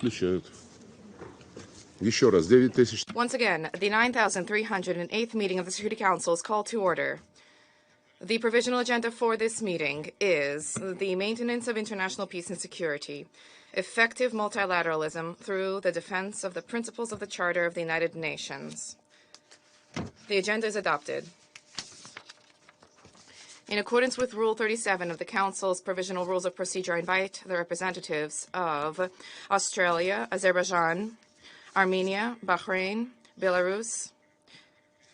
Once again, the 9,308th meeting of the Security Council is called to order. The provisional agenda for this meeting is the maintenance of international peace and security, effective multilateralism through the defense of the principles of the Charter of the United Nations. The agenda is adopted. In accordance with Rule 37 of the Council's Provisional Rules of Procedure, I invite the representatives of Australia, Azerbaijan, Armenia, Bahrain, Belarus,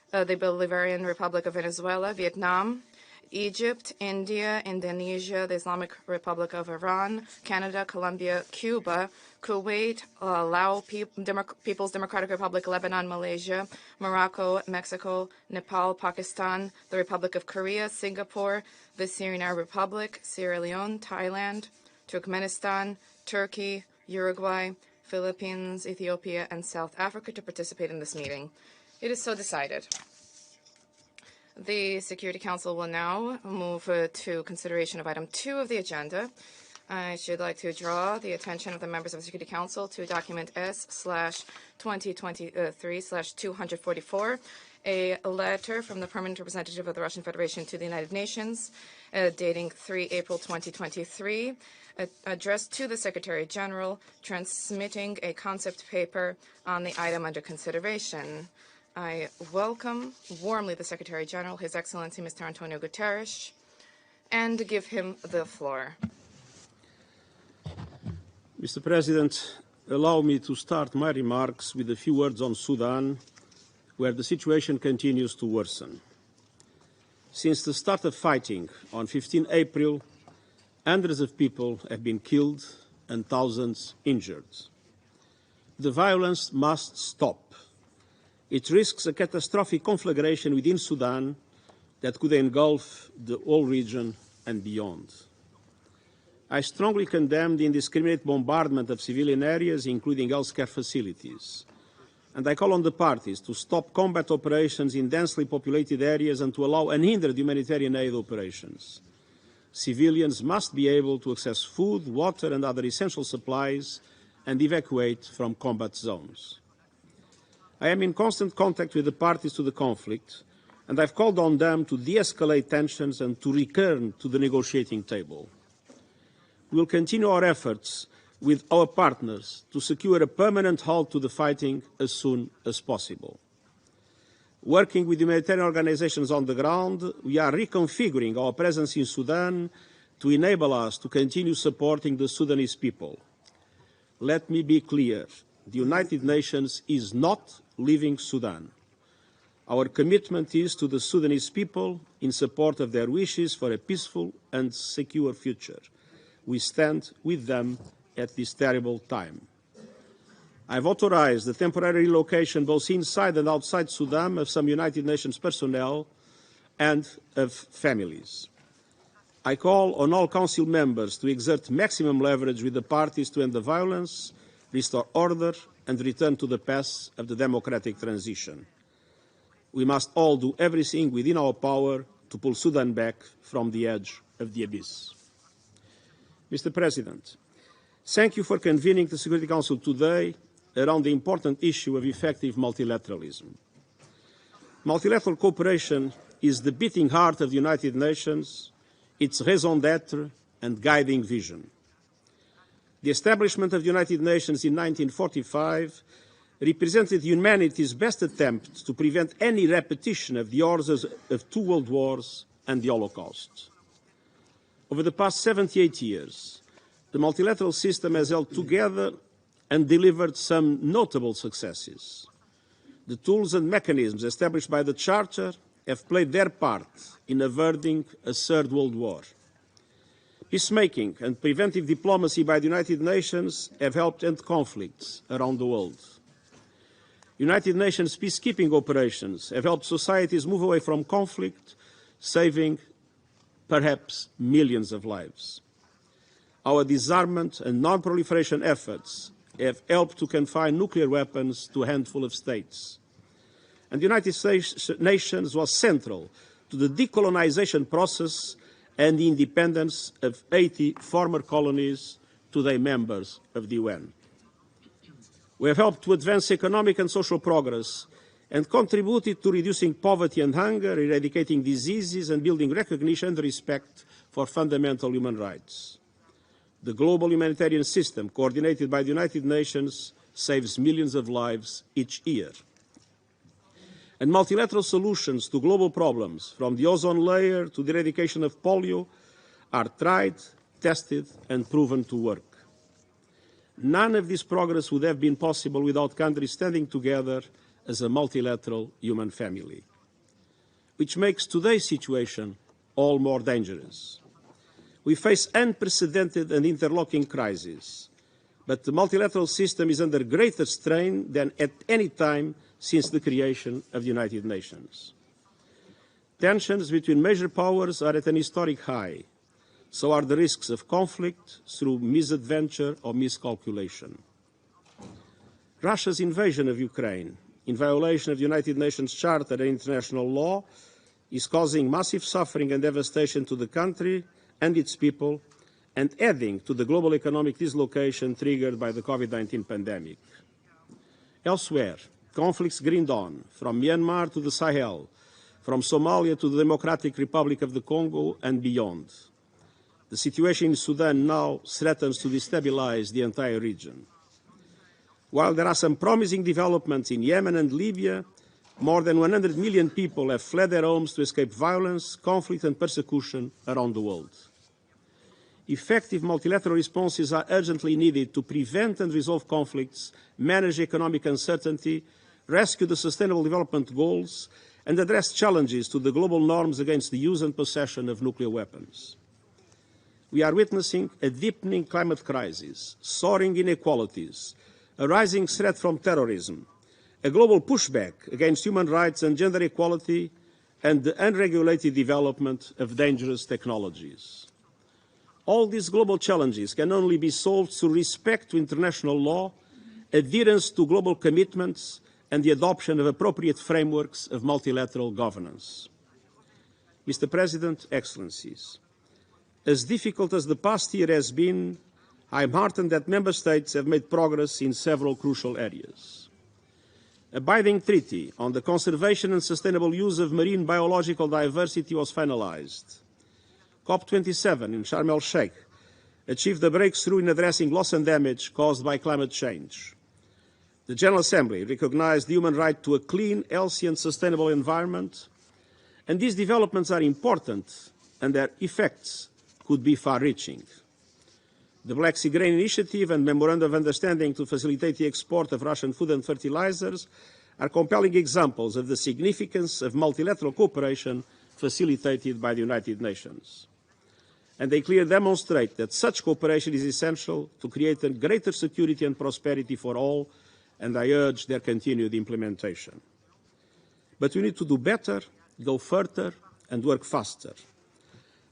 the Bolivarian Republic of Venezuela, Vietnam, Egypt, India, Indonesia, the Islamic Republic of Iran, Canada, Colombia, Cuba, Kuwait, Laos People's Democratic Republic, Lebanon, Malaysia, Morocco, Mexico, Nepal, Pakistan, the Republic of Korea, Singapore, the Syrian Arab Republic, Sierra Leone, Thailand, Turkmenistan, Turkey, Uruguay, Philippines, Ethiopia, and South Africa to participate in this meeting. It is so decided. The Security Council will now move to consideration of item 2 of the agenda. I should like to draw the attention of the members of the Security Council to document S/2023/244, a letter from the permanent representative of the Russian Federation to the United Nations, dating 3 April 2023, addressed to the Secretary General, transmitting a concept paper on the item under consideration. I welcome warmly the Secretary General, His Excellency Mr. Antonio Guterres, and give him the floor. Mr. President, allow me to start my remarks with a few words on Sudan, where the situation continues to worsen. Since the start of fighting on 15 April, hundreds of people have been killed and thousands injured. The violence must stop. It risks a catastrophic conflagration within Sudan that could engulf the whole region and beyond. I strongly condemn the indiscriminate bombardment of civilian areas, including healthcare facilities, and I call on the parties to stop combat operations in densely populated areas and to allow unhindered humanitarian aid operations. Civilians must be able to access food, water, and other essential supplies and evacuate from combat zones. I am in constant contact with the parties to the conflict, and I've called on them to de-escalate tensions and to return to the negotiating table. We will continue our efforts with our partners to secure a permanent halt to the fighting as soon as possible. Working with humanitarian organizations on the ground, we are reconfiguring our presence in Sudan to enable us to continue supporting the Sudanese people. Let me be clear, the United Nations is not leaving Sudan. Our commitment is to the Sudanese people in support of their wishes for a peaceful and secure future. We stand with them at this terrible time. I've authorized the temporary relocation both inside and outside Sudan of some United Nations personnel and of families. I call on all Council members to exert maximum leverage with the parties to end the violence, restore order, and return to the path of the democratic transition. We must all do everything within our power to pull Sudan back from the edge of the abyss. Mr. President, thank you for convening the Security Council today around the important issue of effective multilateralism. Multilateral cooperation is the beating heart of the United Nations, its raison d'être and guiding vision. The establishment of the United Nations in 1945 represented humanity's best attempt to prevent any repetition of the horrors of 2 world wars and the Holocaust. Over the past 78 years, the multilateral system has held together and delivered some notable successes. The tools and mechanisms established by the Charter have played their part in averting a 3rd World War. Peacemaking and preventive diplomacy by the United Nations have helped end conflicts around the world. United Nations peacekeeping operations have helped societies move away from conflict, saving perhaps millions of lives. Our disarmament and non-proliferation efforts have helped to confine nuclear weapons to a handful of states. And the United Nations was central to the decolonization process and the independence of 80 former colonies, today members of the UN. We have helped to advance economic and social progress and contributed to reducing poverty and hunger, eradicating diseases, and building recognition and respect for fundamental human rights. The global humanitarian system, coordinated by the United Nations, saves millions of lives each year. And multilateral solutions to global problems, from the ozone layer to the eradication of polio, are tried, tested, and proven to work. None of this progress would have been possible without countries standing together as a multilateral human family, which makes today's situation all more dangerous. We face unprecedented and interlocking crises, but the multilateral system is under greater strain than at any time since the creation of the United Nations. Tensions between major powers are at an historic high. So are the risks of conflict through misadventure or miscalculation. Russia's invasion of Ukraine, in violation of the United Nations Charter and international law, is causing massive suffering and devastation to the country and its people, and adding to the global economic dislocation triggered by the COVID-19 pandemic. Elsewhere, conflicts green dawn, from Myanmar to the Sahel, from Somalia to the Democratic Republic of the Congo and beyond. The situation in Sudan now threatens to destabilize the entire region. While there are some promising developments in Yemen and Libya, more than 100 million people have fled their homes to escape violence, conflict, and persecution around the world. Effective multilateral responses are urgently needed to prevent and resolve conflicts, manage economic uncertainty, rescue the Sustainable Development Goals, and address challenges to the global norms against the use and possession of nuclear weapons. We are witnessing a deepening climate crisis, soaring inequalities, a rising threat from terrorism, a global pushback against human rights and gender equality, and the unregulated development of dangerous technologies. All these global challenges can only be solved through respect to international law, adherence to global commitments, and the adoption of appropriate frameworks of multilateral governance. Mr. President, Excellencies, as difficult as the past year has been, I am heartened that Member States have made progress in several crucial areas. A binding treaty on the conservation and sustainable use of marine biological diversity was finalized. COP27 in Sharm el-Sheikh achieved a breakthrough in addressing loss and damage caused by climate change. The General Assembly recognized the human right to a clean, healthy and sustainable environment, and these developments are important and their effects could be far-reaching. The Black Sea Grain Initiative and Memorandum of Understanding to facilitate the export of Russian food and fertilizers are compelling examples of the significance of multilateral cooperation facilitated by the United Nations. And they clearly demonstrate that such cooperation is essential to create a greater security and prosperity for all, and I urge their continued implementation. But we need to do better, go further, and work faster.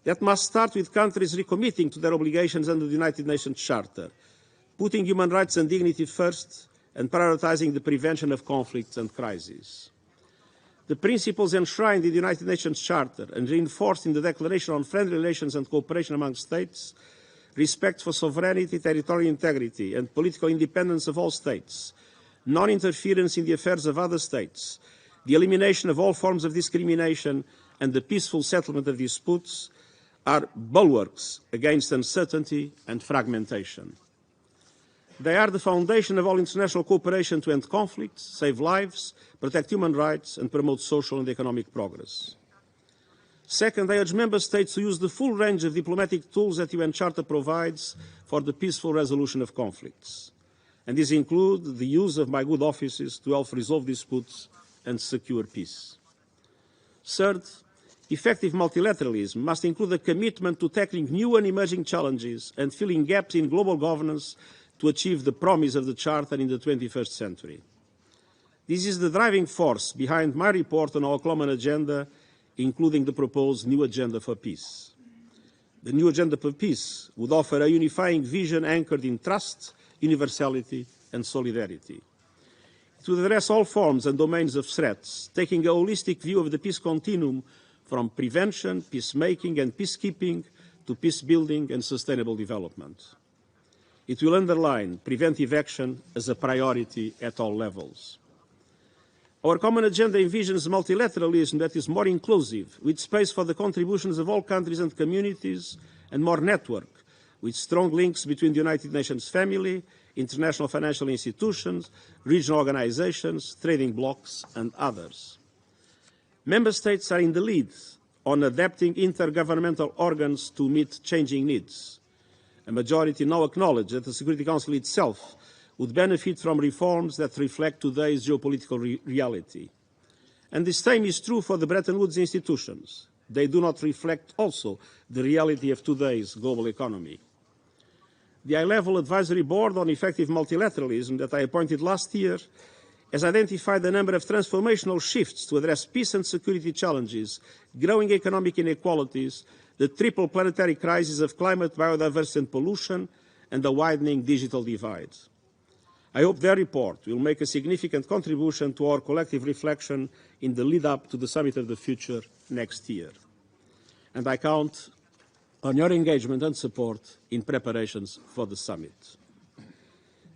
That must start with countries recommitting to their obligations under the United Nations Charter, putting human rights and dignity first, and prioritizing the prevention of conflicts and crises. The principles enshrined in the United Nations Charter and reinforced in the Declaration on Friendly Relations and Cooperation among States, respect for sovereignty, territorial integrity, and political independence of all states, non-interference in the affairs of other states, the elimination of all forms of discrimination, and the peaceful settlement of disputes are bulwarks against uncertainty and fragmentation. They are the foundation of all international cooperation to end conflicts, save lives, protect human rights, and promote social and economic progress. Second, I urge Member States to use the full range of diplomatic tools that the U.N Charter provides for the peaceful resolution of conflicts. And these include the use of my good offices to help resolve disputes and secure peace. Third, effective multilateralism must include a commitment to tackling new and emerging challenges and filling gaps in global governance to achieve the promise of the Charter in the 21st century. This is the driving force behind my report on our common agenda, including the proposed new Agenda for Peace. The new Agenda for Peace would offer a unifying vision anchored in trust, universality and solidarity. It would address all forms and domains of threats, taking a holistic view of the peace continuum from prevention, peacemaking and peacekeeping to peace building and sustainable development. It will underline preventive action as a priority at all levels. Our common agenda envisions multilateralism that is more inclusive, with space for the contributions of all countries and communities, and more network, with strong links between the United Nations family, international financial institutions, regional organizations, trading blocs, and others. Member States are in the lead on adapting intergovernmental organs to meet changing needs. A majority now acknowledge that the Security Council itself would benefit from reforms that reflect today's geopolitical reality. And the same is true for the Bretton Woods institutions. They do not reflect also the reality of today's global economy. The high-level advisory board on effective multilateralism that I appointed last year has identified a number of transformational shifts to address peace and security challenges, growing economic inequalities, the triple planetary crisis of climate, biodiversity and pollution, and the widening digital divide. I hope their report will make a significant contribution to our collective reflection in the lead-up to the Summit of the Future next year. And I count on your engagement and support in preparations for the summit.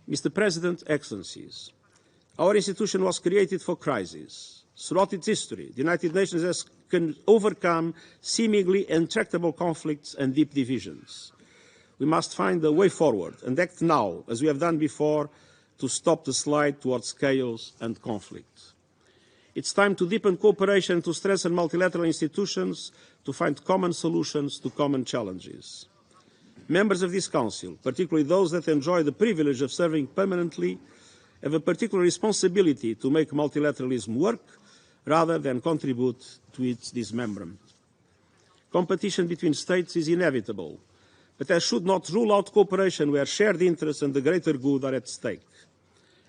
Mr. President, Excellencies, our institution was created for crises. Throughout its history, the United Nations has overcome seemingly intractable conflicts and deep divisions. We must find a way forward and act now, as we have done before, to stop the slide towards chaos and conflict. It's time to deepen cooperation, to strengthen multilateral institutions, to find common solutions to common challenges. Members of this Council, particularly those that enjoy the privilege of serving permanently, have a particular responsibility to make multilateralism work rather than contribute to its dismemberment. Competition between states is inevitable, but that should not rule out cooperation where shared interests and the greater good are at stake.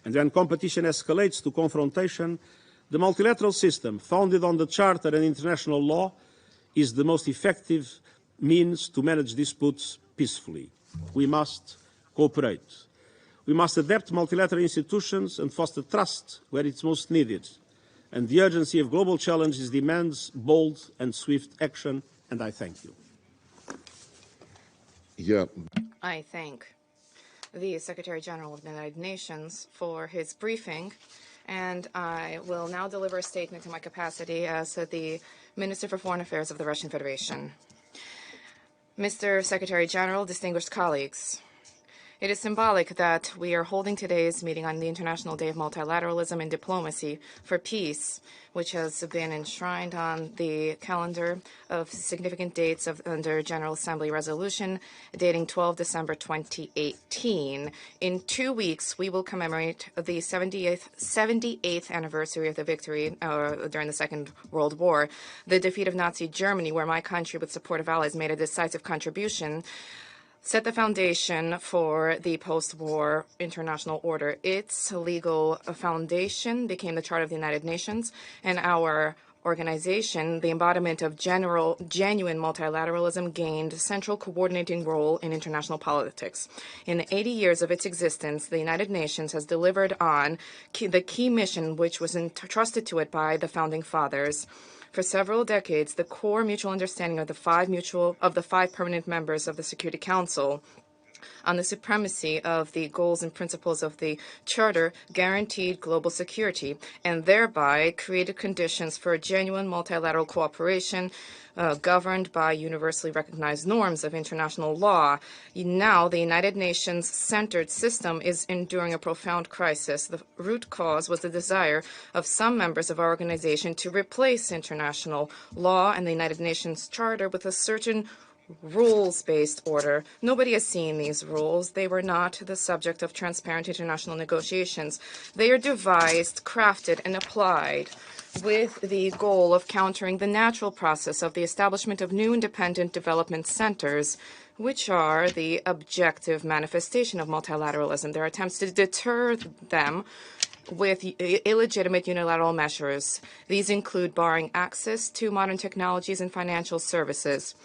And when competition escalates to confrontation, the multilateral system, founded on the Charter and international law, is the most effective means to manage disputes peacefully. We must cooperate. We must adapt multilateral institutions and foster trust where it's most needed. And the urgency of global challenges demands bold and swift action, and I thank you. Yeah. I thank the Secretary General of the United Nations for his briefing, and I will now deliver a statement in my capacity as the Minister for Foreign Affairs of the Russian Federation. Mr. Secretary General, distinguished colleagues, it is symbolic that we are holding today's meeting on the International Day of Multilateralism and Diplomacy for Peace, which has been enshrined on the calendar of significant dates under General Assembly resolution dating 12 December 2018. In 2 weeks, we will commemorate the 78th anniversary of the victory during the Second World War, the defeat of Nazi Germany, where my country, with support of allies, made a decisive contribution, set the foundation for the post-war international order. Its legal foundation became the Charter of the United Nations, and our organization, the embodiment of genuine multilateralism, gained a central coordinating role in international politics. In the 80 years of its existence, the United Nations has delivered on the key mission which was entrusted to it by the Founding Fathers. For several decades, the core mutual understanding of the five permanent members of the Security Council on the supremacy of the goals and principles of the Charter guaranteed global security and thereby created conditions for genuine multilateral cooperation governed by universally recognized norms of international law. Now, the United Nations-centered system is enduring a profound crisis. The root cause was the desire of some members of our organization to replace international law and the United Nations Charter with a certain rules-based order. Nobody has seen these rules. They were not the subject of transparent international negotiations. They are devised, crafted, and applied with the goal of countering the natural process of the establishment of new independent development centers, which are the objective manifestation of multilateralism. There are attempts to deter them with illegitimate unilateral measures. These include barring access to modern technologies and financial services,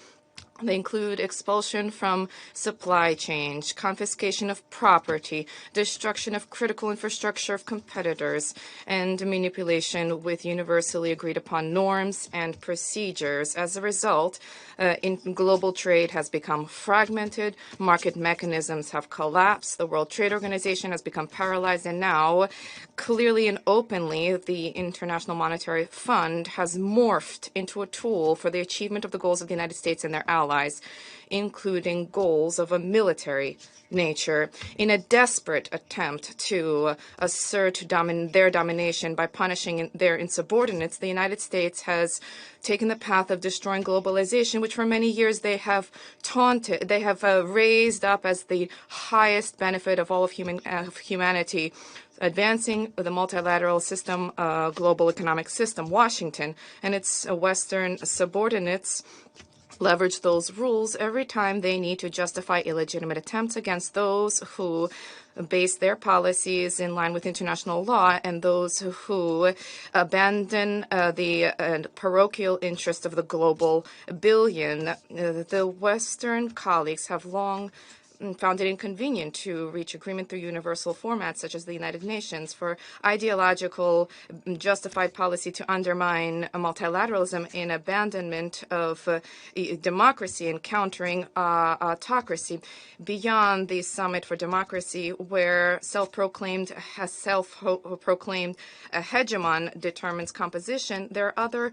They include expulsion from supply chains, confiscation of property, destruction of critical infrastructure of competitors, and manipulation with universally agreed upon norms and procedures. As a result, global trade has become fragmented, market mechanisms have collapsed, the World Trade Organization has become paralyzed, and now, clearly and openly, the International Monetary Fund has morphed into a tool for the achievement of the goals of the United States and their allies, including goals of a military nature. In a desperate attempt to assert their domination by punishing their insubordinates, the United States has taken the path of destroying globalization, which for many years they have taunted, they have raised up as the highest benefit of all of humanity, advancing the multilateral system, global economic system. Washington and its Western subordinates leverage those rules every time they need to justify illegitimate attempts against those who base their policies in line with international law and those who abandon the parochial interest of the global billion. The Western colleagues have long found it inconvenient to reach agreement through universal formats such as the United Nations for ideological justified policy to undermine multilateralism in abandonment of democracy and countering autocracy. Beyond the Summit for Democracy, where self-proclaimed hegemon determines composition, there are other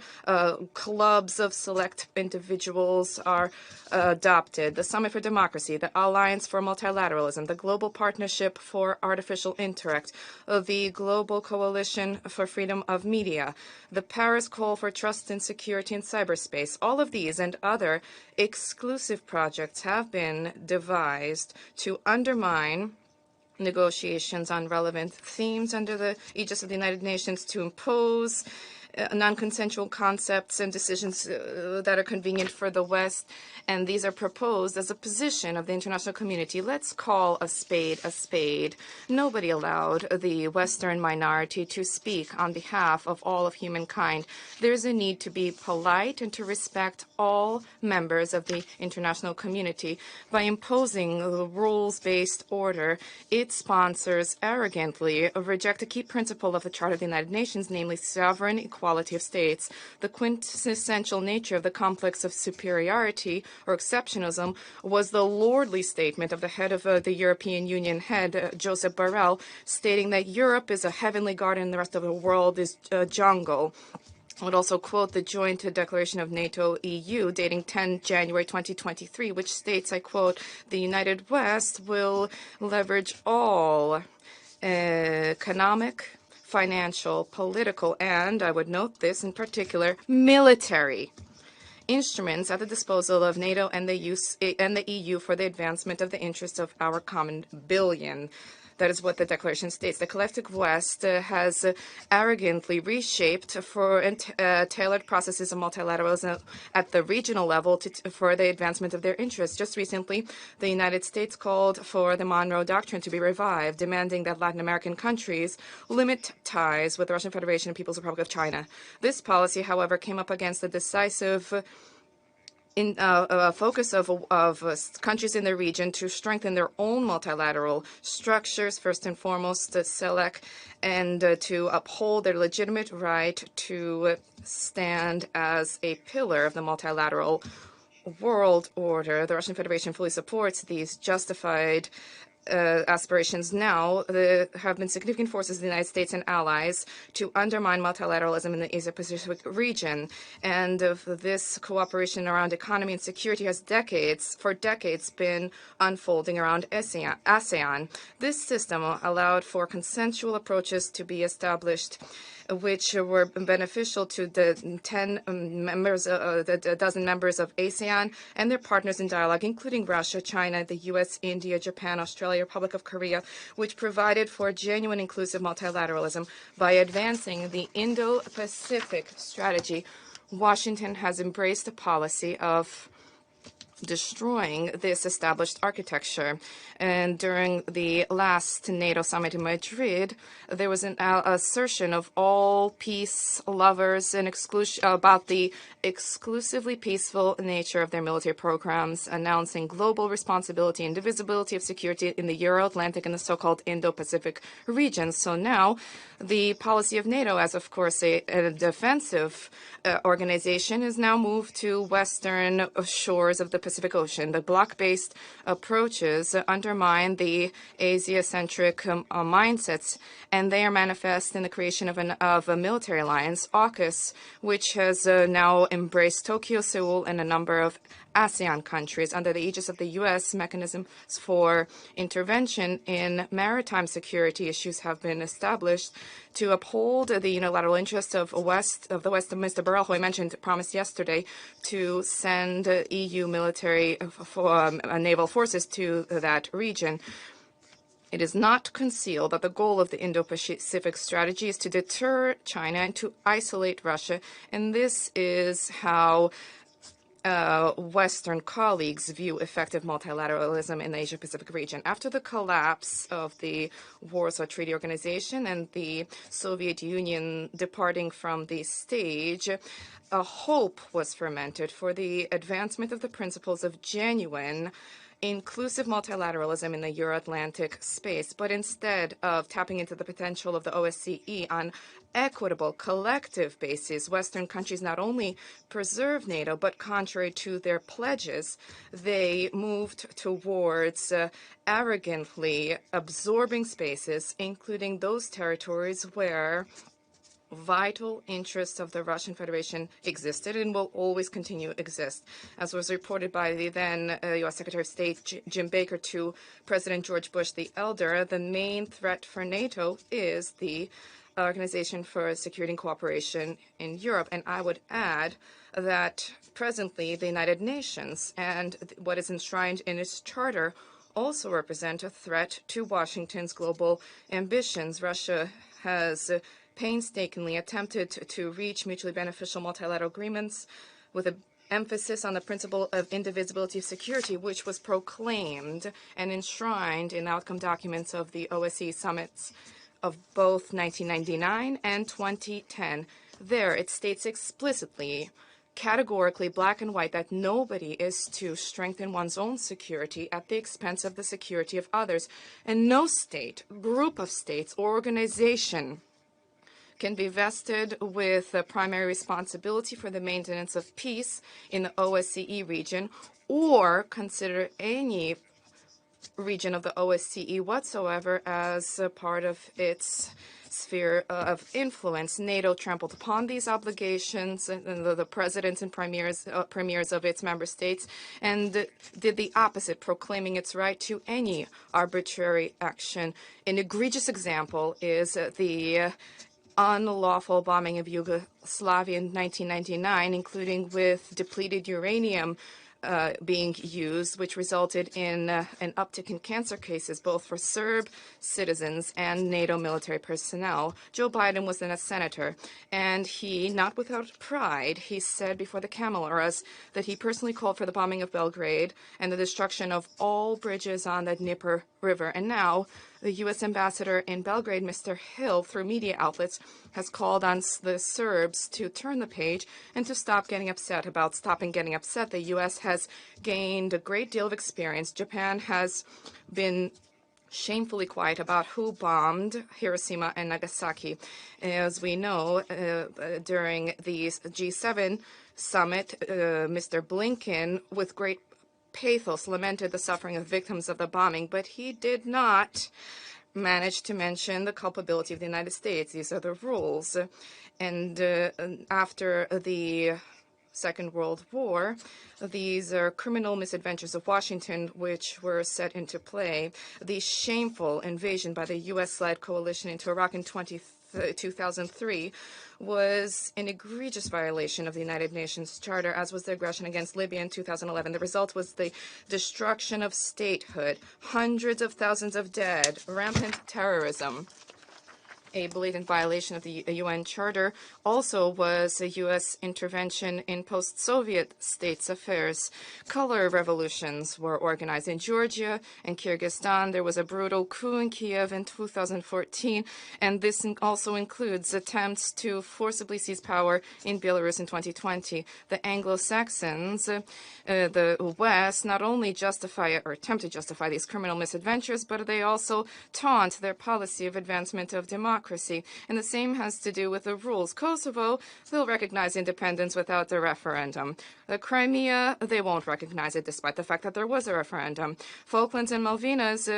clubs of select individuals are adopted. The Summit for Democracy, the Alliance for Multilateralism, the Global Partnership for Artificial Intellect, the Global Coalition for Freedom of Media, the Paris Call for Trust and Security in Cyberspace. All of these and other exclusive projects have been devised to undermine negotiations on relevant themes under the aegis of the United Nations, to impose non-consensual concepts and decisions that are convenient for the West, and these are proposed as a position of the international community. Let's call a spade a spade. Nobody allowed the Western minority to speak on behalf of all of humankind. There's a need to be polite and to respect all members of the international community. By imposing the rules-based order, its sponsors arrogantly reject a key principle of the Charter of the United Nations, namely sovereign equality of states. The quintessential nature of the complex of superiority or exceptionalism was the lordly statement of the head of the European Union head, Joseph Borrell, stating that Europe is a heavenly garden and the rest of the world is a jungle. I would also quote the joint declaration of NATO-EU dating 10 January 2023, which states, I quote, "The United West will leverage all economic, financial, political, and, I would note this in particular, military instruments at the disposal of NATO and the EU for the advancement of the interests of our common billion." That is what the declaration states. The collective West has arrogantly reshaped for tailored processes of multilateralism at the regional level for the advancement of their interests. Just recently, the United States called for the Monroe Doctrine to be revived, demanding that Latin American countries limit ties with the Russian Federation and People's Republic of China. This policy, however, came up against the decisive focus of countries in the region to strengthen their own multilateral structures, first and foremost, CELAC, and to uphold their legitimate right to stand as a pillar of the multilateral world order. The Russian Federation fully supports these justified aspirations. Now, there have been significant forces of the United States and allies to undermine multilateralism in the Asia-Pacific region. And this cooperation around economy and security has for decades been unfolding around ASEAN. This system allowed for consensual approaches to be established, which were beneficial to the 10 members, the dozen members of ASEAN and their partners in dialogue, including Russia, China, the U.S., India, Japan, Australia, Republic of Korea, which provided for genuine inclusive multilateralism. By advancing the Indo-Pacific strategy, Washington has embraced a policy of destroying this established architecture. And during the last NATO summit in Madrid, there was an assertion of all peace lovers and about the exclusively peaceful nature of their military programs, announcing global responsibility and divisibility of security in the Euro-Atlantic and the so-called Indo-Pacific regions. So now the policy of NATO, as of course a defensive organization, is now moved to western shores of the Pacific Ocean. The bloc-based approaches undermine the Asia-centric mindsets, and they are manifest in the creation of a military alliance, AUKUS, which has now embraced Tokyo, Seoul, and a number of ASEAN countries under the aegis of the U.S. Mechanisms for intervention in maritime security issues have been established to uphold the unilateral interests of the West. Mr. Borrell, who I mentioned, promised yesterday to send EU military naval forces to that region. It is not concealed that the goal of the Indo-Pacific strategy is to deter China and to isolate Russia, and this is how Western colleagues view effective multilateralism in the Asia-Pacific region. After the collapse of the Warsaw Treaty Organization and the Soviet Union departing from the stage, a hope was fermented for the advancement of the principles of genuine inclusive multilateralism in the Euro-Atlantic space. But instead of tapping into the potential of the OSCE on equitable, collective basis, Western countries not only preserve NATO, but contrary to their pledges, they moved towards arrogantly absorbing spaces, including those territories where vital interests of the Russian Federation existed and will always continue to exist. As was reported by the then U.S. Secretary of State Jim Baker to President George Bush the Elder, the main threat for NATO is the Organization for Security and Cooperation in Europe. And I would add that presently the United Nations and what is enshrined in its charter also represent a threat to Washington's global ambitions. Russia has painstakingly attempted to reach mutually beneficial multilateral agreements with an emphasis on the principle of indivisibility of security, which was proclaimed and enshrined in outcome documents of the OSCE summits of both 1999 and 2010. There, it states explicitly, categorically, black and white, that nobody is to strengthen one's own security at the expense of the security of others. And no state, group of states, or organization can be vested with a primary responsibility for the maintenance of peace in the OSCE region, or consider any region of the OSCE whatsoever as a part of its sphere of influence. NATO trampled upon these obligations, and the presidents and premiers of its member states, and did the opposite, proclaiming its right to any arbitrary action. An egregious example is the unlawful bombing of Yugoslavia in 1999, including with depleted uranium being used, which resulted in an uptick in cancer cases, both for Serb citizens and NATO military personnel. Joe Biden was then a senator, and he, not without pride, he said before the cameras that he personally called for the bombing of Belgrade and the destruction of all bridges on the Dnieper River. And now the U.S. ambassador in Belgrade, Mr. Hill, through media outlets, has called on the Serbs to turn the page and to stop getting upset. About stopping getting upset, the U.S. has gained a great deal of experience. Japan has been shamefully quiet about who bombed Hiroshima and Nagasaki. As we know, during the G7 summit, Mr. Blinken, with great pathos, lamented the suffering of victims of the bombing, but he did not manage to mention the culpability of the United States. These are the rules. And after the Second World War, these are criminal misadventures of Washington which were set into play. The shameful invasion by the U.S.-led coalition into Iraq in 2003 was an egregious violation of the United Nations Charter, as was the aggression against Libya in 2011. The result was the destruction of statehood, hundreds of thousands of dead, rampant terrorism. A blatant violation of the U.N. Charter also was a U.S. intervention in post-Soviet states' affairs. Color revolutions were organized in Georgia and Kyrgyzstan. There was a brutal coup in Kiev in 2014, and this also includes attempts to forcibly seize power in Belarus in 2020. The Anglo-Saxons, the West, not only justify or attempt to justify these criminal misadventures, but they also taunt their policy of advancement of democracy. And the same has to do with the rules. Kosovo, they'll recognize independence without the referendum. The Crimea, they won't recognize it despite the fact that there was a referendum. Falklands and Malvinas,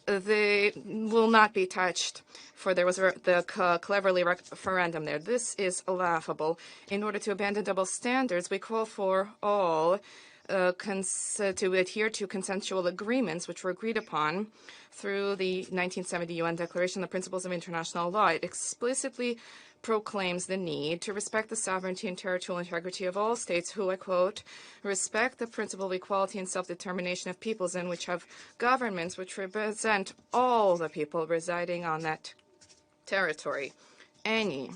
they will not be touched, for there was the cleverly referendum there. This is laughable. In order to abandon double standards, we call for all to adhere to consensual agreements which were agreed upon through the 1970 UN Declaration on the Principles of International Law. It explicitly proclaims the need to respect the sovereignty and territorial integrity of all states who, I quote, respect the principle of equality and self-determination of peoples and which have governments which represent all the people residing on that territory. Any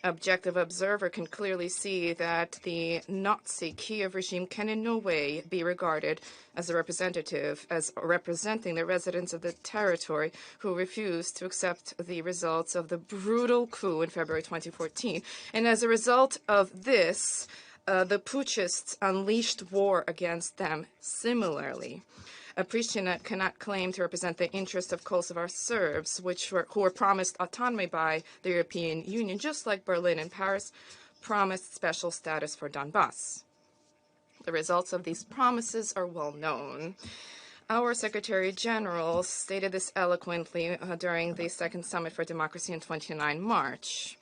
objective observer can clearly see that the Nazi Kiev regime can in no way be regarded as a representative, as representing the residents of the territory who refused to accept the results of the brutal coup in February 2014. And as a result of this, the putschists unleashed war against them similarly. Pristina cannot claim to represent the interests of Kosovar Serbs, who were promised autonomy by the European Union, just like Berlin and Paris promised special status for Donbass. The results of these promises are well known. Our Secretary General stated this eloquently during the Second Summit for Democracy on 29 March.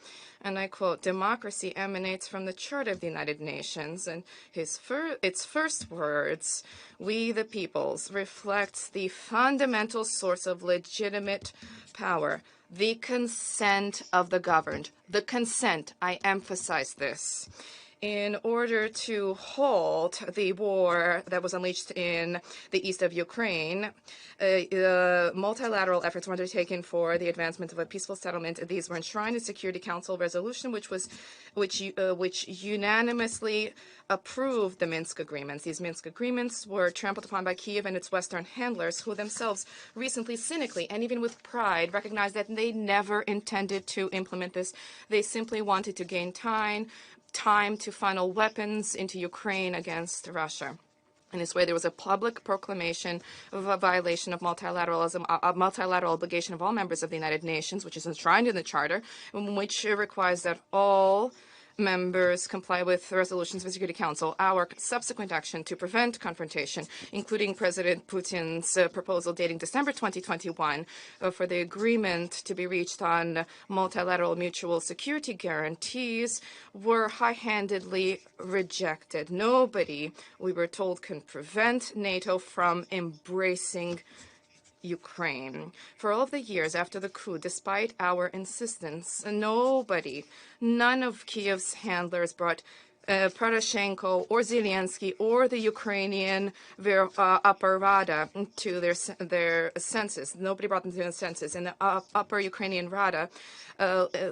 And I quote, "Democracy emanates from the Charter of the United Nations," and its first words, "We the peoples," reflects the fundamental source of legitimate power, the consent of the governed. The consent, I emphasize this. In order to halt the war that was unleashed in the east of Ukraine, multilateral efforts were undertaken for the advancement of a peaceful settlement. These were enshrined in Security Council resolution, which unanimously approved the Minsk agreements. These Minsk agreements were trampled upon by Kiev and its Western handlers, who themselves recently cynically and even with pride recognized that they never intended to implement this. They simply wanted to gain time to funnel weapons into Ukraine against Russia. In this way, there was a public proclamation of a violation of multilateralism, a multilateral obligation of all members of the United Nations, which is enshrined in the Charter, which requires that all members comply with the resolutions of the Security Council. Our subsequent action to prevent confrontation, including President Putin's proposal dating December 2021 for the agreement to be reached on multilateral mutual security guarantees, were high-handedly rejected. Nobody, we were told, can prevent NATO from embracing Ukraine. For all of the years after the coup, despite our insistence, none of Kiev's handlers brought Poroshenko or Zelensky or the Ukrainian Upper Rada to their senses. Nobody brought them to their senses. In the Upper Ukrainian Rada,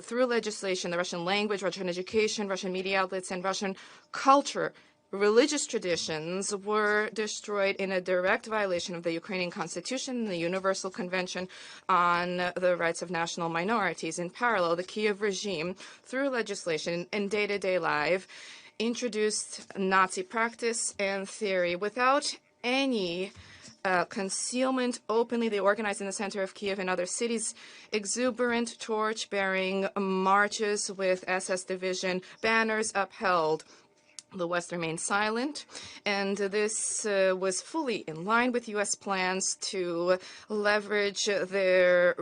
through legislation, the Russian language, Russian education, Russian media outlets, and Russian culture, religious traditions were destroyed in a direct violation of the Ukrainian Constitution and the Universal Convention on the Rights of National Minorities. In parallel, the Kiev regime, through legislation and day-to-day life, introduced Nazi practice and theory without any concealment. Openly, they organized in the center of Kiev and other cities exuberant torch-bearing marches with SS division banners upheld. The West remained silent, and this was fully in line with U.S. plans to leverage the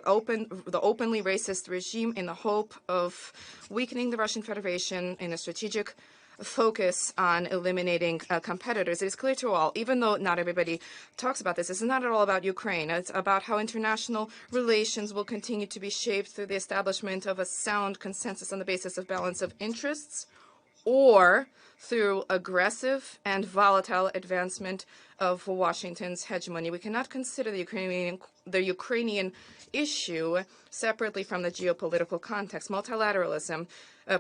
openly racist regime in the hope of weakening the Russian Federation in a strategic focus on eliminating competitors. It is clear to all, even though not everybody talks about this, it's not at all about Ukraine. It's about how international relations will continue to be shaped through the establishment of a sound consensus on the basis of balance of interests, or through aggressive and volatile advancement of Washington's hegemony. We cannot consider the Ukrainian issue separately from the geopolitical context. Multilateralism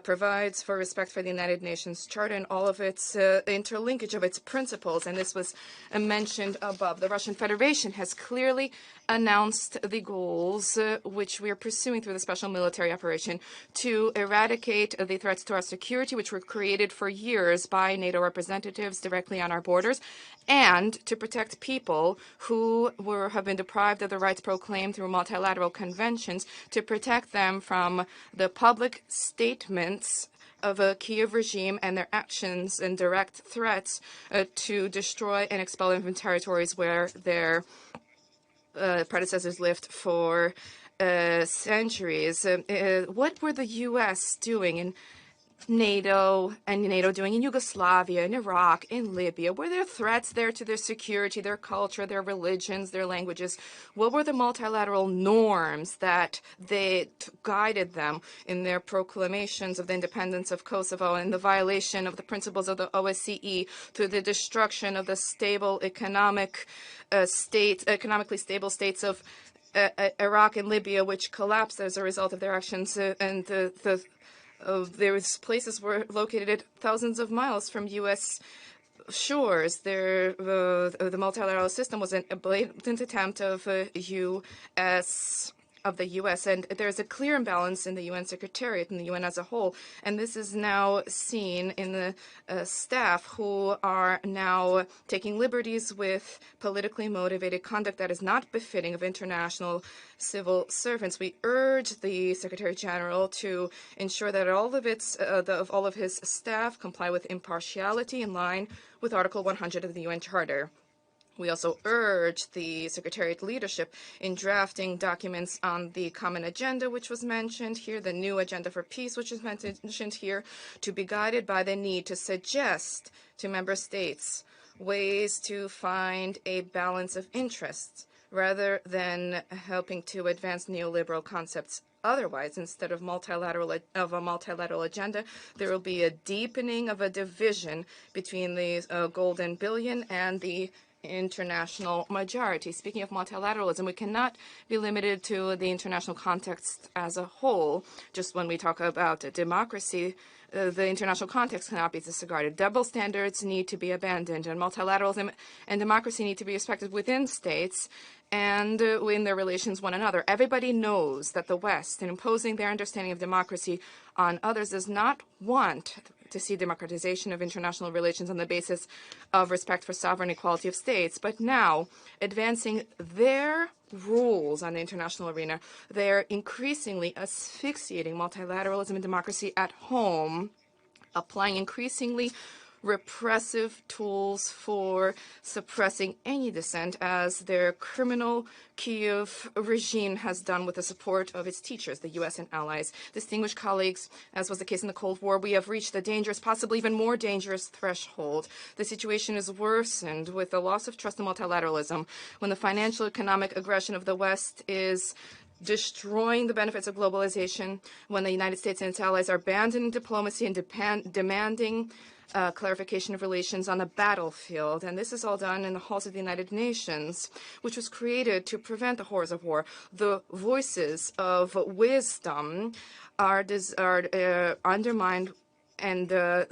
provides for respect for the United Nations Charter and all of its interlinkage of its principles, and this was mentioned above. The Russian Federation has clearly announced the goals which we are pursuing through the special military operation to eradicate the threats to our security, which were created for years by NATO representatives directly on our borders, and to protect people who have been deprived of the rights proclaimed through multilateral conventions, to protect them from the public statements of a Kiev regime and their actions and direct threats to destroy and expel them from territories where their predecessors lived for centuries. What were the U.S. doing in NATO doing in Yugoslavia, in Iraq, in Libya? Were there threats there to their security, their culture, their religions, their languages? What were the multilateral norms that they guided them in their proclamations of the independence of Kosovo and the violation of the principles of the OSCE through the destruction of the stable economically stable states of Iraq and Libya, which collapsed as a result of their actions, and there was places were located thousands of miles from U.S. shores. The multilateral system was a blatant attempt of the U.S., and there's a clear imbalance in the UN Secretariat and the UN as a whole, and this is now seen in the staff who are now taking liberties with politically motivated conduct that is not befitting of international civil servants. We urge the Secretary General to ensure that all of his staff comply with impartiality in line with Article 100 of the UN Charter. We also urge the Secretariat leadership in drafting documents on the common agenda, which was mentioned here, the new agenda for peace, which is mentioned here, to be guided by the need to suggest to member states ways to find a balance of interests rather than helping to advance neoliberal concepts. Otherwise, instead of a multilateral agenda, there will be a deepening of a division between the golden billion and the international majority. Speaking of multilateralism, we cannot be limited to the international context as a whole. Just when we talk about democracy, the international context cannot be disregarded. Double standards need to be abandoned, and multilateralism and democracy need to be respected within states and in their relations one another. Everybody knows that the West, in imposing their understanding of democracy on others, does not want to see democratization of international relations on the basis of respect for sovereign equality of states. But now, advancing their rules on the international arena, they're increasingly asphyxiating multilateralism and democracy at home, applying increasingly repressive tools for suppressing any dissent, as their criminal Kiev regime has done with the support of its teachers, the U.S. and allies. Distinguished colleagues, as was the case in the Cold War, we have reached a dangerous, possibly even more dangerous threshold. The situation is worsened with the loss of trust in multilateralism, when the financial economic aggression of the West is destroying the benefits of globalization, when the United States and its allies are abandoning diplomacy and demanding clarification of relations on the battlefield. And this is all done in the halls of the United Nations, which was created to prevent the horrors of war. The voices of wisdom are undermined, and they're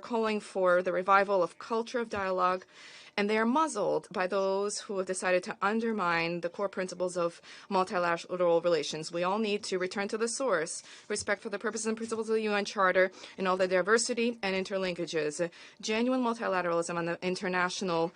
calling for the revival of culture of dialogue, and they are muzzled by those who have decided to undermine the core principles of multilateral relations. We all need to return to the source, respect for the purposes and principles of the UN Charter and all the diversity and interlinkages. Genuine multilateralism on the international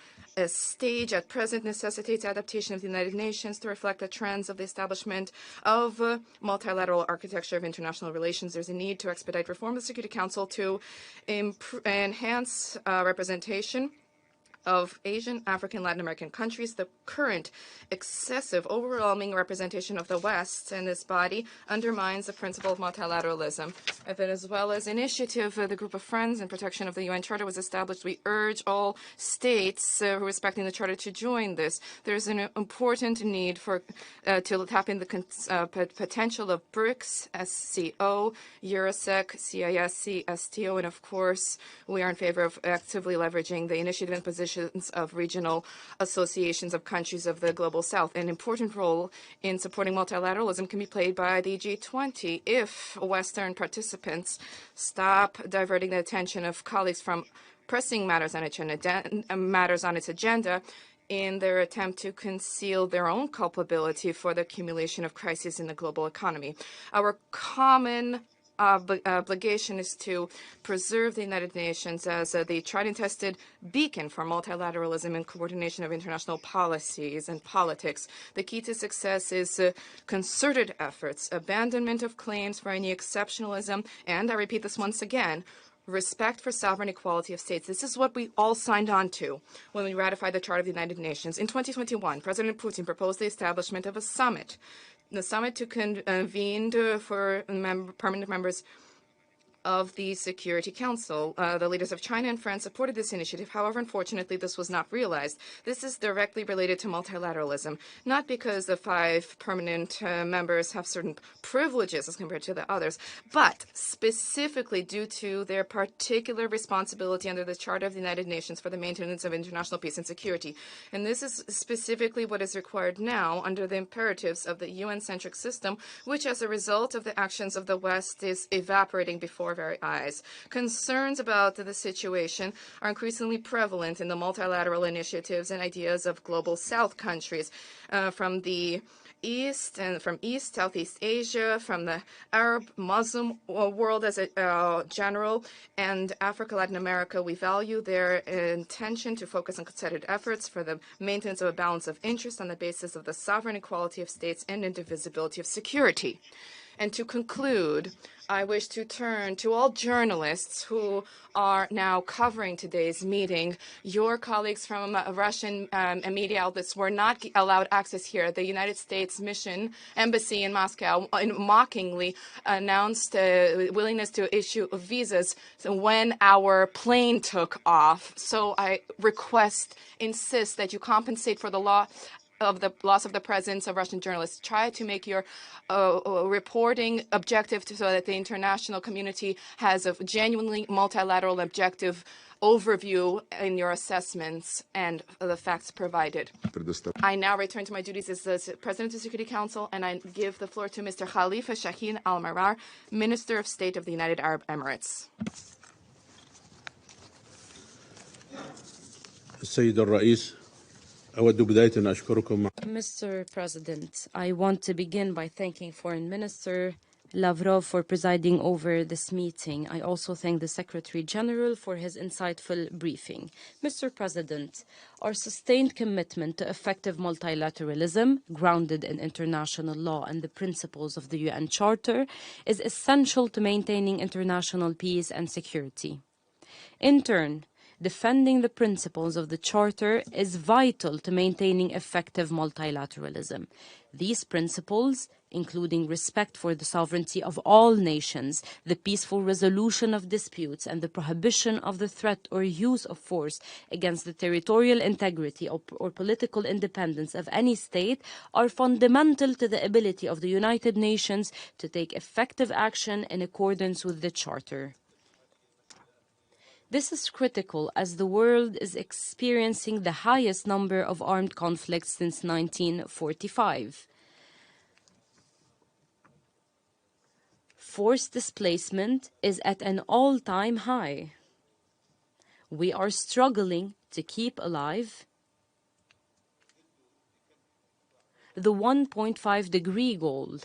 stage at present necessitates adaptation of the United Nations to reflect the trends of the establishment of multilateral architecture of international relations. There's a need to expedite reform of the Security Council to enhance representation of Asian, African, Latin American countries. The current excessive, overwhelming representation of the West in this body undermines the principle of multilateralism. As well as initiative, the Group of Friends in Protection of the UN Charter was established. We urge all states respecting the Charter to join this. There's an important need for to tap in the potential of BRICS, SCO, Eurosec, CISC, STO, and of course, we are in favor of actively leveraging the initiative and positions of regional associations of countries of the Global South. An important role in supporting multilateralism can be played by the G20 if Western participants stop diverting the attention of colleagues from pressing matters on its agenda in their attempt to conceal their own culpability for the accumulation of crises in the global economy. Our common obligation is to preserve the United Nations as the tried and tested beacon for multilateralism and coordination of international policies and politics. The key to success is concerted efforts, abandonment of claims for any exceptionalism, and I repeat this once again, respect for sovereign equality of states. This is what we all signed on to when we ratified the Charter of the United Nations. In 2021, President Putin proposed the establishment of a summit. The summit to convened for permanent members of the Security Council. The leaders of China and France supported this initiative. However, unfortunately, this was not realized. This is directly related to multilateralism, not because the 5 permanent members have certain privileges as compared to the others, but specifically due to their particular responsibility under the Charter of the United Nations for the maintenance of international peace and security. And this is specifically what is required now under the imperatives of the UN-centric system, which as a result of the actions of the West is evaporating before our very eyes. Concerns about the situation are increasingly prevalent in the multilateral initiatives and ideas of global South countries, from the East and from East, Southeast Asia, from the Arab Muslim world as a general, and Africa, Latin America. We value their intention to focus on concerted efforts for the maintenance of a balance of interest on the basis of the sovereign equality of states and indivisibility of security. And to conclude, I wish to turn to all journalists who are now covering today's meeting. Your colleagues from Russian media outlets were not allowed access here. The United States embassy in Moscow mockingly announced willingness to issue visas when our plane took off. So I insist that you compensate for the loss of the presence of Russian journalists. Try to make your reporting objective so that the international community has a genuinely multilateral objective overview in your assessments and the facts provided. I now return to my duties as the President of the Security Council, and I give the floor to Mr. Khalifa Shaheen Al-Marar, Minister of State of the United Arab Emirates. السيد الرئيس أود بداية أن أشكركم. Mr. President, I want to begin by thanking Foreign Minister Lavrov for presiding over this meeting. I also thank the Secretary General for his insightful briefing. Mr. President, our sustained commitment to effective multilateralism, grounded in international law and the principles of the UN Charter, is essential to maintaining international peace and security. In turn, defending the principles of the Charter is vital to maintaining effective multilateralism. These principles, including respect for the sovereignty of all nations, the peaceful resolution of disputes, and the prohibition of the threat or use of force against the territorial integrity or political independence of any state, are fundamental to the ability of the United Nations to take effective action in accordance with the Charter. This is critical as the world is experiencing the highest number of armed conflicts since 1945. Forced displacement is at an all-time high. We are struggling to keep alive the 1.5-degree goal.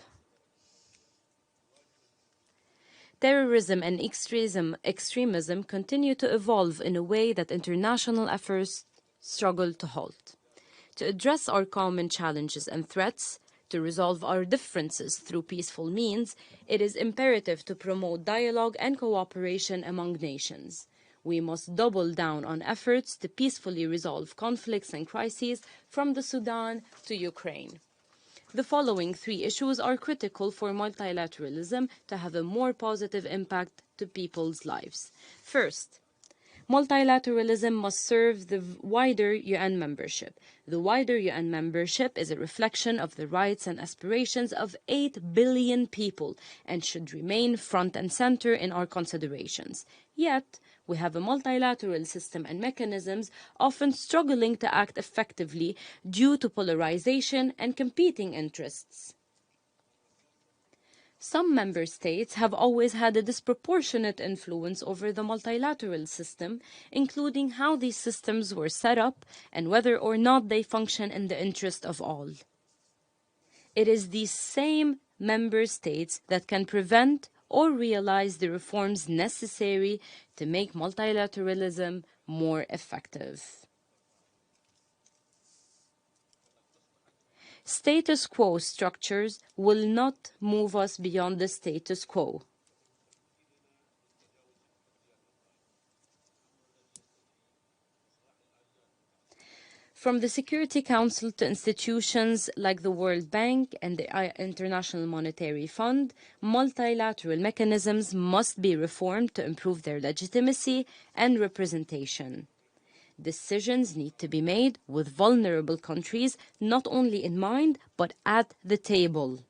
Terrorism and extremism continue to evolve in a way that international efforts struggle to halt. To address our common challenges and threats, to resolve our differences through peaceful means, it is imperative to promote dialogue and cooperation among nations. We must double down on efforts to peacefully resolve conflicts and crises from the Sudan to Ukraine. The following three issues are critical for multilateralism to have a more positive impact to people's lives. First, multilateralism must serve the wider UN membership. The wider UN membership is a reflection of the rights and aspirations of 8 billion people and should remain front and center in our considerations. Yet, we have a multilateral system and mechanisms often struggling to act effectively due to polarization and competing interests. Some member states have always had a disproportionate influence over the multilateral system, including how these systems were set up and whether or not they function in the interest of all. It is these same member states that can prevent or realize the reforms necessary to make multilateralism more effective. Status quo structures will not move us beyond the status quo. From the Security Council to institutions like the World Bank and the International Monetary Fund, multilateral mechanisms must be reformed to improve their legitimacy and representation. Decisions need to be made with vulnerable countries not only in mind, but at the table.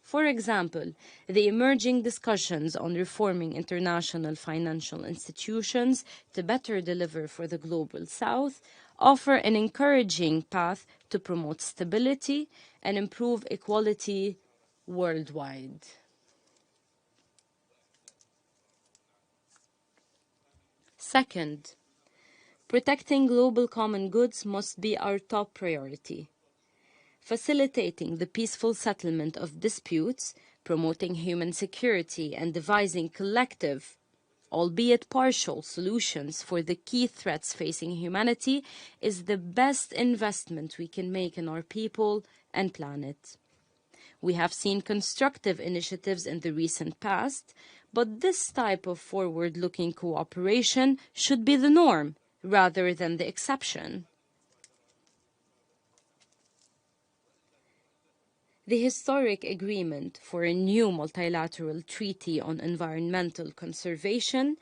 For example, the emerging discussions on reforming international financial institutions to better deliver for the Global South offer an encouraging path to promote stability and improve equality worldwide. Second, protecting global common goods must be our top priority. Facilitating the peaceful settlement of disputes, promoting human security, and devising collective, albeit partial, solutions for the key threats facing humanity is the best investment we can make in our people and planet. We have seen constructive initiatives in the recent past, but this type of forward-looking cooperation should be the norm rather than the exception. The historic agreement for a new multilateral treaty on environmental conservation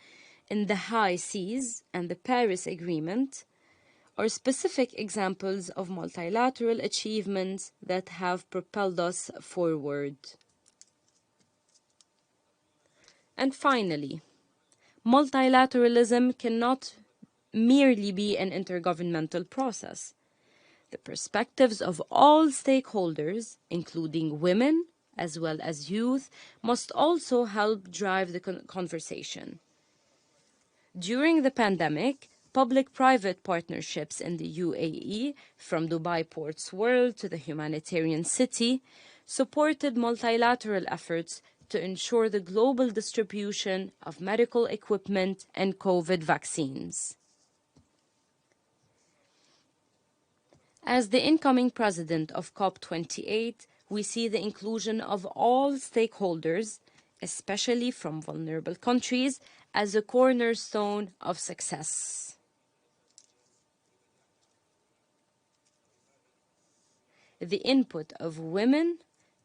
in the high seas and the Paris Agreement are specific examples of multilateral achievements that have propelled us forward. And finally, multilateralism cannot merely be an intergovernmental process. The perspectives of all stakeholders, including women as well as youth, must also help drive the conversation. During the pandemic, public-private partnerships in the UAE, from Dubai Ports World to the humanitarian city, supported multilateral efforts to ensure the global distribution of medical equipment and COVID vaccines. As the incoming president of COP28, we see the inclusion of all stakeholders, especially from vulnerable countries, as a cornerstone of success. The input of women,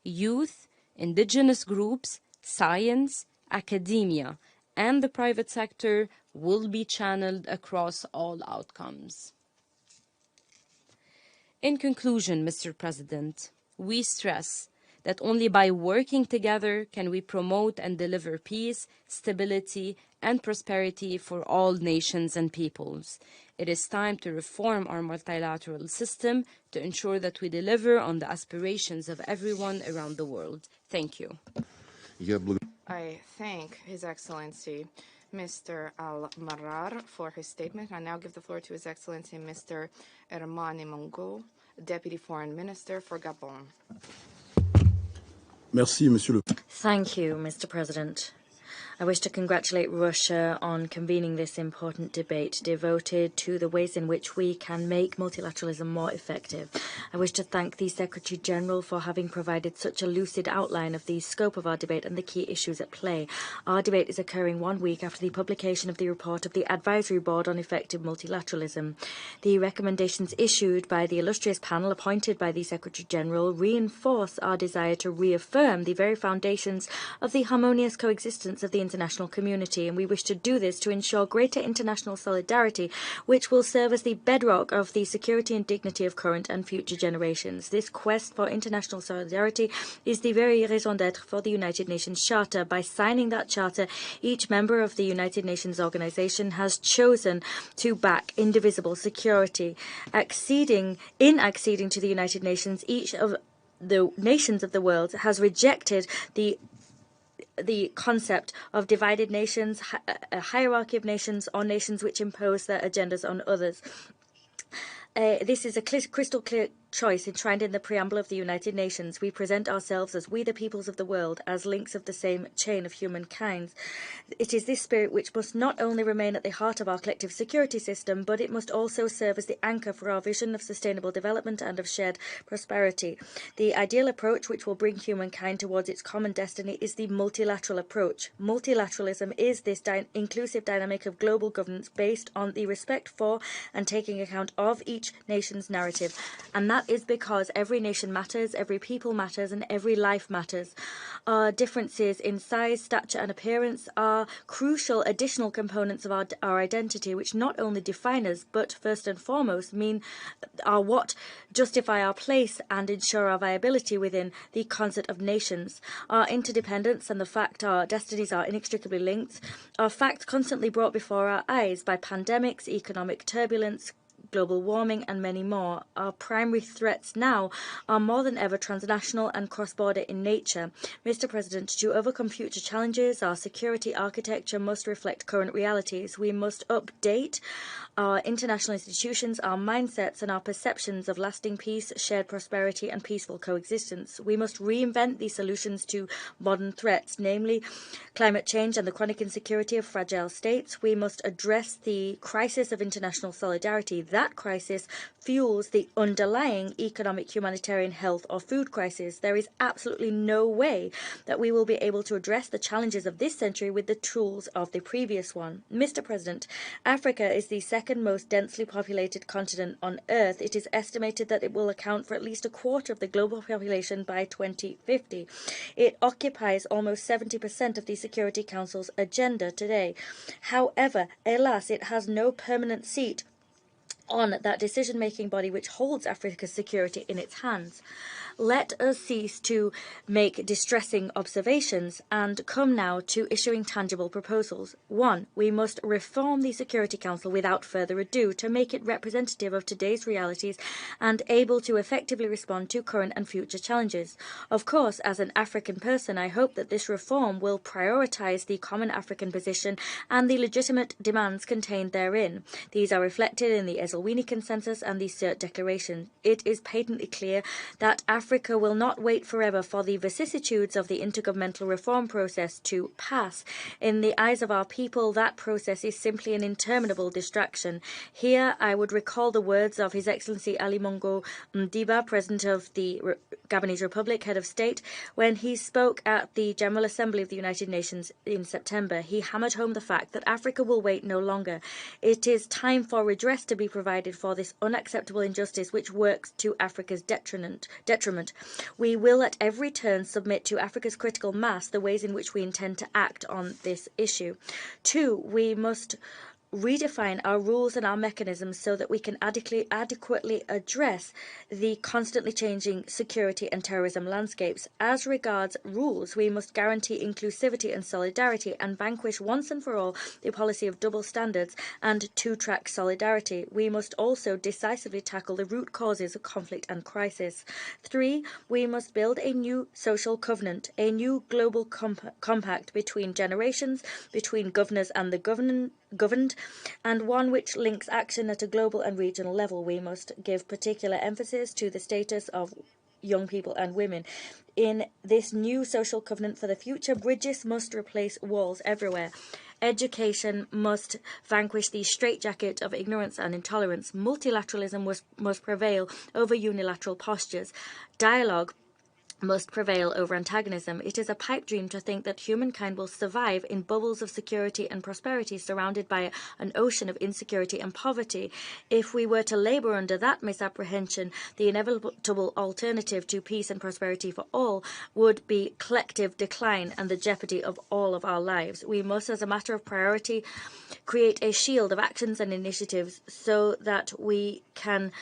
youth, indigenous groups, science, academia, and the private sector will be channeled across all outcomes. In conclusion, Mr. President, we stress that only by working together can we promote and deliver peace, stability, and prosperity for all nations and peoples. It is time to reform our multilateral system to ensure that we deliver on the aspirations of everyone around the world. Thank you. I thank His Excellency Mr. Al-Marrar for his statement. I now give the floor to His Excellency Mr. Ermani Mongo, Deputy Foreign Minister for Gabon. Merci, Monsieur le... Thank you, Mr. President. I wish to congratulate Russia on convening this important debate devoted to the ways in which we can make multilateralism more effective. I wish to thank the Secretary General for having provided such a lucid outline of the scope of our debate and the key issues at play. Our debate is occurring 1 week after the publication of the report of the Advisory Board on Effective Multilateralism. The recommendations issued by the illustrious panel appointed by the Secretary General reinforce our desire to reaffirm the very foundations of the harmonious coexistence of the international community, and we wish to do this to ensure greater international solidarity, which will serve as the bedrock of the security and dignity of current and future generations. This quest for international solidarity is the very raison d'être for the United Nations Charter. By signing that charter, each member of the United Nations organization has chosen to back indivisible security. Acceding to the United Nations, each of the nations of the world has rejected the concept of divided nations, a hierarchy of nations, or nations which impose their agendas on others. This is a crystal clear choice enshrined in the preamble of the United Nations. We present ourselves as we the peoples of the world, as links of the same chain of humankind. It is this spirit which must not only remain at the heart of our collective security system, but it must also serve as the anchor for our vision of sustainable development and of shared prosperity. The ideal approach which will bring humankind towards its common destiny is the multilateral approach. Multilateralism is this inclusive dynamic of global governance based on the respect for and taking account of each nation's narrative. And that is because every nation matters, every people matters, and every life matters. Our differences in size, stature, and appearance are crucial additional components of our identity, which not only define us, but first and foremost are what justify our place and ensure our viability within the concert of nations. Our interdependence and the fact our destinies are inextricably linked are facts constantly brought before our eyes by pandemics, economic turbulence, global warming, and many more. Our primary threats now are more than ever transnational and cross-border in nature. Mr. President, to overcome future challenges, our security architecture must reflect current realities. We must update our international institutions, our mindsets, and our perceptions of lasting peace, shared prosperity, and peaceful coexistence. We must reinvent the solutions to modern threats, namely climate change and the chronic insecurity of fragile states. We must address the crisis of international solidarity. That crisis fuels the underlying economic, humanitarian, health, or food crisis. There is absolutely no way that we will be able to address the challenges of this century with the tools of the previous one. Mr. President, Africa is the second most densely populated continent on Earth. It is estimated that it will account for at least a quarter of the global population by 2050. It occupies almost 70% of the Security Council's agenda today. However, alas, it has no permanent seat on that decision-making body which holds Africa's security in its hands. Let us cease to make distressing observations and come now to issuing tangible proposals. 1. We must reform the Security Council without further ado to make it representative of today's realities and able to effectively respond to current and future challenges. Of course, as an African person, I hope that this reform will prioritize the common African position and the legitimate demands contained therein. These are reflected in the Esselwini Consensus and the Sirte Declaration. It is patently clear that Africa will not wait forever for the vicissitudes of the intergovernmental reform process to pass. In the eyes of our people, that process is simply an interminable distraction. Here, I would recall the words of His Excellency Ali Bongo Mdiba, President of the Gabonese Republic, Head of State, when he spoke at the General Assembly of the United Nations in September. He hammered home the fact that Africa will wait no longer. It is time for redress to be provided for this unacceptable injustice which works to Africa's detriment. We will at every turn submit to Africa's critical mass the ways in which we intend to act on this issue. 2. We must redefine our rules and our mechanisms so that we can adequately address the constantly changing security and terrorism landscapes. As regards rules, we must guarantee inclusivity and solidarity and vanquish once and for all the policy of double standards and two-track solidarity. We must also decisively tackle the root causes of conflict and crisis. 3. We must build a new social covenant, a new global compact between generations, between governors and the governed, and one which links action at a global and regional level. We must give particular emphasis to the status of young people and women. In this new social covenant for the future, bridges must replace walls everywhere. Education must vanquish the straitjacket of ignorance and intolerance. Multilateralism must prevail over unilateral postures. Dialogue must prevail over antagonism. It is a pipe dream to think that humankind will survive in bubbles of security and prosperity surrounded by an ocean of insecurity and poverty. If we were to labour under that misapprehension, the inevitable alternative to peace and prosperity for all would be collective decline and the jeopardy of all of our lives. We must, as a matter of priority, create a shield of actions and initiatives so that we can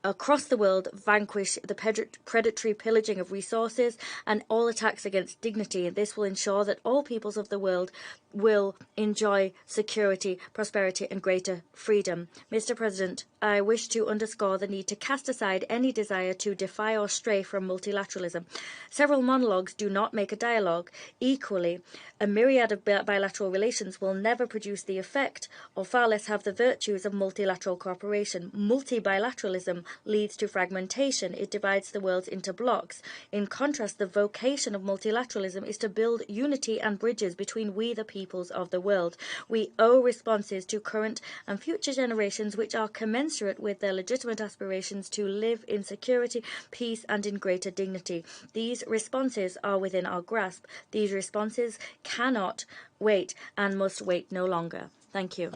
across the world vanquish the predatory pillaging of resources and all attacks against dignity. This will ensure that all peoples of the world will enjoy security, prosperity and greater freedom. Mr. President, I wish to underscore the need to cast aside any desire to defy or stray from multilateralism. Several monologues do not make a dialogue. Equally, a myriad of bilateral relations will never produce the effect or far less have the virtues of multilateral cooperation. Multilateralism leads to fragmentation. It divides the world into blocks. In contrast, the vocation of multilateralism is to build unity and bridges between we, the peoples of the world. We owe responses to current and future generations which are commensurate with their legitimate aspirations to live in security, peace, and in greater dignity. These responses are within our grasp. These responses cannot wait and must wait no longer. Thank you.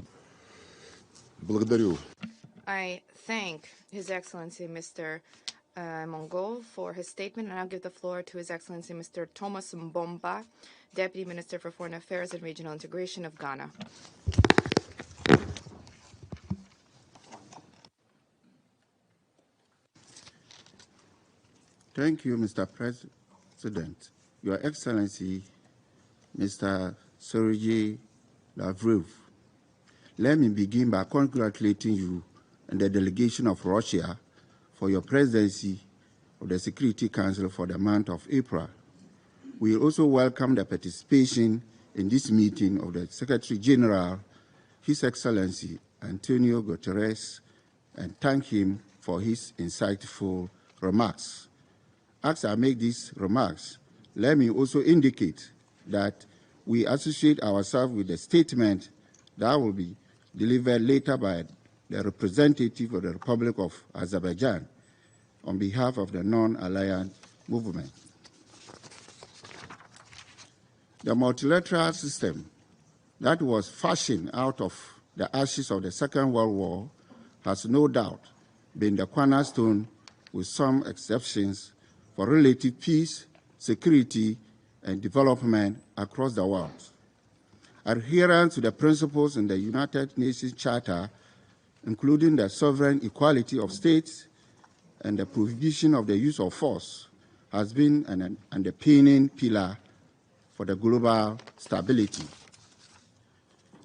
Благодарю. I thank His Excellency Mr. Mongol for his statement, and I'll give the floor to His Excellency Mr. Thomas Mbomba, Deputy Minister for Foreign Affairs and Regional Integration of Ghana. Thank you, Mr. President. Your Excellency, Mr. Sergei Lavrov, let me begin by congratulating you and the delegation of Russia for your presidency of the Security Council for the month of April. We also welcome the participation in this meeting of the Secretary General, His Excellency Antonio Guterres, and thank him for his insightful remarks. As I make these remarks, let me also indicate that we associate ourselves with the statement that will be delivered later by the representative of the Republic of Azerbaijan on behalf of the non-aligned movement. The multilateral system that was fashioned out of the ashes of the Second World War has no doubt been the cornerstone, with some exceptions, for relative peace, security, and development across the world. Adherence to the principles in the United Nations Charter, including the sovereign equality of states and the prohibition of the use of force, has been an underpinning pillar for the global stability.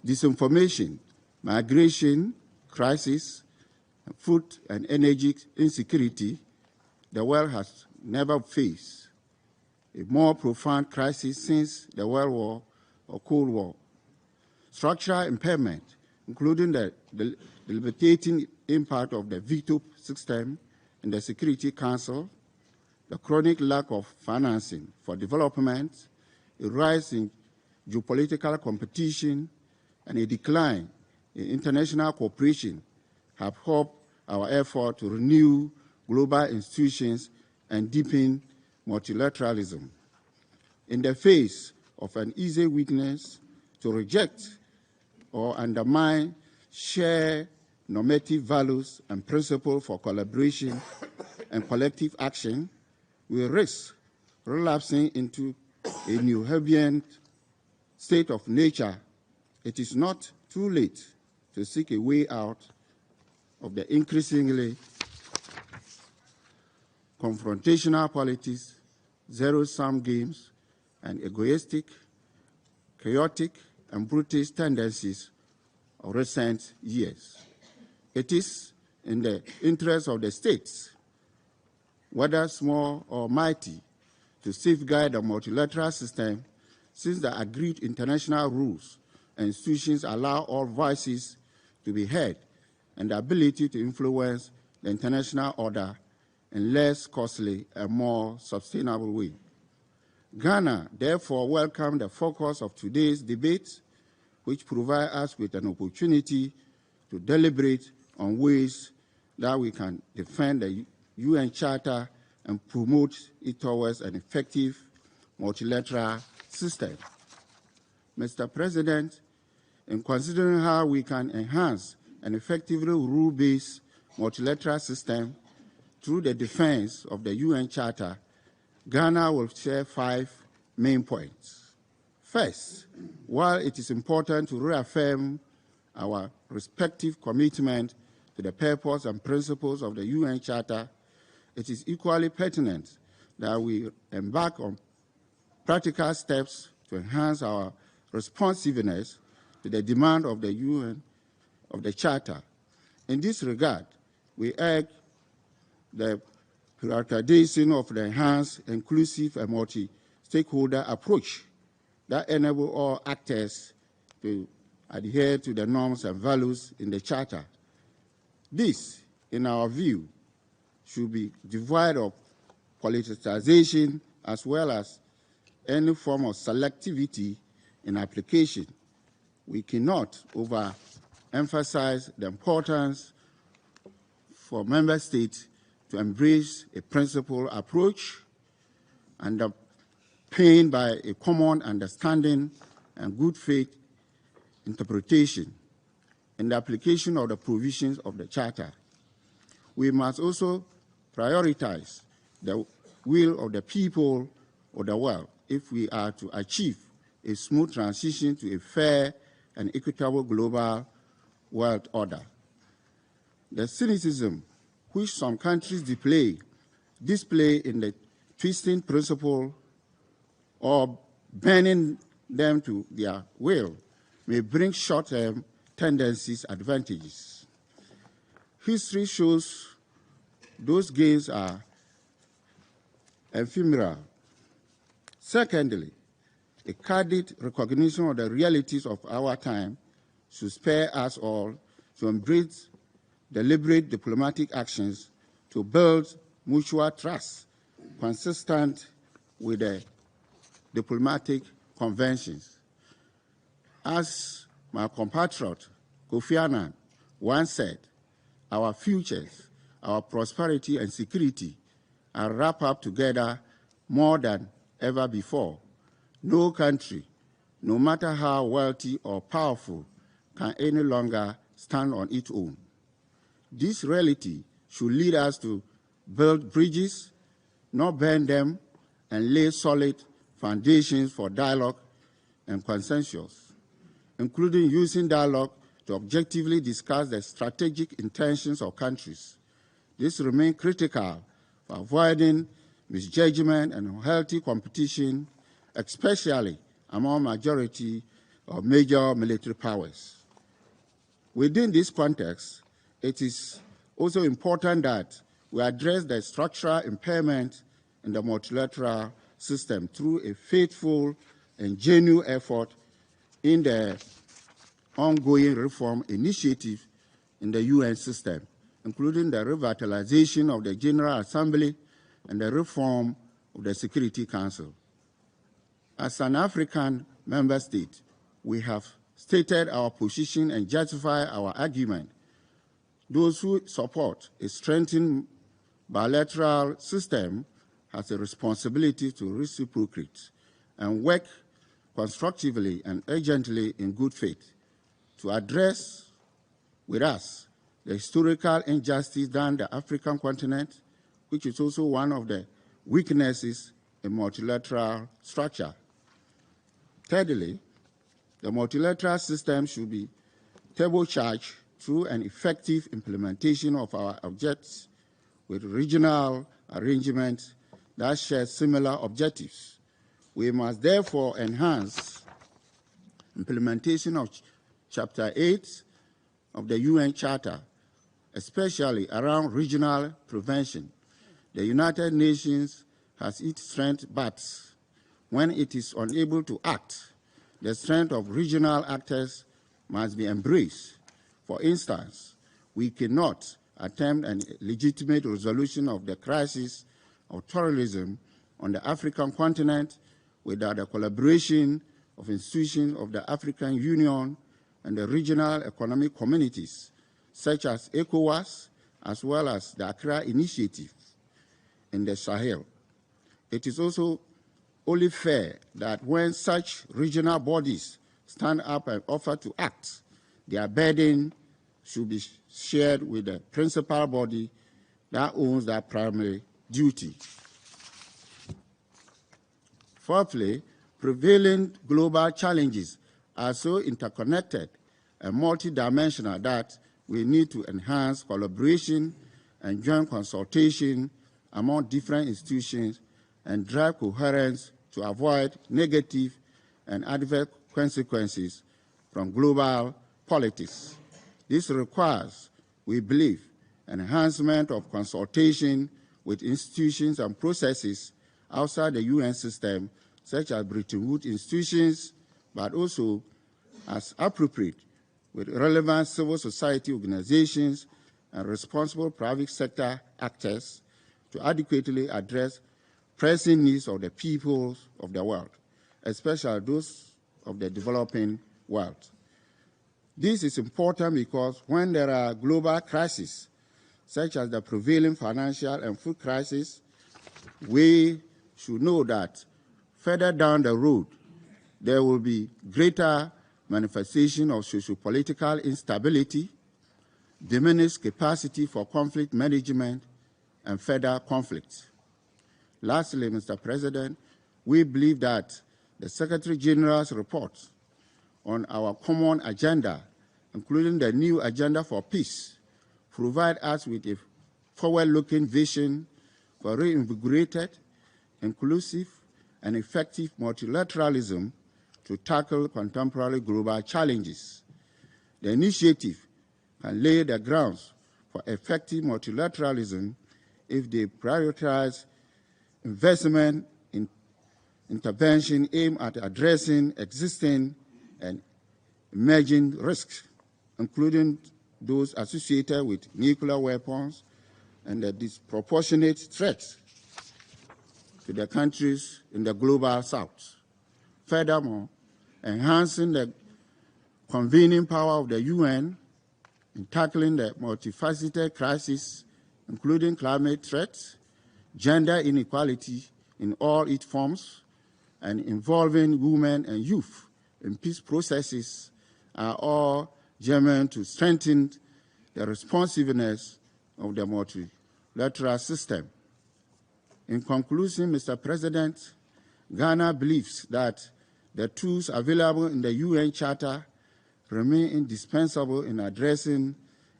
Disinformation, migration, crisis, food and energy insecurity, the world has never faced a more profound crisis since the World War or Cold War. Structural impairment, including the debilitating impact of the veto system in the Security Council, the chronic lack of financing for development, a rise in geopolitical competition, and a decline in international cooperation have helped our effort to renew global institutions and deepen multilateralism. In the face of an easy weakness to reject or undermine shared normative values and principles for collaboration and collective action, we risk relapsing into a New Hebrean state of nature. It is not too late to seek a way out of the increasingly confrontational politics, zero-sum games, and egoistic, chaotic, and brutish tendencies of recent years. It is in the interest of the states, whether small or mighty, to safeguard the multilateral system, since the agreed international rules and institutions allow all voices to be heard and the ability to influence the international order in less costly and more sustainable way. Ghana, therefore, welcomed the focus of today's debate, which provides us with an opportunity to deliberate on ways that we can defend the UN Charter and promote it towards an effective multilateral system. Mr. President, in considering how we can enhance an effectively rule-based multilateral system through the defense of the UN Charter, Ghana will share 5 main points. First, while it is important to reaffirm our respective commitment to the purpose and principles of the UN Charter, it is equally pertinent that we embark on practical steps to enhance our responsiveness to the demand of the UN, of the Charter. In this regard, we urge the prioritization of the enhanced, inclusive, and multi-stakeholder approach that enable all actors to adhere to the norms and values in the Charter. This, in our view, should be devoid of politicization as well as any form of selectivity in application. We cannot overemphasize the importance for member states to embrace a principled approach underpinned by a common understanding and good faith interpretation in the application of the provisions of the Charter. We must also prioritize the will of the people of the world if we are to achieve a smooth transition to a fair and equitable global world order. The cynicism which some countries display in the twisting principle or bending them to their will may bring short-term tendencies advantages. History shows those gains are ephemeral. Secondly, a candid recognition of the realities of our time should spur us all to embrace deliberate diplomatic actions to build mutual trust consistent with the diplomatic conventions. As my compatriot Kofi Annan once said, our futures, our prosperity and security are wrapped up together more than ever before. No country, no matter how wealthy or powerful, can any longer stand on its own. This reality should lead us to build bridges, not burn them, and lay solid foundations for dialogue and consensus, including using dialogue to objectively discuss the strategic intentions of countries. This remains critical for avoiding misjudgment and unhealthy competition, especially among majority of major military powers. Within this context, it is also important that we address the structural impairment in the multilateral system through a faithful and genuine effort in the ongoing reform initiative in the UN system, including the revitalization of the General Assembly and the reform of the Security Council. As an African member state, we have stated our position and justified our argument. Those who support a strengthened bilateral system have a responsibility to reciprocate and work constructively and urgently in good faith to address with us the historical injustice done the African continent, which is also one of the weaknesses in multilateral structure. Thirdly, the multilateral system should be turbocharged through an effective implementation of our objectives with regional arrangements that share similar objectives. We must therefore enhance implementation of Chapter 8 of the UN Charter, especially around regional prevention. The United Nations has its strength, but when it is unable to act, the strength of regional actors must be embraced. For instance, we cannot attempt and legitimate resolution of the crisis of terrorism on the African continent without the collaboration of institutions of the African Union and the regional economic communities, such as ECOWAS, as well as the Accra Initiative in the Sahel. It is also only fair that when such regional bodies stand up and offer to act, their burden should be shared with the principal body that owns that primary duty. Fourthly, prevailing global challenges are so interconnected and multidimensional that we need to enhance collaboration and joint consultation among different institutions and drive coherence to avoid negative and adverse consequences from global politics. This requires, we believe, enhancement of consultation with institutions and processes outside the UN system, such as Bretton Woods institutions, but also, as appropriate, with relevant civil society organizations and responsible private sector actors to adequately address pressing needs of the peoples of the world, especially those of the developing world. This is important because when there are global crises, such as the prevailing financial and food crisis, we should know that further down the road, there will be greater manifestation of socio-political instability, diminished capacity for conflict management, and further conflicts. Lastly, Mr. President, we believe that the Secretary General's report on our common agenda, including the new agenda for peace, provide us with a forward-looking vision for reinvigorated, inclusive, and effective multilateralism to tackle contemporary global challenges. The initiative can lay the grounds for effective multilateralism if they prioritize investment in intervention aimed at addressing existing and emerging risks, including those associated with nuclear weapons and the disproportionate threats to the countries in the global south. Furthermore, enhancing the convening power of the UN in tackling the multifaceted crises, including climate threats, gender inequality in all its forms, and involving women and youth in peace processes are all germane to strengthen the responsiveness of the multilateral system. In conclusion, Mr. President, Ghana believes that the tools available in the UN Charter remain indispensable in addressing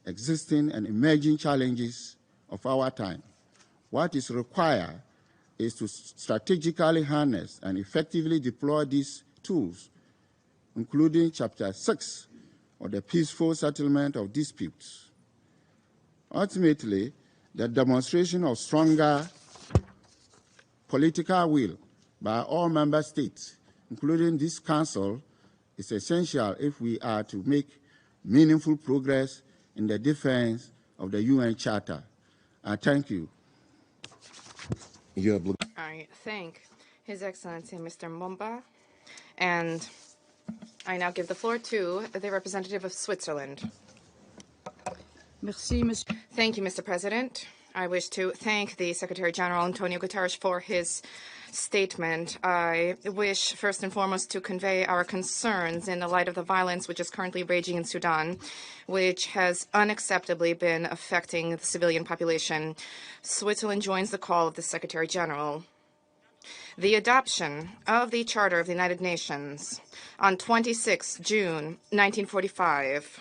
existing and emerging challenges of our time. What is required is to strategically harness and effectively deploy these tools, including Chapter 6 of the Peaceful Settlement of Disputes. Ultimately, the demonstration of stronger political will by all member states, including this Council, is essential if we are to make meaningful progress in the defense of the UN Charter. I thank you. I thank His Excellency Mr. Mumba, and I now give the floor to the representative of Switzerland. Thank you, Mr. President. I wish to thank the Secretary General Antonio Guterres for his statement. I wish first and foremost to convey our concerns in the light of the violence which is currently raging in Sudan, which has unacceptably been affecting the civilian population. Switzerland joins the call of the Secretary General. The adoption of the Charter of the United Nations on 26 June 1945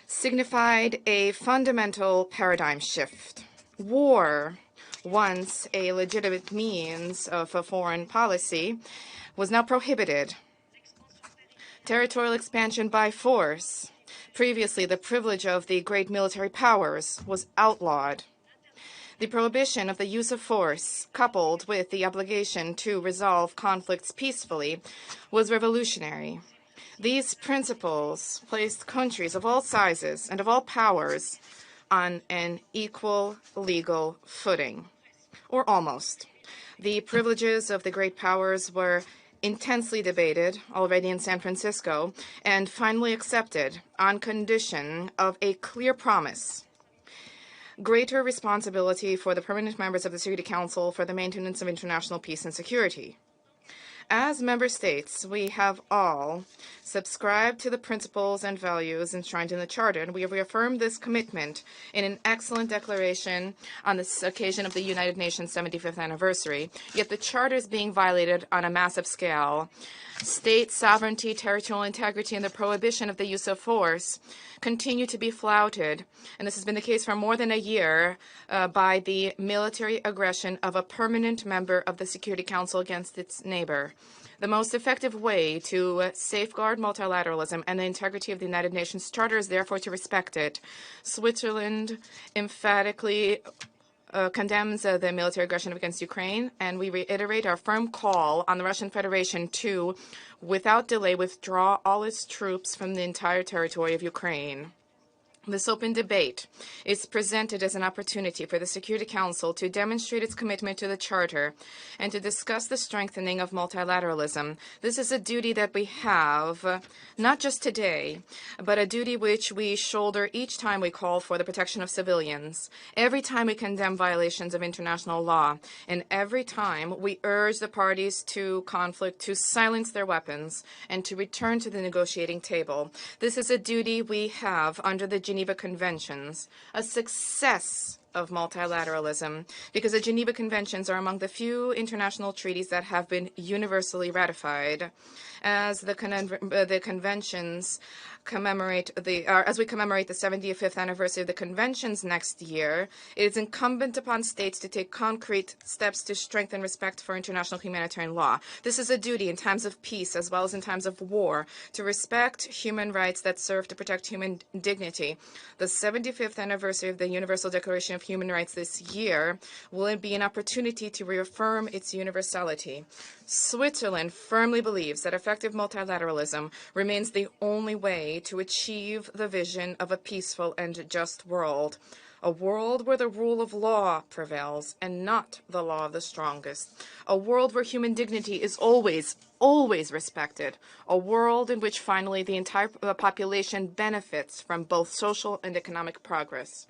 signified a fundamental paradigm shift. War, once a legitimate means of a foreign policy, was now prohibited. Territorial expansion by force, previously the privilege of the great military powers, was outlawed. The prohibition of the use of force, coupled with the obligation to resolve conflicts peacefully, was revolutionary. These principles placed countries of all sizes and of all powers on an equal legal footing, or almost. The privileges of the great powers were intensely debated already in San Francisco and finally accepted on condition of a clear promise: greater responsibility for the permanent members of the Security Council for the maintenance of international peace and security. As member states, we have all subscribed to the principles and values enshrined in the Charter, and we have reaffirmed this commitment in an excellent declaration on this occasion of the United Nations 75th anniversary. Yet the Charter is being violated on a massive scale. State sovereignty, territorial integrity, and the prohibition of the use of force continue to be flouted, and this has been the case for more than a year by the military aggression of a permanent member of the Security Council against its neighbor. The most effective way to safeguard multilateralism and the integrity of the United Nations Charter is therefore to respect it. Switzerland emphatically condemns the military aggression against Ukraine, and we reiterate our firm call on the Russian Federation to, without delay, withdraw all its troops from the entire territory of Ukraine. This open debate is presented as an opportunity for the Security Council to demonstrate its commitment to the Charter and to discuss the strengthening of multilateralism. This is a duty that we have, not just today, but a duty which we shoulder each time we call for the protection of civilians, every time we condemn violations of international law, and every time we urge the parties to conflict to silence their weapons and to return to the negotiating table. This is a duty we have under the Geneva Conventions, a success of multilateralism, because the Geneva Conventions are among the few international treaties that have been universally ratified. As the conventions commemorate as we commemorate the 75th anniversary of the conventions next year, it is incumbent upon states to take concrete steps to strengthen respect for international humanitarian law. This is a duty in times of peace as well as in times of war, to respect human rights that serve to protect human dignity. The 75th anniversary of the Universal Declaration of Human Rights this year will be an opportunity to reaffirm its universality. Switzerland firmly believes that effective multilateralism remains the only way to achieve the vision of a peaceful and just world, a world where the rule of law prevails and not the law of the strongest, a world where human dignity is always respected, a world in which finally the entire population benefits from both social and economic progress.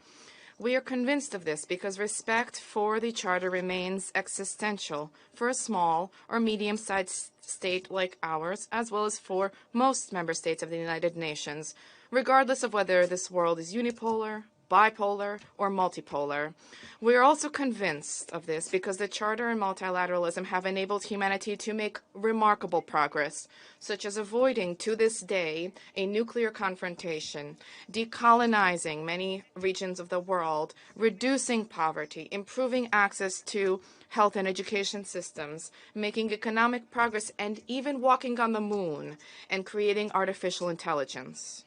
We are convinced of this because respect for the Charter remains existential for a small or medium-sized state like ours, as well as for most member states of the United Nations, regardless of whether this world is unipolar, bipolar, or multipolar. We are also convinced of this because the Charter and multilateralism have enabled humanity to make remarkable progress, such as avoiding, to this day, a nuclear confrontation, decolonizing many regions of the world, reducing poverty, improving access to health and education systems, making economic progress, and even walking on the moon and creating artificial intelligence.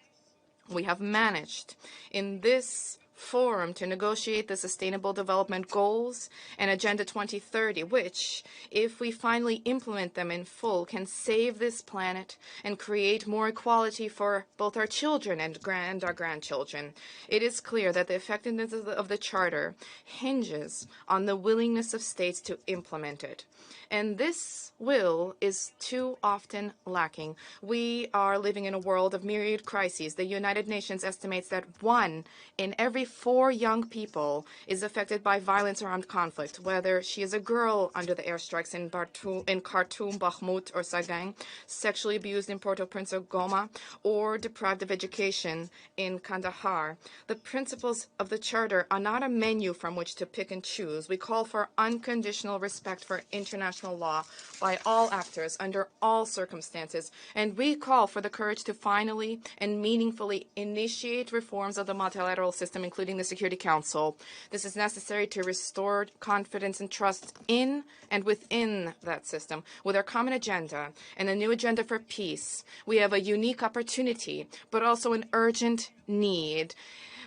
We have managed in this forum to negotiate the Sustainable Development Goals and Agenda 2030, which, if we finally implement them in full, can save this planet and create more equality for both our children and our grandchildren. It is clear that the effectiveness of the Charter hinges on the willingness of states to implement it. And this will is too often lacking. We are living in a world of myriad crises. The United Nations estimates that 1 in every 4 young people is affected by violence or armed conflict, whether she is a girl under the airstrikes in Khartoum, Bakhmut, or Sagaing, sexually abused in Port-au-Prince or Goma, or deprived of education in Kandahar. The principles of the Charter are not a menu from which to pick and choose. We call for unconditional respect for international law by all actors under all circumstances, and we call for the courage to finally and meaningfully initiate reforms of the multilateral system, including the Security Council. This is necessary to restore confidence and trust in and within that system. With our common agenda and a new agenda for peace, we have a unique opportunity, but also an urgent need.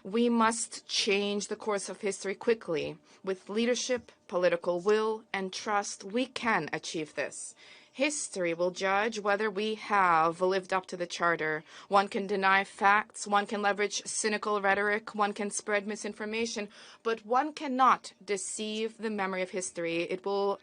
We must change the course of history quickly. With leadership, political will, and trust, we can achieve this. History will judge whether we have lived up to the Charter. One can deny facts, one can leverage cynical rhetoric, one can spread misinformation, but one cannot deceive the memory of history. It will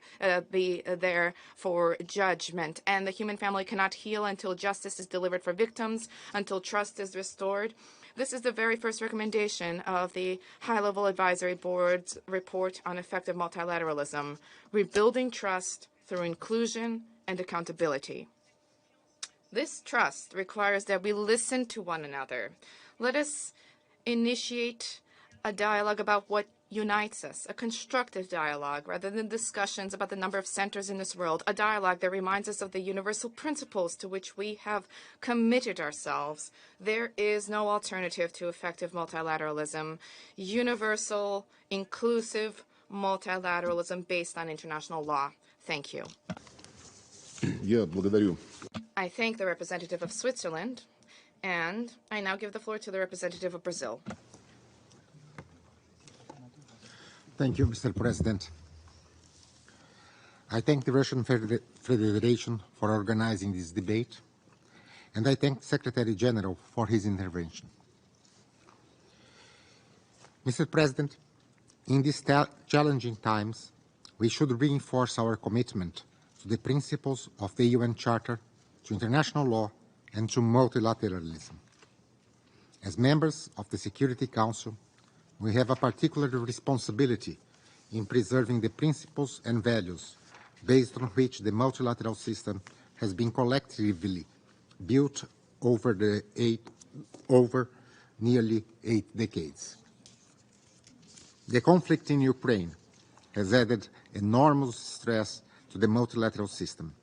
be there for judgment, and the human family cannot heal until justice is delivered for victims, until trust is restored. This is the very first recommendation of the High-Level Advisory Board's report on effective multilateralism, rebuilding trust through inclusion and accountability. This trust requires that we listen to one another. Let us initiate a dialogue about what unites us, a constructive dialogue rather than discussions about the number of centers in this world, a dialogue that reminds us of the universal principles to which we have committed ourselves. There is no alternative to effective multilateralism, universal, inclusive multilateralism based on international law. Thank you. I thank the representative of Switzerland, and I now give the floor to the representative of Brazil. Thank you, Mr. President. I thank the Russian Federation for organizing this debate, and I thank the Secretary General for his intervention. Mr. President, in these challenging times, we should reinforce our commitment to the principles of the UN Charter, to international law, and to multilateralism. As members of the Security Council, we have a particular responsibility in preserving the principles and values based on which the multilateral system has been collectively built over nearly 8 decades. The conflict in Ukraine has added enormous stress to the multilateral system,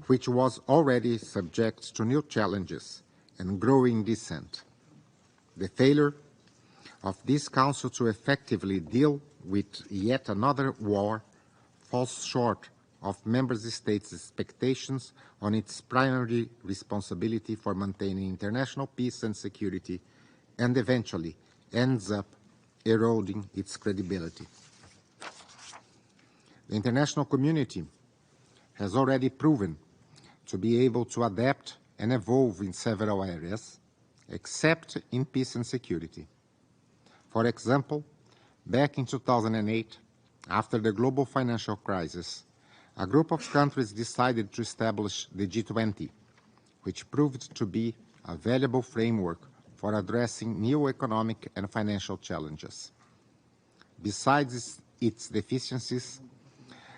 which was already subject to new challenges and growing dissent. The failure of this Council to effectively deal with yet another war falls short of Member States' expectations on its primary responsibility for maintaining international peace and security, and eventually ends up eroding its credibility. The international community has already proven to be able to adapt and evolve in several areas, except in peace and security. For example, back in 2008, after the global financial crisis, a group of countries decided to establish the G20, which proved to be a valuable framework for addressing new economic and financial challenges. Besides its deficiencies,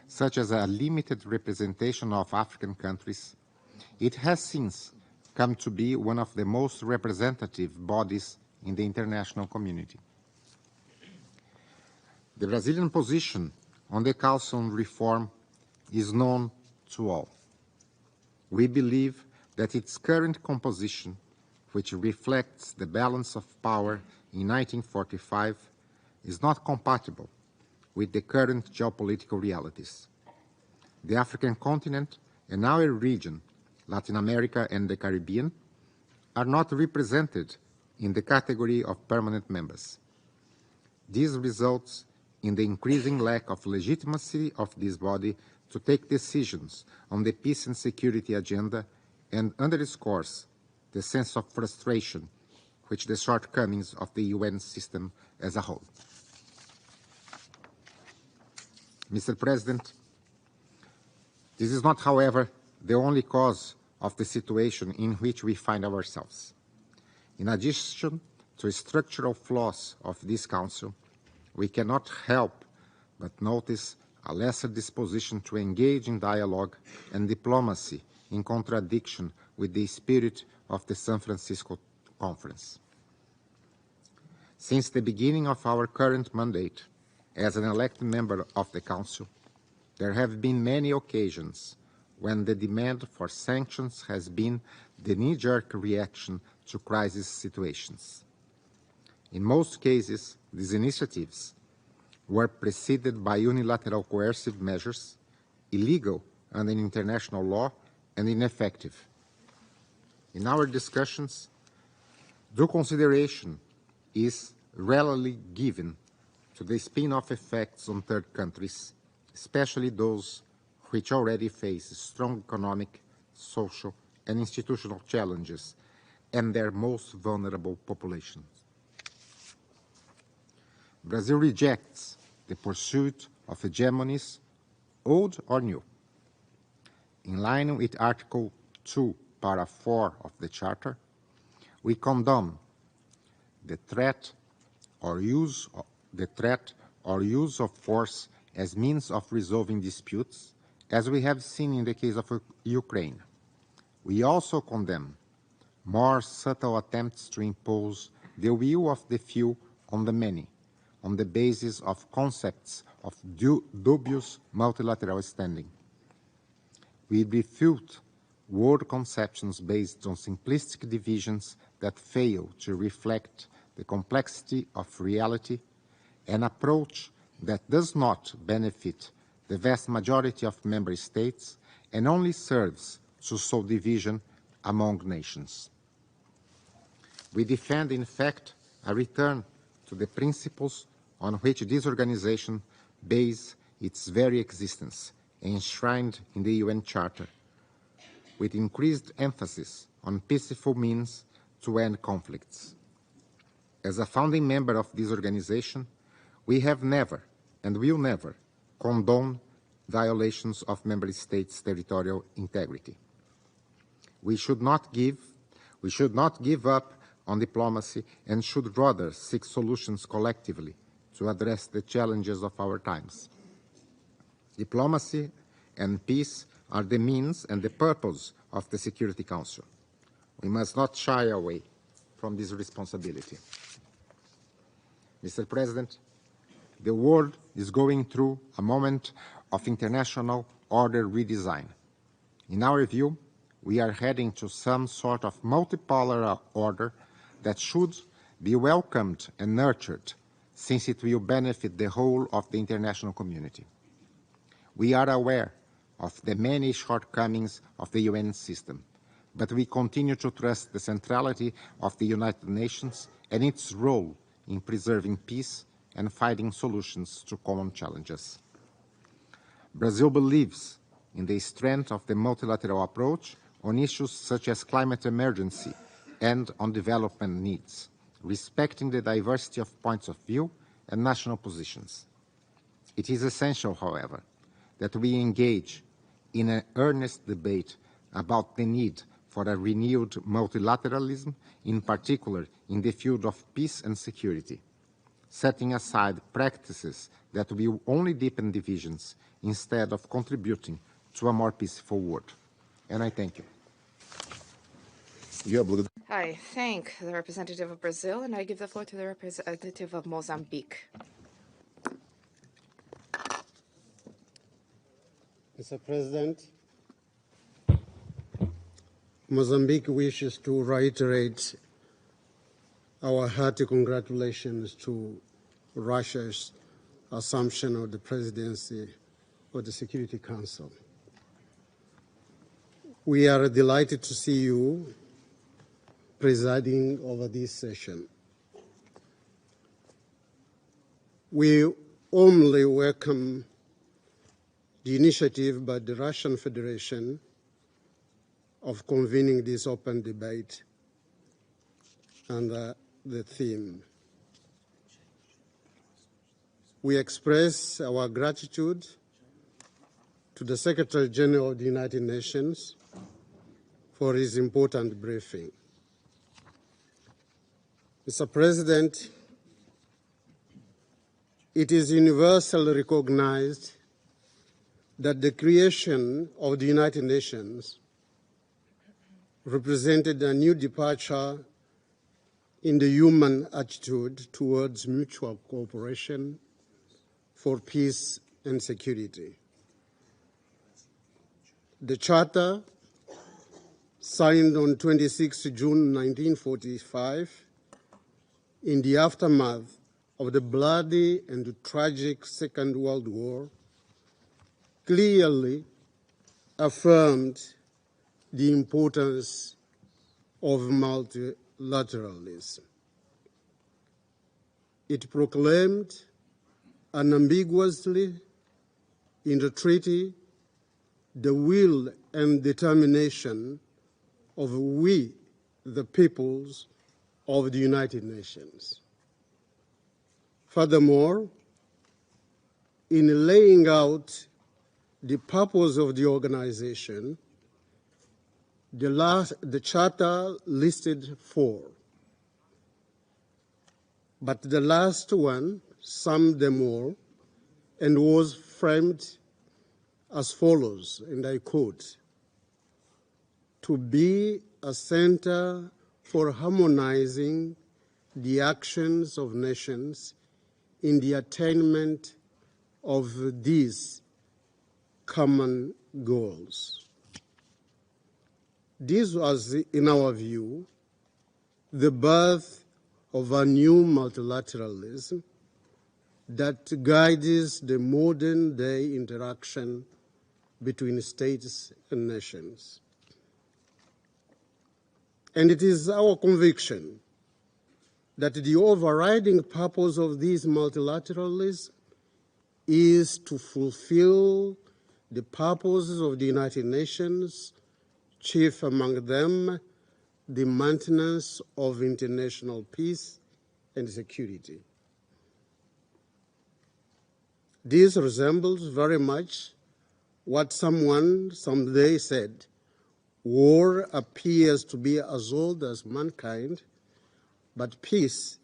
such as a limited representation of African countries, it has since come to be one of the most representative bodies in the international community. The Brazilian position on the Council on Reform is known to all. We believe that its current composition, which reflects the balance of power in 1945, is not compatible with the current geopolitical realities. The African continent and our region, Latin America and the Caribbean, are not represented in the category of permanent members. This results in the increasing lack of legitimacy of this body to take decisions on the peace and security agenda, and underscores the sense of frustration which the shortcomings of the UN system as a whole. Mr. President, this is not, however, the only cause of the situation in which we find ourselves. In addition to structural flaws of this Council, we cannot help but notice a lesser disposition to engage in dialogue and diplomacy, in contradiction with the spirit of the San Francisco Conference. Since the beginning of our current mandate as an elected member of the Council, there have been many occasions when the demand for sanctions has been the knee-jerk reaction to crisis situations. In most cases, these initiatives were preceded by unilateral coercive measures, illegal under international law and ineffective. In our discussions, due consideration is rarely given to the spin-off effects on third countries, especially those which already face strong economic, social, and institutional challenges, and their most vulnerable populations. Brazil rejects the pursuit of hegemonies, old or new. In line with Article 2, Para 4 of the Charter, we condemn the threat or use of force as means of resolving disputes, as we have seen in the case of Ukraine. We also condemn more subtle attempts to impose the will of the few on the many, on the basis of concepts of dubious multilateral standing. We refute world conceptions based on simplistic divisions that fail to reflect the complexity of reality, an approach that does not benefit the vast majority of member states and only serves to sow division among nations. We defend, in fact, a return to the principles on which this organization bases its very existence, enshrined in the UN Charter, with increased emphasis on peaceful means to end conflicts. As a founding member of this organization, we have never and will never condone violations of member states' territorial integrity. We should not give up on diplomacy and should rather seek solutions collectively to address the challenges of our times. Diplomacy and peace are the means and the purpose of the Security Council. We must not shy away from this responsibility. Mr. President, the world is going through a moment of international order redesign. In our view, we are heading to some sort of multipolar order that should be welcomed and nurtured, since it will benefit the whole of the international community. We are aware of the many shortcomings of the UN system, but we continue to trust the centrality of the United Nations and its role in preserving peace and finding solutions to common challenges. Brazil believes in the strength of the multilateral approach on issues such as climate emergency and on development needs, respecting the diversity of points of view and national positions. It is essential, however, that we engage in an earnest debate about the need for a renewed multilateralism, in particular in the field of peace and security, setting aside practices that will only deepen divisions instead of contributing to a more peaceful world. And I thank you. I thank the representative of Brazil, and I give the floor to the representative of Mozambique. Mr. President, Mozambique wishes to reiterate our hearty congratulations to Russia's assumption of the presidency of the Security Council. We are delighted to see you presiding over this session. We warmly welcome the initiative by the Russian Federation of convening this open debate under the theme. We express our gratitude to the Secretary General of the United Nations for his important briefing. Mr. President, it is universally recognized that the creation of the United Nations represented a new departure in the human attitude towards mutual cooperation for peace and security. The Charter, signed on 26 June 1945, in the aftermath of the bloody and tragic Second World War, clearly affirmed the importance of multilateralism. It proclaimed unambiguously in the treaty the will and determination of we, the peoples of the United Nations. Furthermore, in laying out the purpose of the organization, the Charter listed 4, but the last one summed them all and was framed as follows, and I quote, "To be a center for harmonizing the actions of nations in the attainment of these common goals." This was, in our view, the birth of a new multilateralism that guides the modern-day interaction between states and nations. And it is our conviction that the overriding purpose of this multilateralism is to fulfill the purposes of the United Nations, chief among them the maintenance of international peace and security. This resembles very much what someone someday said: war appears to be as old as mankind, but peace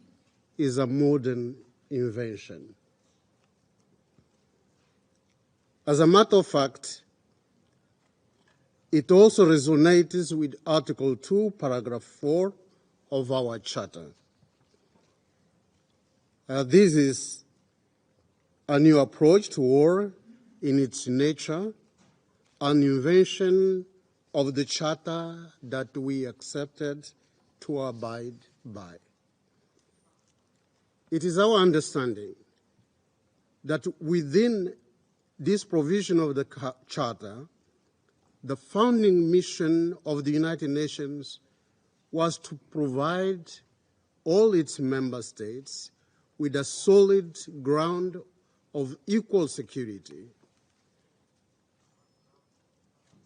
is a modern invention. As a matter of fact, it also resonates with Article 2, Paragraph 4 of our Charter. This is a new approach to war in its nature, an invention of the Charter that we accepted to abide by. It is our understanding that within this provision of the Charter, the founding mission of the United Nations was to provide all its member states with a solid ground of equal security.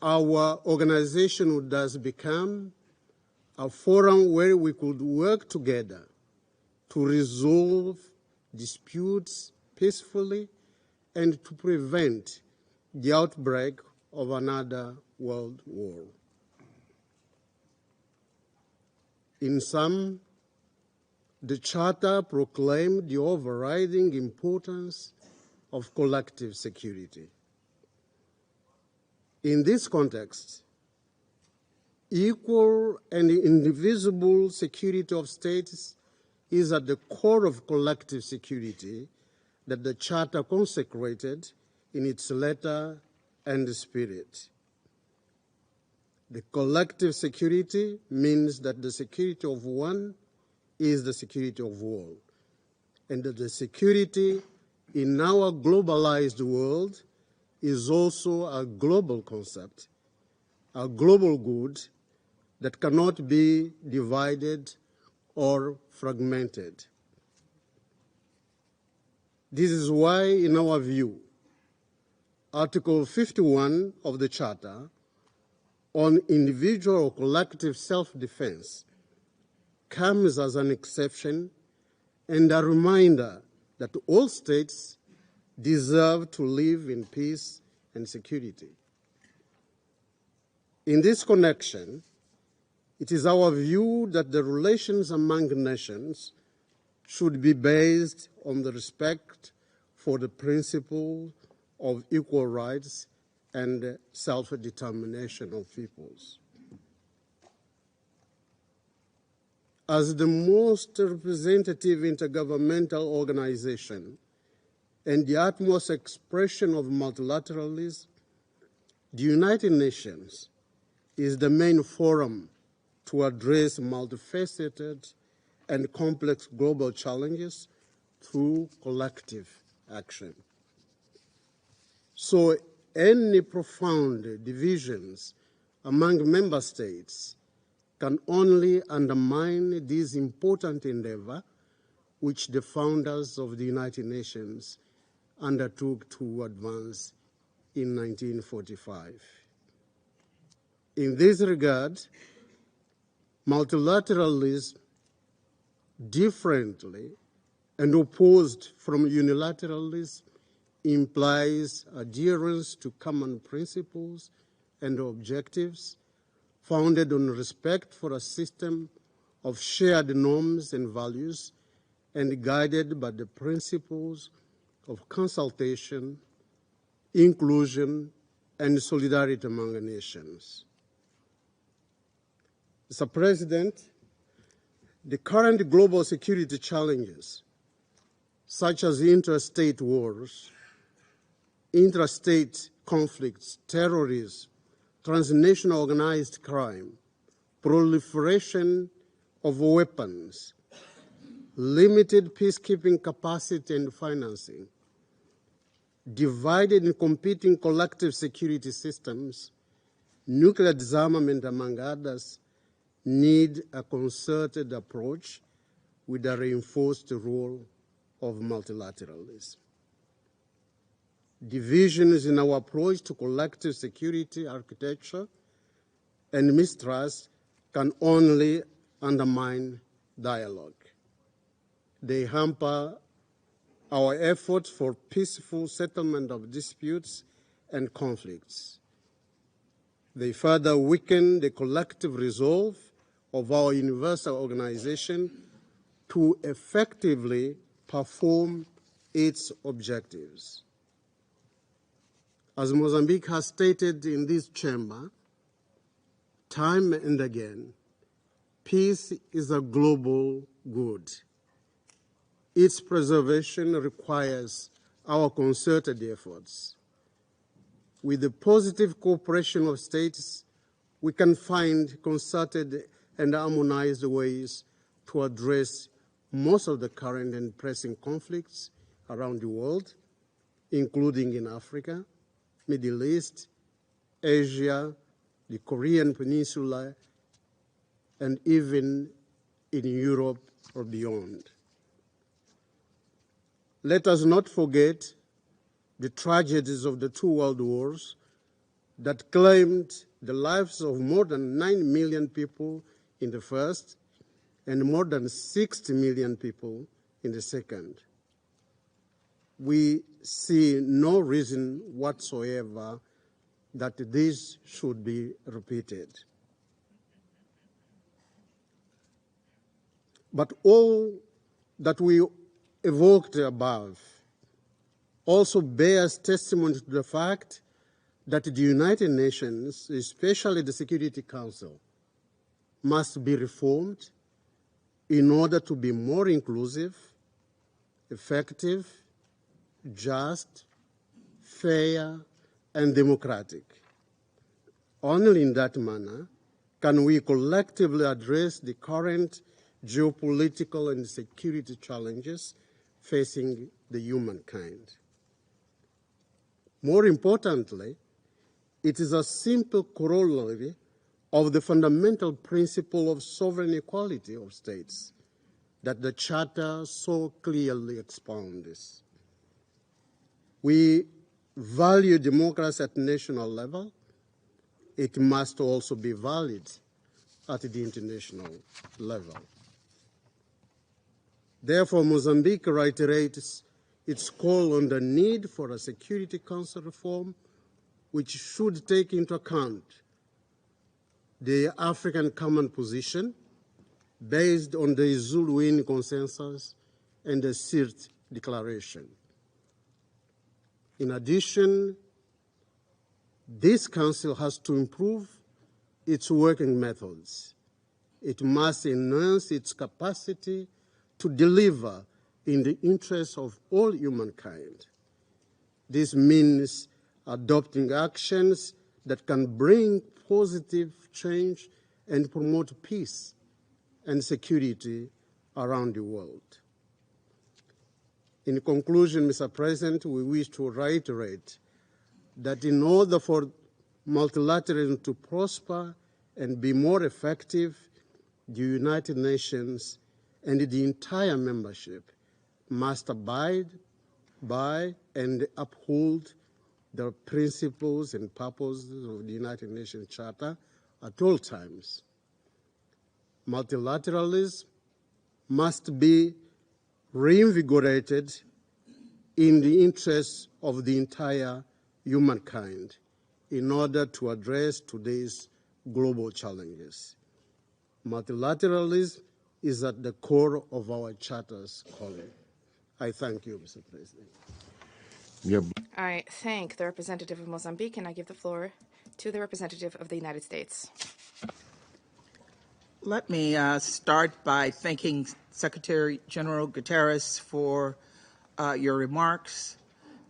Our organization would thus become a forum where we could work together to resolve disputes peacefully and to prevent the outbreak of another world war. In sum, the Charter proclaimed the overriding importance of collective security. In this context, equal and indivisible security of states is at the core of collective security that the Charter consecrated in its letter and spirit. The collective security means that the security of one is the security of all, and that the security in our globalized world is also a global concept, a global good that cannot be divided or fragmented. This is why, in our view, Article 51 of the Charter on individual or collective self-defense comes as an exception and a reminder that all states deserve to live in peace and security. In this connection, it is our view that the relations among nations should be based on the respect for the principle of equal rights and self-determination of peoples. As the most representative intergovernmental organization and the utmost expression of multilateralism, the United Nations is the main forum to address multifaceted and complex global challenges through collective action. So any profound divisions among member states can only undermine this important endeavor which the founders of the United Nations undertook to advance in 1945. In this regard, multilateralism, differently and opposed from unilateralism, implies adherence to common principles and objectives founded on respect for a system of shared norms and values and guided by the principles of consultation, inclusion, and solidarity among the nations. Mr. President, the current global security challenges, such as interstate wars, interstate conflicts, terrorism, transnational organized crime, proliferation of weapons, limited peacekeeping capacity and financing, divided and competing collective security systems, nuclear disarmament, among others, need a concerted approach with a reinforced role of multilateralism. Divisions in our approach to collective security architecture and mistrust can only undermine dialogue. They hamper our efforts for peaceful settlement of disputes and conflicts. They further weaken the collective resolve of our universal organization to effectively perform its objectives. As Mozambique has stated in this chamber, time and again, peace is a global good. Its preservation requires our concerted efforts. With the positive cooperation of states, we can find concerted and harmonized ways to address most of the current and pressing conflicts around the world, including in Africa, Middle East, Asia, the Korean Peninsula, and even in Europe or beyond. Let us not forget the tragedies of the two world wars that claimed the lives of more than 9 million people in the first and more than 60 million people in the second. We see no reason whatsoever that this should be repeated. But all that we evoked above also bears testimony to the fact that the United Nations, especially the Security Council, must be reformed in order to be more inclusive, effective, just, fair, and democratic. Only in that manner can we collectively address the current geopolitical and security challenges facing the humankind. More importantly, it is a simple corollary of the fundamental principle of sovereign equality of states that the Charter so clearly expounds. We value democracy at national level. It must also be valid at the international level. Therefore, Mozambique reiterates its call on the need for a Security Council reform which should take into account the African common position based on the Zulu Consensus and the Sirte Declaration. In addition, this Council has to improve its working methods. It must enhance its capacity to deliver in the interests of all humankind. This means adopting actions that can bring positive change and promote peace and security around the world. In conclusion, Mr. President, we wish to reiterate that in order for multilateralism to prosper and be more effective, the United Nations and the entire membership must abide by and uphold the principles and purposes of the United Nations Charter at all times. Multilateralism must be reinvigorated in the interests of the entire humankind in order to address today's global challenges. Multilateralism is at the core of our Charter's calling. I thank you, Mr. President. I thank the representative of Mozambique, and I give the floor to the representative of the United States. Let me start by thanking Secretary General Guterres for your remarks,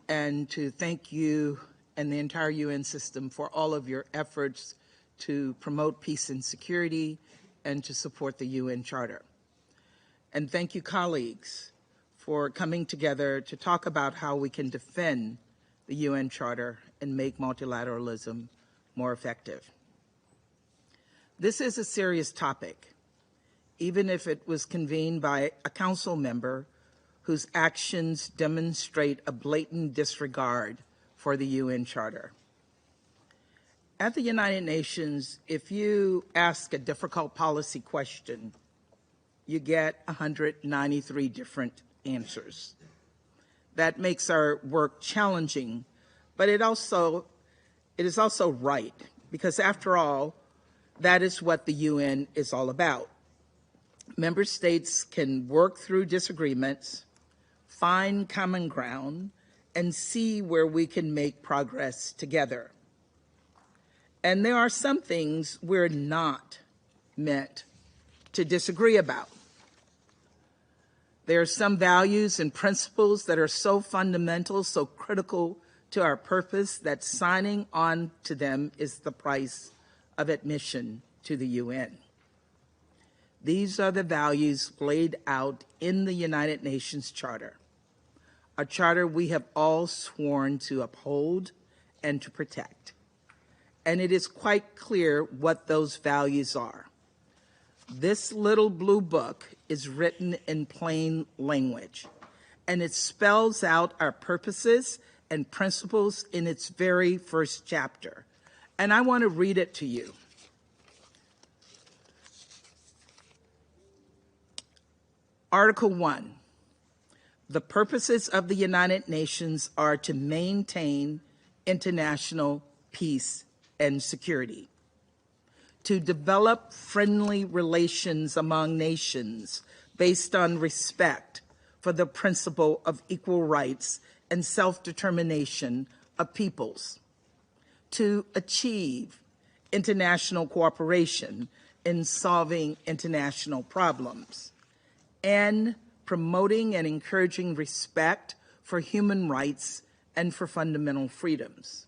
and to thank you and the entire UN system for all of your efforts to promote peace and security and to support the UN Charter. And thank you, colleagues, for coming together to talk about how we can defend the UN Charter and make multilateralism more effective. This is a serious topic, even if it was convened by a council member whose actions demonstrate a blatant disregard for the UN Charter. At the United Nations, if you ask a difficult policy question, you get 193 different answers. That makes our work challenging, but it is also right, because after all, that is what the UN is all about. Member states can work through disagreements, find common ground, and see where we can make progress together. And there are some things we're not meant to disagree about. There are some values and principles that are so fundamental, so critical to our purpose, that signing on to them is the price of admission to the UN. These are the values laid out in the United Nations Charter, a charter we have all sworn to uphold and to protect. And it is quite clear what those values are. This little blue book is written in plain language, and it spells out our purposes and principles in its very first chapter. And I want to read it to you. Article 1, the purposes of the United Nations are to maintain international peace and security, to develop friendly relations among nations based on respect for the principle of equal rights and self-determination of peoples, to achieve international cooperation in solving international problems, and promoting and encouraging respect for human rights and for fundamental freedoms.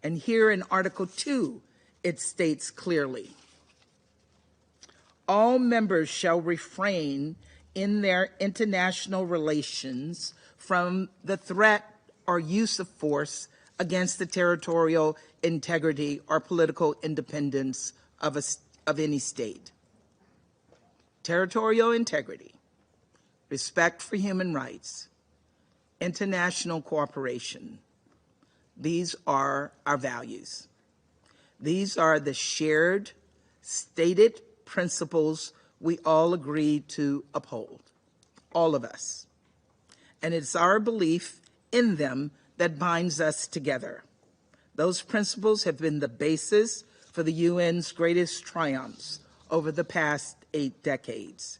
And here in Article 2, it states clearly, all members shall refrain in their international relations from the threat or use of force against the territorial integrity or political independence of any state. Territorial integrity, respect for human rights, international cooperation. These are our values. These are the shared, stated principles we all agree to uphold, all of us. And it's our belief in them that binds us together. Those principles have been the basis for the UN's greatest triumphs over the past 8 decades.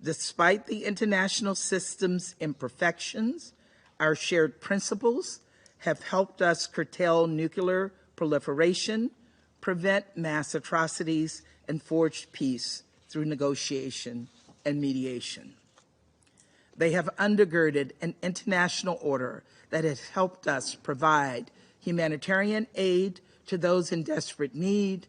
Despite the international system's imperfections, our shared principles have helped us curtail nuclear proliferation, prevent mass atrocities, and forge peace through negotiation and mediation. They have undergirded an international order that has helped us provide humanitarian aid to those in desperate need,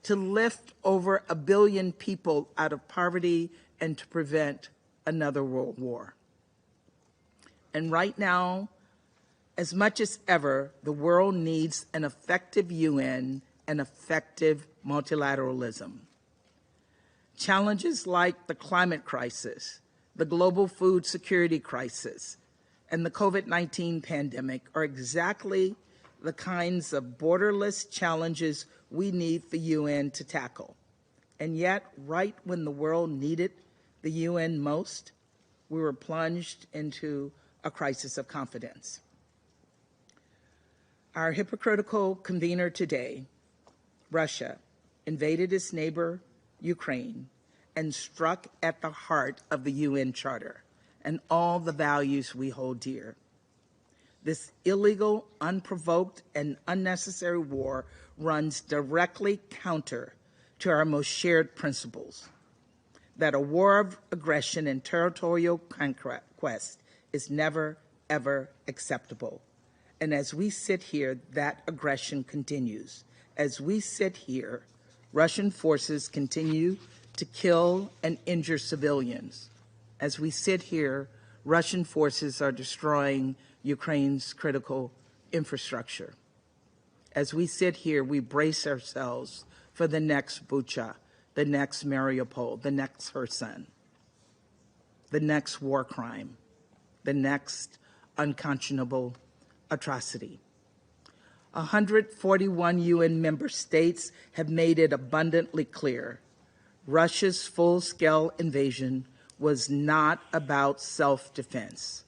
to lift over 1 billion people out of poverty, and to prevent another world war. And right now, as much as ever, the world needs an effective UN and effective multilateralism. Challenges like the climate crisis, the global food security crisis, and the COVID-19 pandemic are exactly the kinds of borderless challenges we need the UN to tackle. And yet, right when the world needed the UN most, we were plunged into a crisis of confidence. Our hypocritical convener today, Russia, invaded its neighbor, Ukraine, and struck at the heart of the UN Charter and all the values we hold dear. This illegal, unprovoked, and unnecessary war runs directly counter to our most shared principles, that a war of aggression and territorial conquest is never, ever acceptable. And as we sit here, that aggression continues. As we sit here, Russian forces continue to kill and injure civilians. As we sit here, Russian forces are destroying Ukraine's critical infrastructure. As we sit here, we brace ourselves for the next Bucha, the next Mariupol, the next Kherson, the next war crime, the next unconscionable atrocity. 141 UN member states have made it abundantly clear Russia's full-scale invasion was not about self-defense.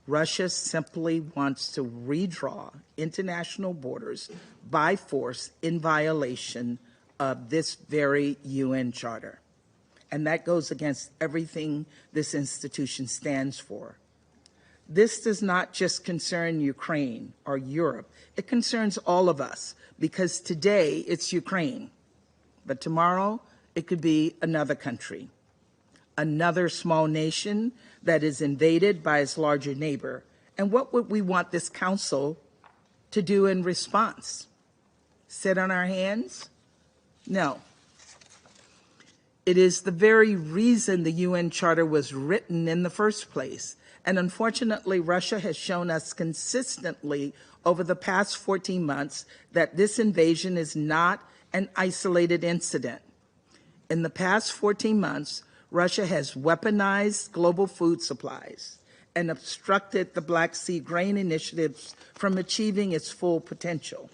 Russia simply wants to redraw international borders by force in violation of this very UN Charter. And that goes against everything this institution stands for. This does not just concern Ukraine or Europe. It concerns all of us, because today it's Ukraine, but tomorrow it could be another country, another small nation that is invaded by its larger neighbor. And what would we want this council to do in response? Sit on our hands? No. It is the very reason the UN Charter was written in the first place. And unfortunately, Russia has shown us consistently over the past 14 months that this invasion is not an isolated incident. In the past 14 months, Russia has weaponized global food supplies and obstructed the Black Sea grain initiatives from achieving its full potential.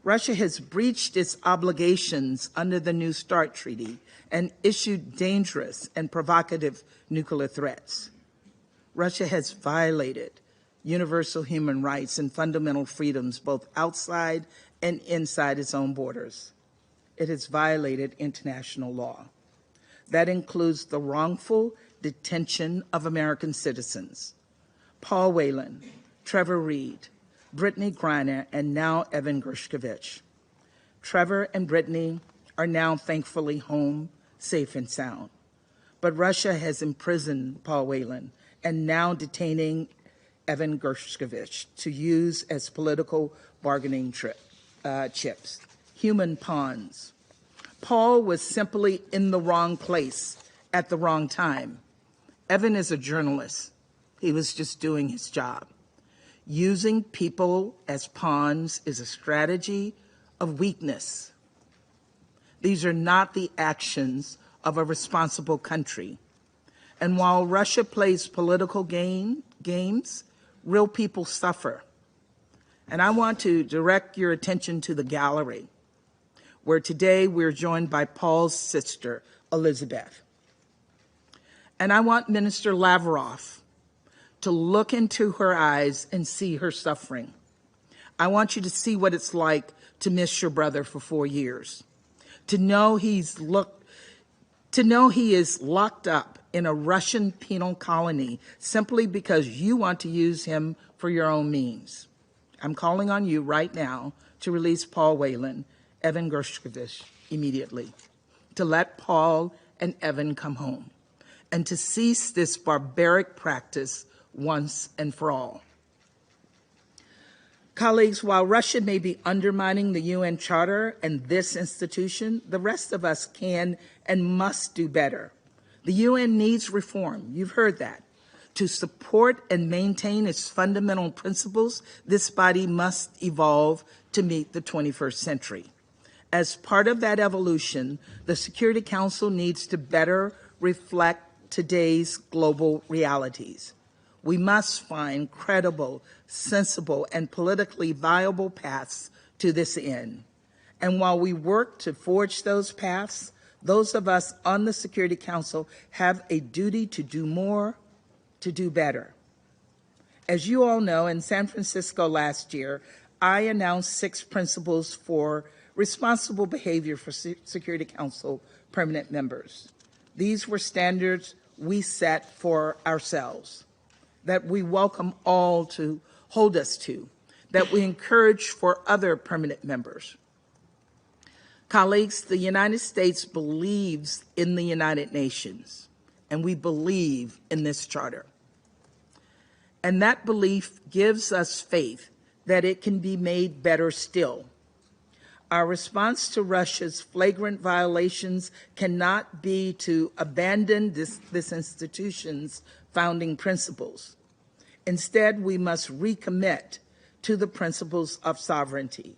Russia has breached its obligations under the New START Treaty and issued dangerous and provocative nuclear threats. Russia has violated universal human rights and fundamental freedoms both outside and inside its own borders. It has violated international law. That includes the wrongful detention of American citizens. Paul Whelan, Trevor Reed, Brittany Griner, and now Evan Gershkovich. Trevor and Brittany are now thankfully home, safe and sound. But Russia has imprisoned Paul Whelan and now detaining Evan Gershkovich to use as political bargaining chips, human pawns. Paul was simply in the wrong place at the wrong time. Evan is a journalist. He was just doing his job. Using people as pawns is a strategy of weakness. These are not the actions of a responsible country. And while Russia plays political games, real people suffer. And I want to direct your attention to the gallery, where today we're joined by Paul's sister, Elizabeth. And I want Minister Lavrov to look into her eyes and see her suffering. I want you to see what it's like to miss your brother for 4 years, to know he is locked up in a Russian penal colony simply because you want to use him for your own means. I'm calling on you right now to release Paul Whelan, Evan Gershkovich immediately, to let Paul and Evan come home, and to cease this barbaric practice once and for all. Colleagues, while Russia may be undermining the UN Charter and this institution, the rest of us can and must do better. The UN needs reform. You've heard that. To support and maintain its fundamental principles, this body must evolve to meet the 21st century. As part of that evolution, the Security Council needs to better reflect today's global realities. We must find credible, sensible, and politically viable paths to this end. And while we work to forge those paths, those of us on the Security Council have a duty to do more, to do better. As you all know, in San Francisco last year, I announced 6 principles for responsible behavior for Security Council permanent members. These were standards we set for ourselves, that we welcome all to hold us to, that we encourage for other permanent members. Colleagues, the United States believes in the United Nations, and we believe in this charter. And that belief gives us faith that it can be made better still. Our response to Russia's flagrant violations cannot be to abandon this institution's founding principles. Instead, we must recommit to the principles of sovereignty,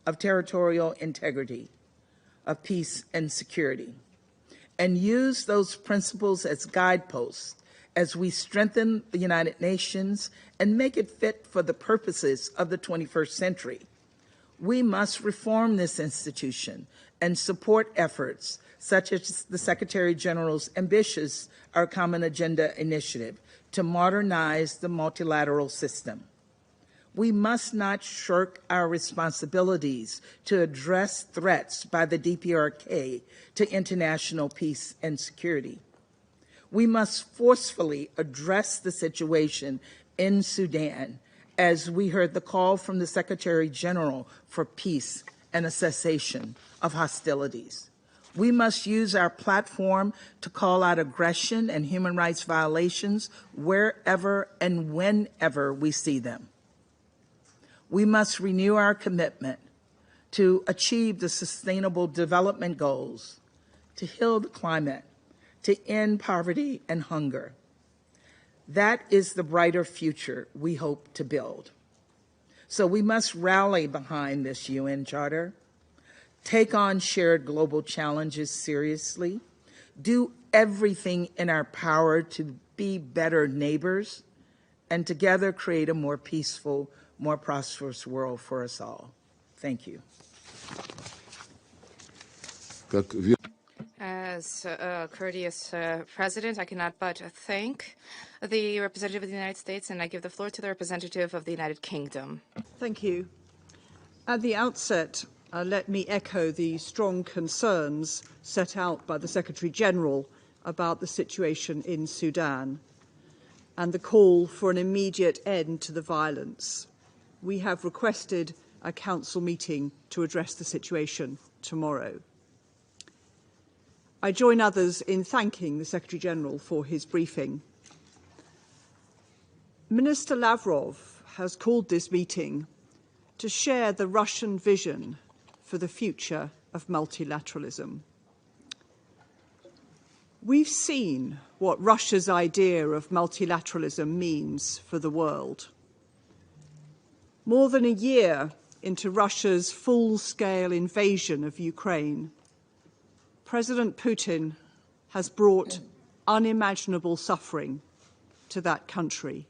of territorial integrity, of peace and security, and use those principles as guideposts as we strengthen the United Nations and make it fit for the purposes of the 21st century. We must reform this institution and support efforts such as the Secretary General's ambitious Our Common Agenda initiative to modernize the multilateral system. We must not shirk our responsibilities to address threats by the DPRK to international peace and security. We must forcefully address the situation in Sudan as we heard the call from the Secretary General for peace and a cessation of hostilities. We must use our platform to call out aggression and human rights violations wherever and whenever we see them. We must renew our commitment to achieve the Sustainable Development Goals, to heal the climate, to end poverty and hunger. That is the brighter future we hope to build. So we must rally behind this UN Charter, take on shared global challenges seriously, do everything in our power to be better neighbors, and together create a more peaceful, more prosperous world for us all. Thank you. As a courteous president, I cannot but thank the representative of the United States, and I give the floor to the representative of the United Kingdom. Thank you. At the outset, let me echo the strong concerns set out by the Secretary General about the situation in Sudan and the call for an immediate end to the violence. We have requested a Council meeting to address the situation tomorrow. I join others in thanking the Secretary-General for his briefing. Minister Lavrov has called this meeting to share the Russian vision for the future of multilateralism. We've seen what Russia's idea of multilateralism means for the world. More than a year into Russia's full-scale invasion of Ukraine, President Putin has brought unimaginable suffering to that country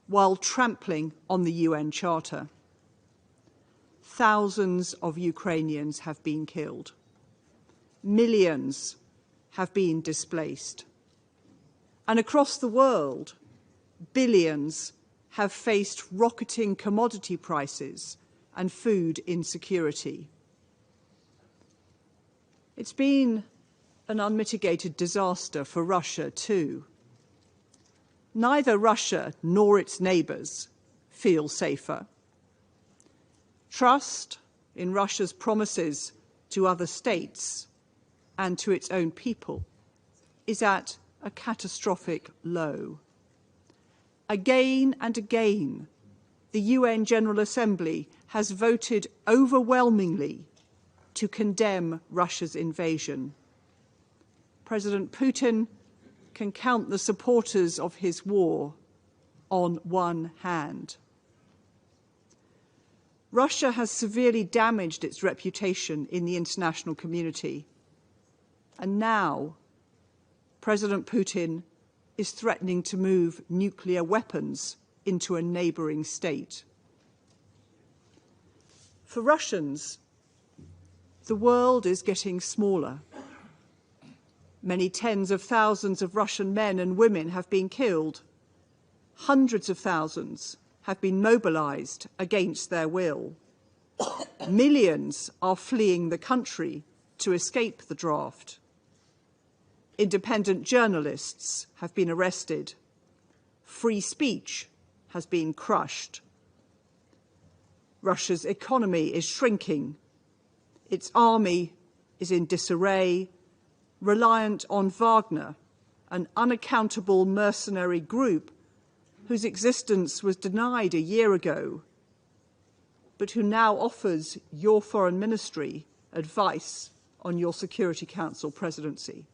while trampling on the UN Charter. Thousands of Ukrainians have been killed. Millions have been displaced. And across the world, billions have faced rocketing commodity prices and food insecurity. It's been an unmitigated disaster for Russia too. Neither Russia nor its neighbours feel safer. Trust in Russia's promises to other states and to its own people is at a catastrophic low. Again and again, the UN General Assembly has voted overwhelmingly to condemn Russia's invasion. President Putin can count the supporters of his war on one hand. Russia has severely damaged its reputation in the international community. And now, President Putin is threatening to move nuclear weapons into a neighbouring state. For Russians, the world is getting smaller. Many tens of thousands of Russian men and women have been killed. Hundreds of thousands have been mobilised against their will. Millions are fleeing the country to escape the draft. Independent journalists have been arrested. Free speech has been crushed. Russia's economy is shrinking. Its army is in disarray, reliant on Wagner, an unaccountable mercenary group whose existence was denied a year ago, but who now offers your foreign ministry advice on your Security Council presidency.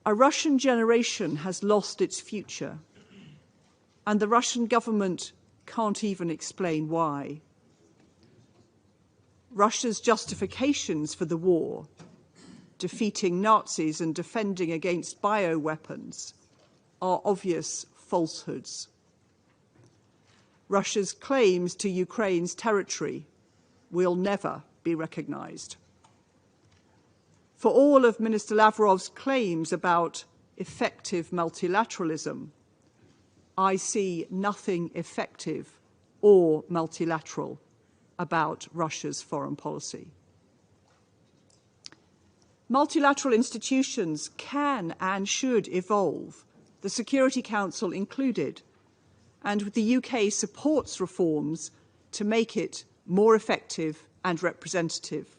A Russian generation has lost its future, and the Russian government can't even explain why. Russia's justifications for the war, defeating Nazis and defending against bioweapons, are obvious falsehoods. Russia's claims to Ukraine's territory will never be recognised. For all of Minister Lavrov's claims about effective multilateralism, I see nothing effective or multilateral about Russia's foreign policy. Multilateral institutions can and should evolve, the Security Council included, and the UK supports reforms to make it more effective and representative.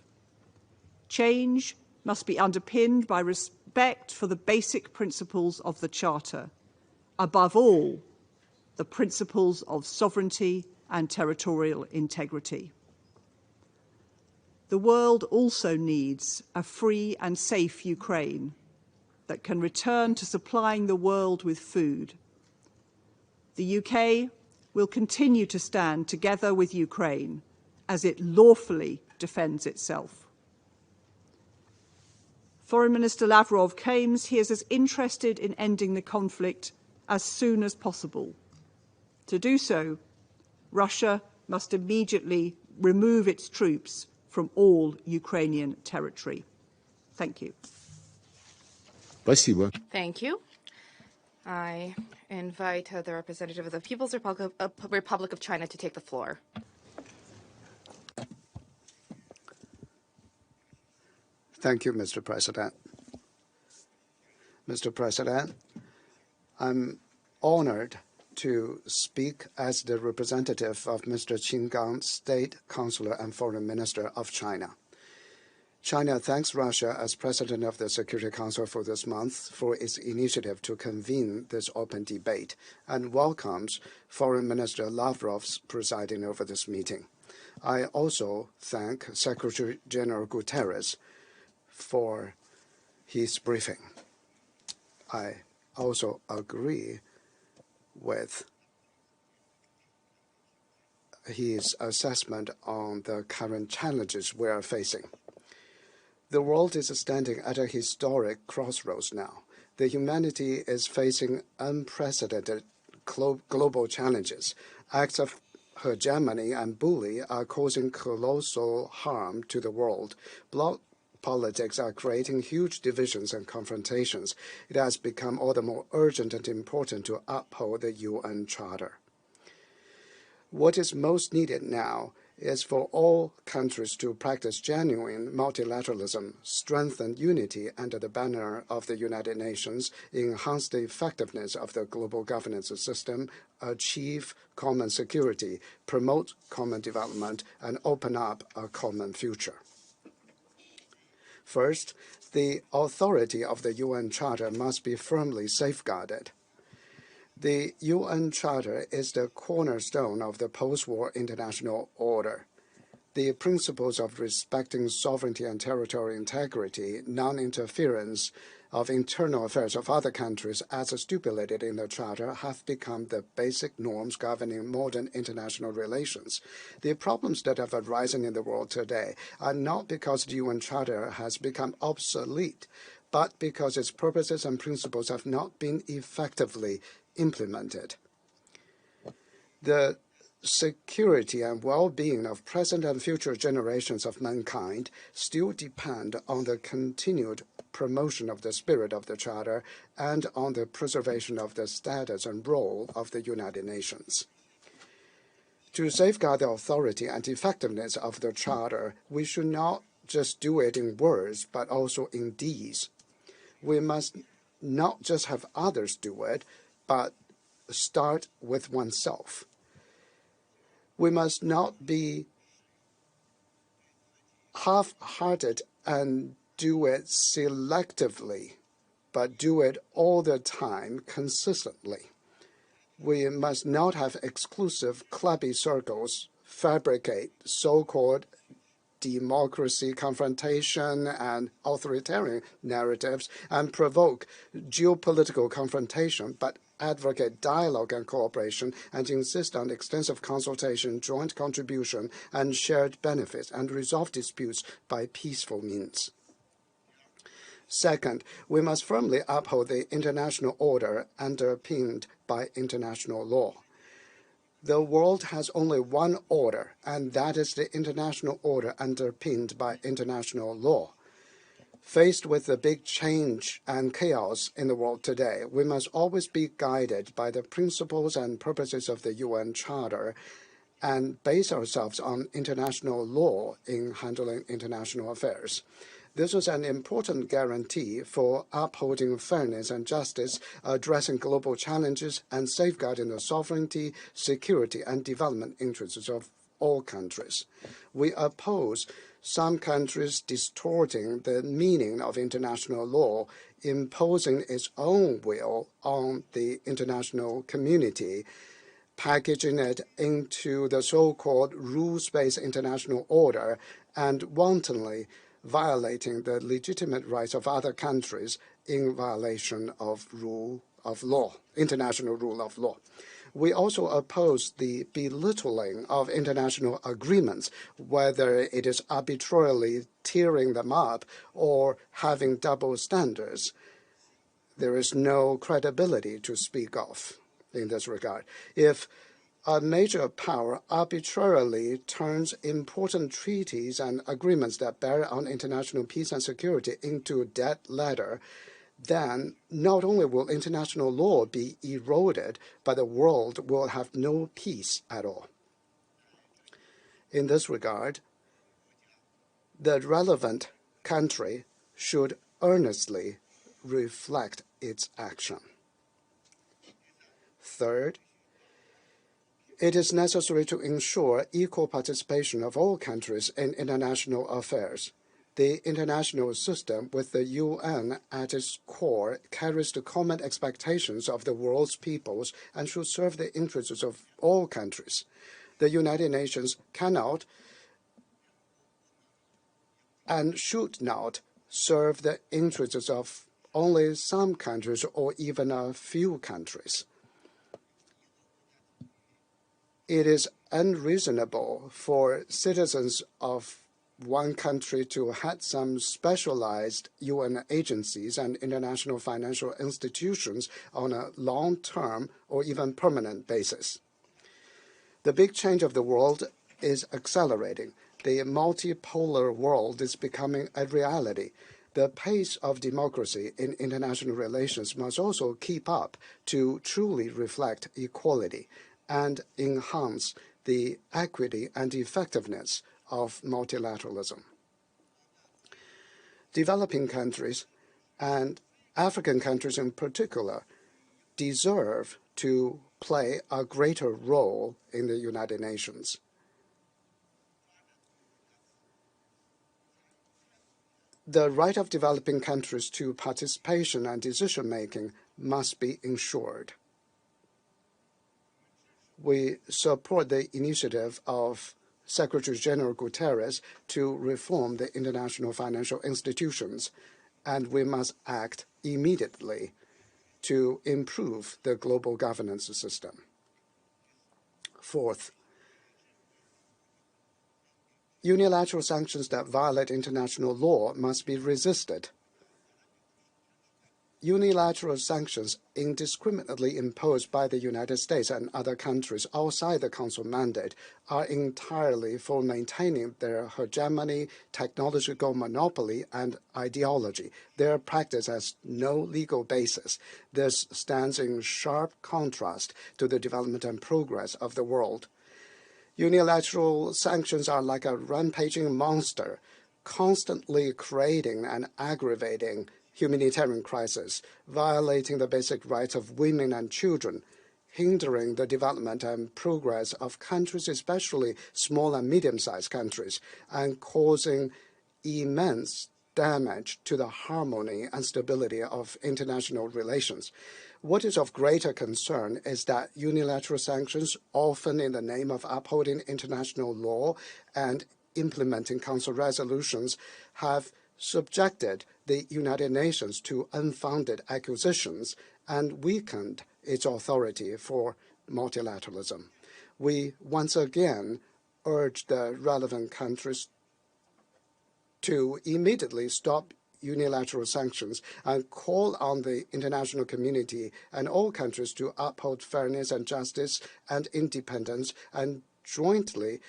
Change must be underpinned by respect for the basic principles of the Charter, above all, the principles of sovereignty and territorial integrity. The world also needs a free and safe Ukraine that can return to supplying the world with food. The UK will continue to stand together with Ukraine as it lawfully defends itself. Foreign Minister Lavrov claims he is as interested in ending the conflict as soon as possible. To do so, Russia must immediately remove its troops from all Ukrainian territory. Thank you. Спасибо. Thank you. I invite the representative of the People's Republic of China to take the floor. Thank you, Mr. President. Mr. President, I'm honored to speak as the representative of Mr. Qin Gang, State Councilor and Foreign Minister of China. China thanks Russia as President of the Security Council for this month for its initiative to convene this open debate and welcomes Foreign Minister Lavrov's presiding over this meeting. I also thank Secretary General Guterres for his briefing. I also agree with his assessment on the current challenges we are facing. The world is standing at a historic crossroads now. The humanity is facing unprecedented global challenges. Acts of hegemony and bully are causing colossal harm to the world. Bloc politics are creating huge divisions and confrontations. It has become all the more urgent and important to uphold the U.N. Charter. What is most needed now is for all countries to practice genuine multilateralism, strengthen unity under the banner of the United Nations, enhance the effectiveness of the global governance system, achieve common security, promote common development, and open up a common future. First, the authority of the UN Charter must be firmly safeguarded. The UN Charter is the cornerstone of the post-war international order. The principles of respecting sovereignty and territorial integrity, non-interference of internal affairs of other countries as stipulated in the Charter have become the basic norms governing modern international relations. The problems that have arisen in the world today are not because the UN Charter has become obsolete, but because its purposes and principles have not been effectively implemented. The security and well-being of present and future generations of mankind still depend on the continued promotion of the spirit of the Charter and on the preservation of the status and role of the United Nations. To safeguard the authority and effectiveness of the Charter, we should not just do it in words, but also in deeds. We must not just have others do it, but start with oneself. We must not be half-hearted and do it selectively, but do it all the time consistently. We must not have exclusive clubby circles, fabricate so-called democracy, confrontation, and authoritarian narratives, and provoke geopolitical confrontation, but advocate dialogue and cooperation, and insist on extensive consultation, joint contribution, and shared benefits, and resolve disputes by peaceful means. Second, we must firmly uphold the international order underpinned by international law. The world has only one order, and that is the international order underpinned by international law. Faced with the big change and chaos in the world today, we must always be guided by the principles and purposes of the UN Charter and base ourselves on international law in handling international affairs. This is an important guarantee for upholding fairness and justice, addressing global challenges, and safeguarding the sovereignty, security, and development interests of all countries. We oppose some countries distorting the meaning of international law, imposing its own will on the international community, packaging it into the so-called rules-based international order, and wantonly violating the legitimate rights of other countries in violation of rule of law, international rule of law. We also oppose the belittling of international agreements, whether it is arbitrarily tearing them up or having double standards. There is no credibility to speak of in this regard. If a major power arbitrarily turns important treaties and agreements that bear on international peace and security into a dead letter, then not only will international law be eroded, but the world will have no peace at all. In this regard, the relevant country should earnestly reflect its action. Third, it is necessary to ensure equal participation of all countries in international affairs. The international system, with the UN at its core, carries the common expectations of the world's peoples and should serve the interests of all countries. The United Nations cannot and should not serve the interests of only some countries or even a few countries. It is unreasonable for citizens of one country to head some specialized UN agencies and international financial institutions on a long-term or even permanent basis. The big change of the world is accelerating. The multipolar world is becoming a reality. The pace of democracy in international relations must also keep up to truly reflect equality and enhance the equity and effectiveness of multilateralism. Developing countries, and African countries in particular, deserve to play a greater role in the United Nations. The right of developing countries to participation and decision-making must be ensured. We support the initiative of Secretary General Guterres to reform the international financial institutions, and we must act immediately to improve the global governance system. Fourth, unilateral sanctions that violate international law must be resisted. unilateral sanctions indiscriminately imposed by the United States and other countries outside the Council mandate are entirely for maintaining their hegemony, technological monopoly, and ideology. Their practice has no legal basis. This stands in sharp contrast to the development and progress of the world. Unilateral sanctions are like a rampaging monster, constantly creating and aggravating humanitarian crisis, violating the basic rights of women and children, hindering the development and progress of countries, especially small and medium-sized countries, and causing immense damage to the harmony and stability of international relations. What is of greater concern is that unilateral sanctions, often in the name of upholding international law and implementing Council resolutions, have subjected the United Nations to unfounded accusations and weakened its authority for multilateralism. We once again urge the relevant countries to immediately stop unilateral sanctions and call on the international community and all countries to uphold fairness and justice and independence and jointly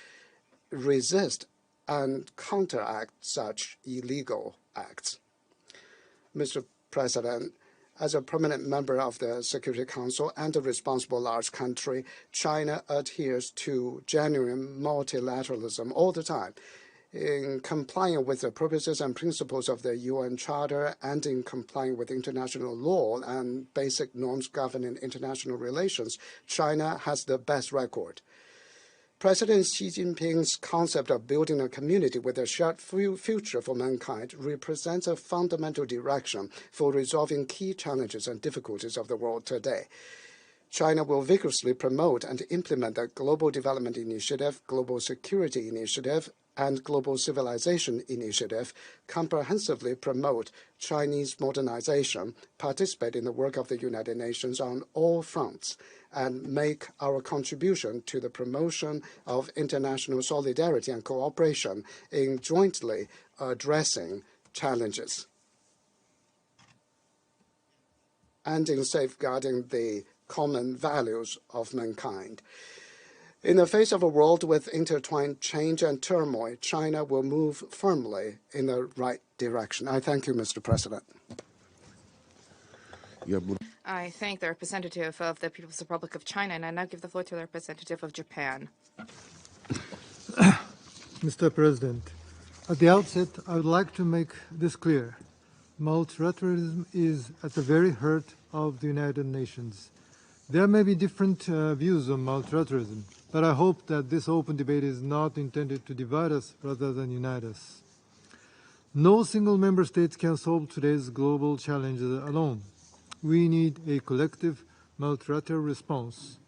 resist and counteract such illegal acts. Mr. President, as a permanent member of the Security Council and a responsible large country, China adheres to genuine multilateralism all the time. In complying with the purposes and principles of the U.N. Charter and in complying with international law and basic norms governing international relations, China has the best record. President Xi Jinping's concept of building a community with a shared future for mankind represents a fundamental direction for resolving key challenges and difficulties of the world today. China will vigorously promote and implement the Global Development Initiative, Global Security Initiative, and Global Civilization Initiative, comprehensively promote Chinese modernization, participate in the work of the United Nations on all fronts, and make our contribution to the promotion of international solidarity and cooperation in jointly addressing challenges and in safeguarding the common values of mankind. In the face of a world with intertwined change and turmoil, China will move firmly in the right direction. I thank you, Mr. President. I thank the representative of the People's Republic of China, and I now give the floor to the representative of Japan. Mr. President, at the outset, I would like to make this clear. Multilateralism is at the very heart of the United Nations. There may be different views on multilateralism, but I hope that this open debate is not intended to divide us rather than unite us. No single member state can solve today's global challenges alone. We need a collective multilateral response.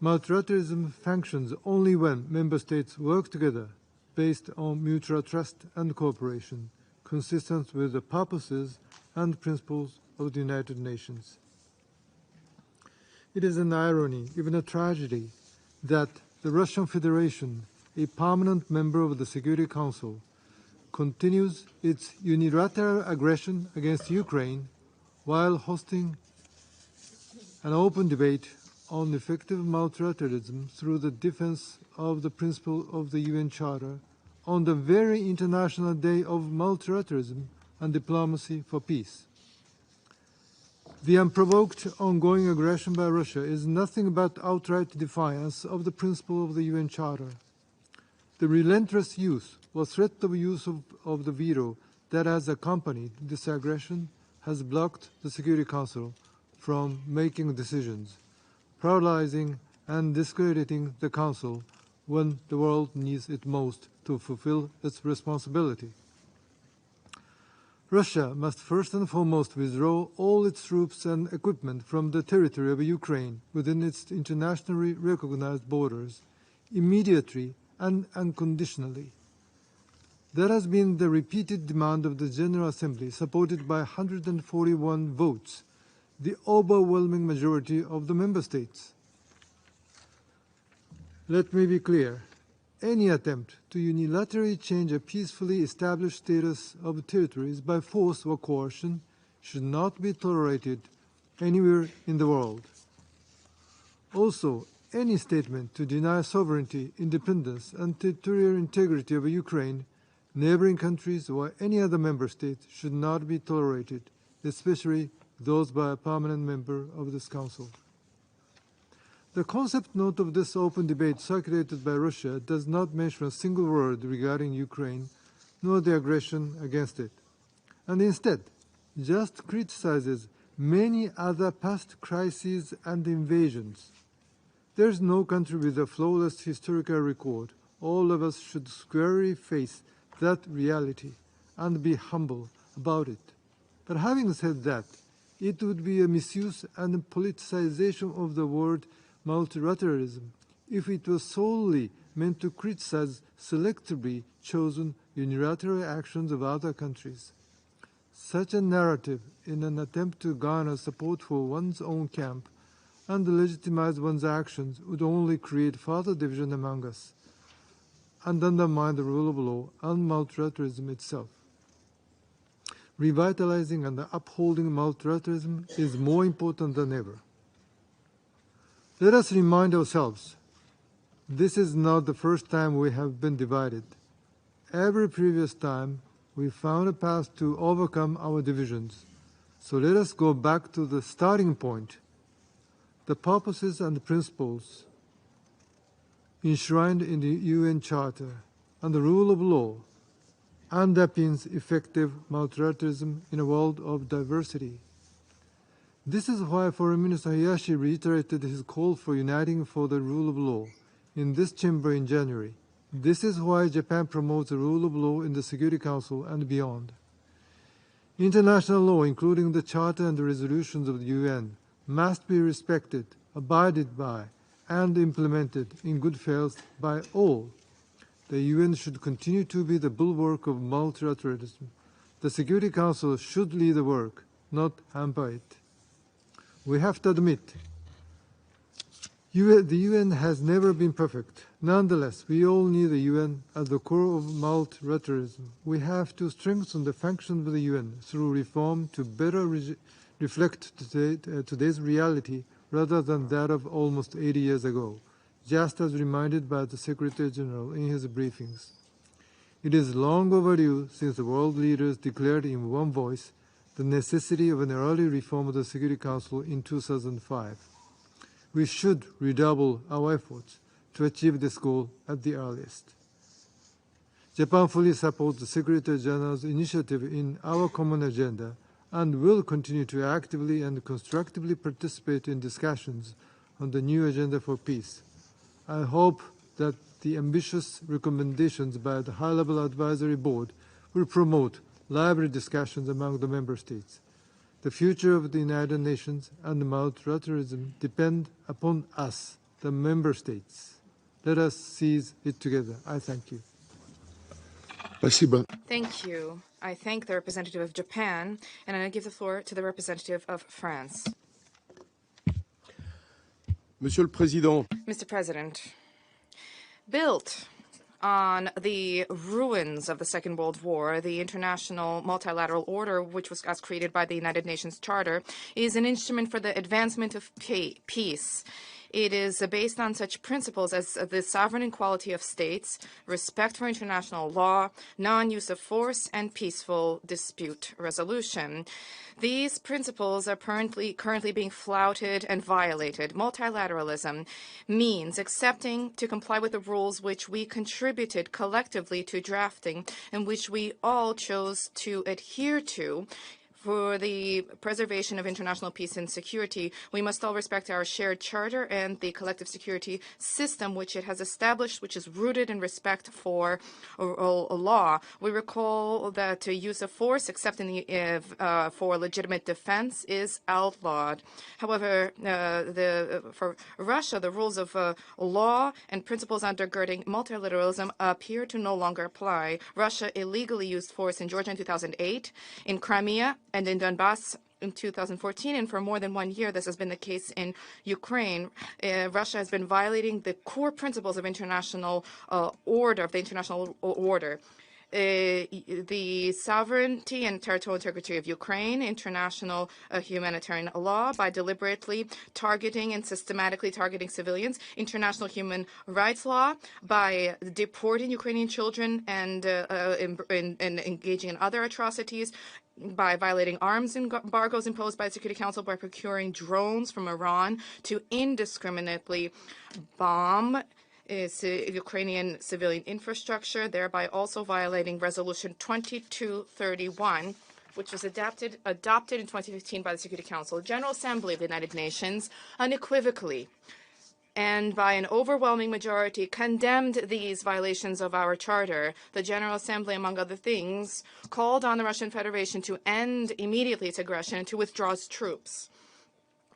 Multilateralism functions only when member states work together based on mutual trust and cooperation, consistent with the purposes and principles of the United Nations. It is an irony, even a tragedy, that the Russian Federation, a permanent member of the Security Council, continues its unilateral aggression against Ukraine while hosting an open debate on effective multilateralism through the defense of the principle of the U.N. Charter on the very International Day of Multilateralism and Diplomacy for Peace. The unprovoked ongoing aggression by Russia is nothing but outright defiance of the principle of the UN Charter. The relentless use or threat of use of the veto that has accompanied this aggression has blocked the Security Council from making decisions, paralyzing and discrediting the Council when the world needs it most to fulfill its responsibility. Russia must first and foremost withdraw all its troops and equipment from the territory of Ukraine within its internationally recognized borders, immediately and unconditionally. That has been the repeated demand of the General Assembly, supported by 141 votes, the overwhelming majority of the member states. Let me be clear. Any attempt to unilaterally change a peacefully established status of territories by force or coercion should not be tolerated anywhere in the world. Also, any statement to deny sovereignty, independence, and territorial integrity of Ukraine, neighboring countries, or any other member state should not be tolerated, especially those by a permanent member of this Council. The concept note of this open debate circulated by Russia does not mention a single word regarding Ukraine, nor the aggression against it, and instead just criticizes many other past crises and invasions. There is no country with a flawless historical record. All of us should squarely face that reality and be humble about it. But having said that, it would be a misuse and politicization of the word multilateralism if it was solely meant to criticize selectively chosen unilateral actions of other countries. Such a narrative, in an attempt to garner support for one's own camp and legitimize one's actions, would only create further division among us and undermine the rule of law and multilateralism itself. Revitalizing and upholding multilateralism is more important than ever. Let us remind ourselves, this is not the first time we have been divided. Every previous time, we found a path to overcome our divisions. So let us go back to the starting point. The purposes and principles enshrined in the U.N. Charter and the rule of law underpins effective multilateralism in a world of diversity. This is why Foreign Minister Hayashi reiterated his call for uniting for the rule of law in this chamber in January. This is why Japan promotes the rule of law in the Security Council and beyond. International law, including the Charter and the resolutions of the UN, must be respected, abided by, and implemented in good faith by all. The UN should continue to be the bulwark of multilateralism. The Security Council should lead the work, not hamper it. We have to admit, the UN has never been perfect. Nonetheless, we all need the UN at the core of multilateralism. We have to strengthen the function of the UN through reform to better reflect today's reality rather than that of almost 80 years ago, just as reminded by the Secretary General in his briefings. It is long overdue since the world leaders declared in one voice the necessity of an early reform of the Security Council in 2005. We should redouble our efforts to achieve this goal at the earliest. Japan fully supports the Secretary General's initiative in our common agenda and will continue to actively and constructively participate in discussions on the new agenda for peace. I hope that the ambitious recommendations by the High-Level Advisory Board will promote lively discussions among the member states. The future of the United Nations and multilateralism depend upon us, the member states. Let us seize it together. I thank you. Thank you. I thank the representative of Japan, and I give the floor to the representative of France. Monsieur le Président. Mr. President, built on the ruins of the Second World War, the international multilateral order, which was created by the United Nations Charter, is an instrument for the advancement of peace. It is based on such principles as the sovereign equality of states, respect for international law, non-use of force, and peaceful dispute resolution. These principles are currently being flouted and violated. Multilateralism means accepting to comply with the rules which we contributed collectively to drafting and which we all chose to adhere to. For the preservation of international peace and security, we must all respect our shared charter and the collective security system which it has established, which is rooted in respect for law. We recall that use of force, except for legitimate defense, is outlawed. However, for Russia, the rules of law and principles undergirding multilateralism appear to no longer apply. Russia illegally used force in Georgia in 2008, in Crimea, and in Donbass in 2014, and for more than 1 year, this has been the case in Ukraine. Russia has been violating the core principles of international order. the sovereignty and territorial integrity of Ukraine, international humanitarian law by deliberately targeting and systematically targeting civilians, international human rights law by deporting Ukrainian children and engaging in other atrocities, by violating arms embargoes imposed by the Security Council, by procuring drones from Iran to indiscriminately bomb Ukrainian civilian infrastructure, thereby also violating Resolution 2231, which was adopted in 2015 by the Security Council. The General Assembly of the United Nations unequivocally and by an overwhelming majority condemned these violations of our charter. The General Assembly, among other things, called on the Russian Federation to end immediately its aggression and to withdraw its troops.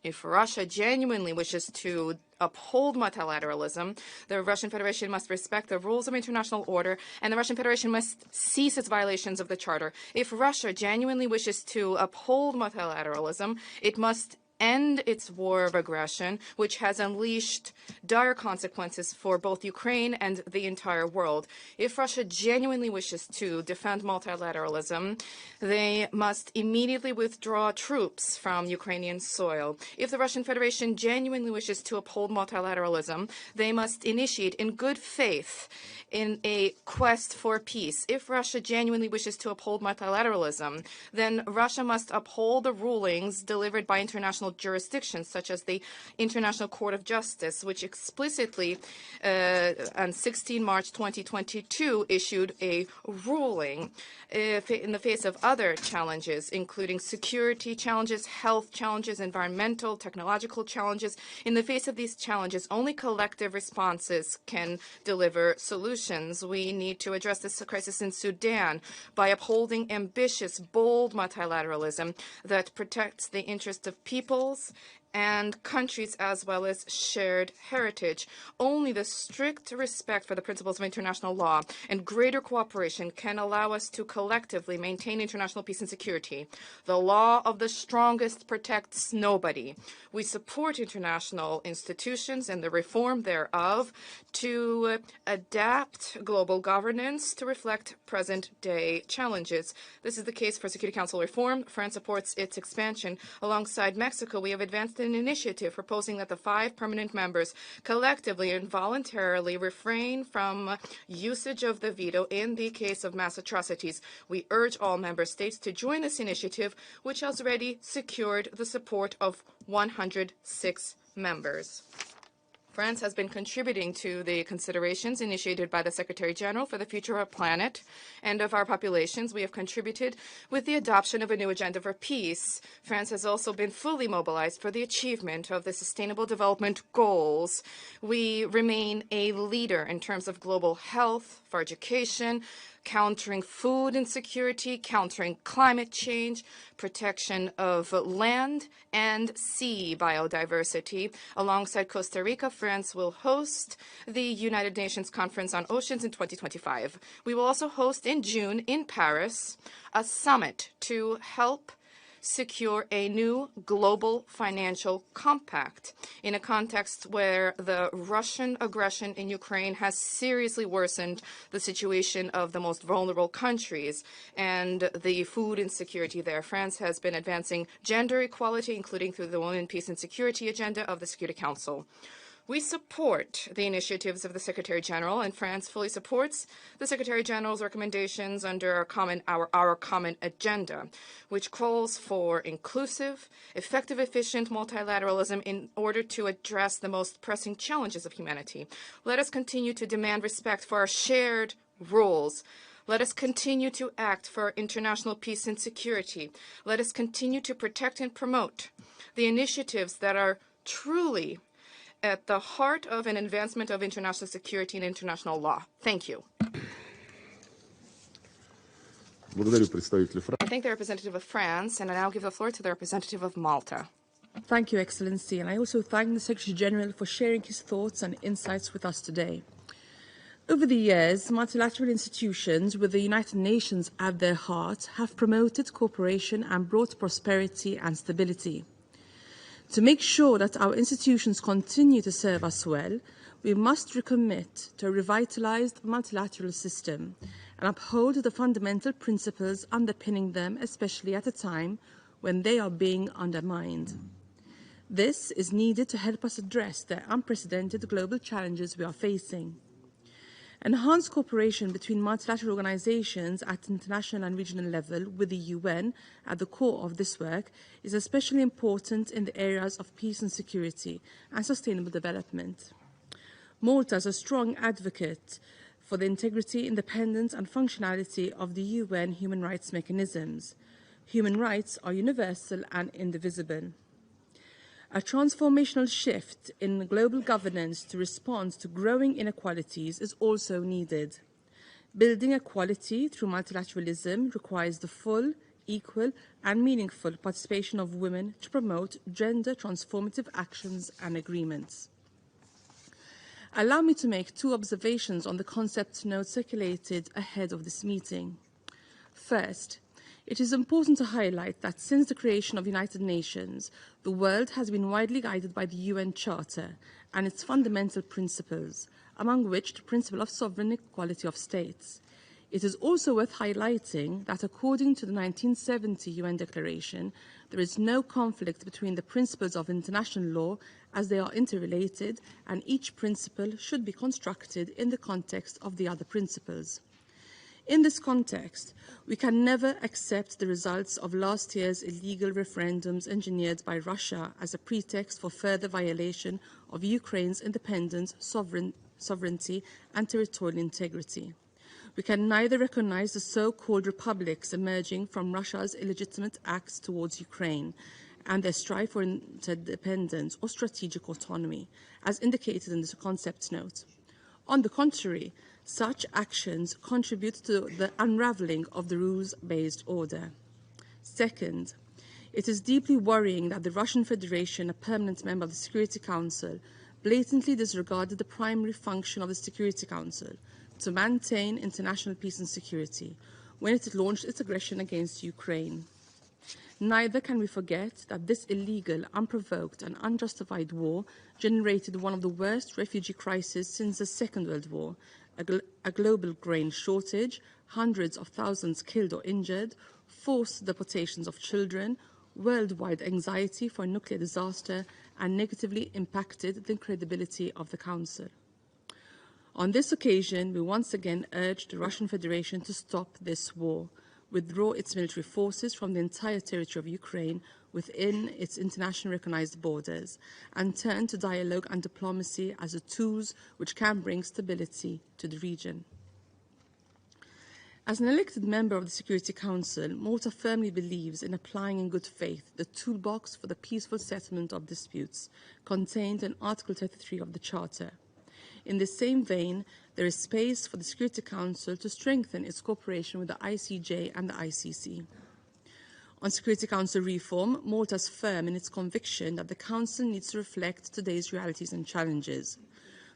If Russia genuinely wishes to uphold multilateralism, the Russian Federation must respect the rules of international order, and the Russian Federation must cease its violations of the Charter. If Russia genuinely wishes to uphold multilateralism, it must end its war of aggression, which has unleashed dire consequences for both Ukraine and the entire world. If Russia genuinely wishes to defend multilateralism, they must immediately withdraw troops from Ukrainian soil. If the Russian Federation genuinely wishes to uphold multilateralism, they must initiate in good faith in a quest for peace. If Russia genuinely wishes to uphold multilateralism, then Russia must uphold the rulings delivered by international jurisdictions, such as the International Court of Justice, which explicitly, on 16 March 2022, issued a ruling in the face of other challenges, including security challenges, health challenges, environmental, technological challenges. In the face of these challenges, only collective responses can deliver solutions. We need to address this crisis in Sudan by upholding ambitious, bold multilateralism that protects the interests of peoples and countries as well as shared heritage. Only the strict respect for the principles of international law and greater cooperation can allow us to collectively maintain international peace and security. The law of the strongest protects nobody. We support international institutions and the reform thereof to adapt global governance to reflect present-day challenges. This is the case for Security Council reform. France supports its expansion. Alongside Mexico, we have advanced an initiative proposing that the 5 permanent members collectively and voluntarily refrain from usage of the veto in the case of mass atrocities. We urge all member states to join this initiative, which has already secured the support of 106 members. France has been contributing to the considerations initiated by the Secretary General for the future of our planet and of our populations. We have contributed with the adoption of a new agenda for peace. France has also been fully mobilized for the achievement of the Sustainable Development Goals. We remain a leader in terms of global health, for education, countering food insecurity, countering climate change, protection of land and sea biodiversity. Alongside Costa Rica, France will host the United Nations Conference on Oceans in 2025. We will also host in June in Paris a summit to help secure a new global financial compact in a context where the Russian aggression in Ukraine has seriously worsened the situation of the most vulnerable countries and the food insecurity there. France has been advancing gender equality, including through the Women, Peace and Security agenda of the Security Council. We support the initiatives of the Secretary General, and France fully supports the Secretary General's recommendations under our common agenda, which calls for inclusive, effective, efficient multilateralism in order to address the most pressing challenges of humanity. Let us continue to demand respect for our shared rules. Let us continue to act for international peace and security. Let us continue to protect and promote the initiatives that are truly at the heart of an advancement of international security and international law. Thank you. I thank the representative of France, and I now give the floor to the representative of Malta. Thank you, Excellency, and I also thank the Secretary General for sharing his thoughts and insights with us today. Over the years, multilateral institutions with the United Nations at their heart have promoted cooperation and brought prosperity and stability. To make sure that our institutions continue to serve us well, we must recommit to a revitalized multilateral system and uphold the fundamental principles underpinning them, especially at a time when they are being undermined. This is needed to help us address the unprecedented global challenges we are facing. Enhanced cooperation between multilateral organizations at international and regional level, with the UN at the core of this work, is especially important in the areas of peace and security and sustainable development. Malta is a strong advocate for the integrity, independence and functionality of the UN human rights mechanisms. Human rights are universal and indivisible. A transformational shift in global governance to respond to growing inequalities is also needed. Building equality through multilateralism requires the full, equal and meaningful participation of women to promote gender transformative actions and agreements. Allow me to make two observations on the concept note circulated ahead of this meeting. First, it is important to highlight that since the creation of the United Nations, the world has been widely guided by the UN Charter and its fundamental principles, among which the principle of sovereign equality of states. It is also worth highlighting that according to the 1970 UN Declaration, there is no conflict between the principles of international law as they are interrelated, and each principle should be constructed in the context of the other principles. In this context, we can never accept the results of last year's illegal referendums engineered by Russia as a pretext for further violation of Ukraine's independence, sovereignty and territorial integrity. We can neither recognize the so-called republics emerging from Russia's illegitimate acts towards Ukraine and their strive for interdependence or strategic autonomy, as indicated in this concept note. On the contrary, such actions contribute to the unraveling of the rules-based order. Second, it is deeply worrying that the Russian Federation, a permanent member of the Security Council, blatantly disregarded the primary function of the Security Council, to maintain international peace and security, when it launched its aggression against Ukraine. Neither can we forget that this illegal, unprovoked and unjustified war generated one of the worst refugee crises since the Second World War, a global grain shortage, hundreds of thousands killed or injured, forced deportations of children, worldwide anxiety for a nuclear disaster, and negatively impacted the credibility of the Council. On this occasion, we once again urged the Russian Federation to stop this war, withdraw its military forces from the entire territory of Ukraine within its internationally recognized borders, and turn to dialogue and diplomacy as the tools which can bring stability to the region. As an elected member of the Security Council, Malta firmly believes in applying in good faith the toolbox for the peaceful settlement of disputes contained in Article 33 of the Charter. In the same vein, there is space for the Security Council to strengthen its cooperation with the ICJ and the ICC. On Security Council reform, Malta is firm in its conviction that the Council needs to reflect today's realities and challenges.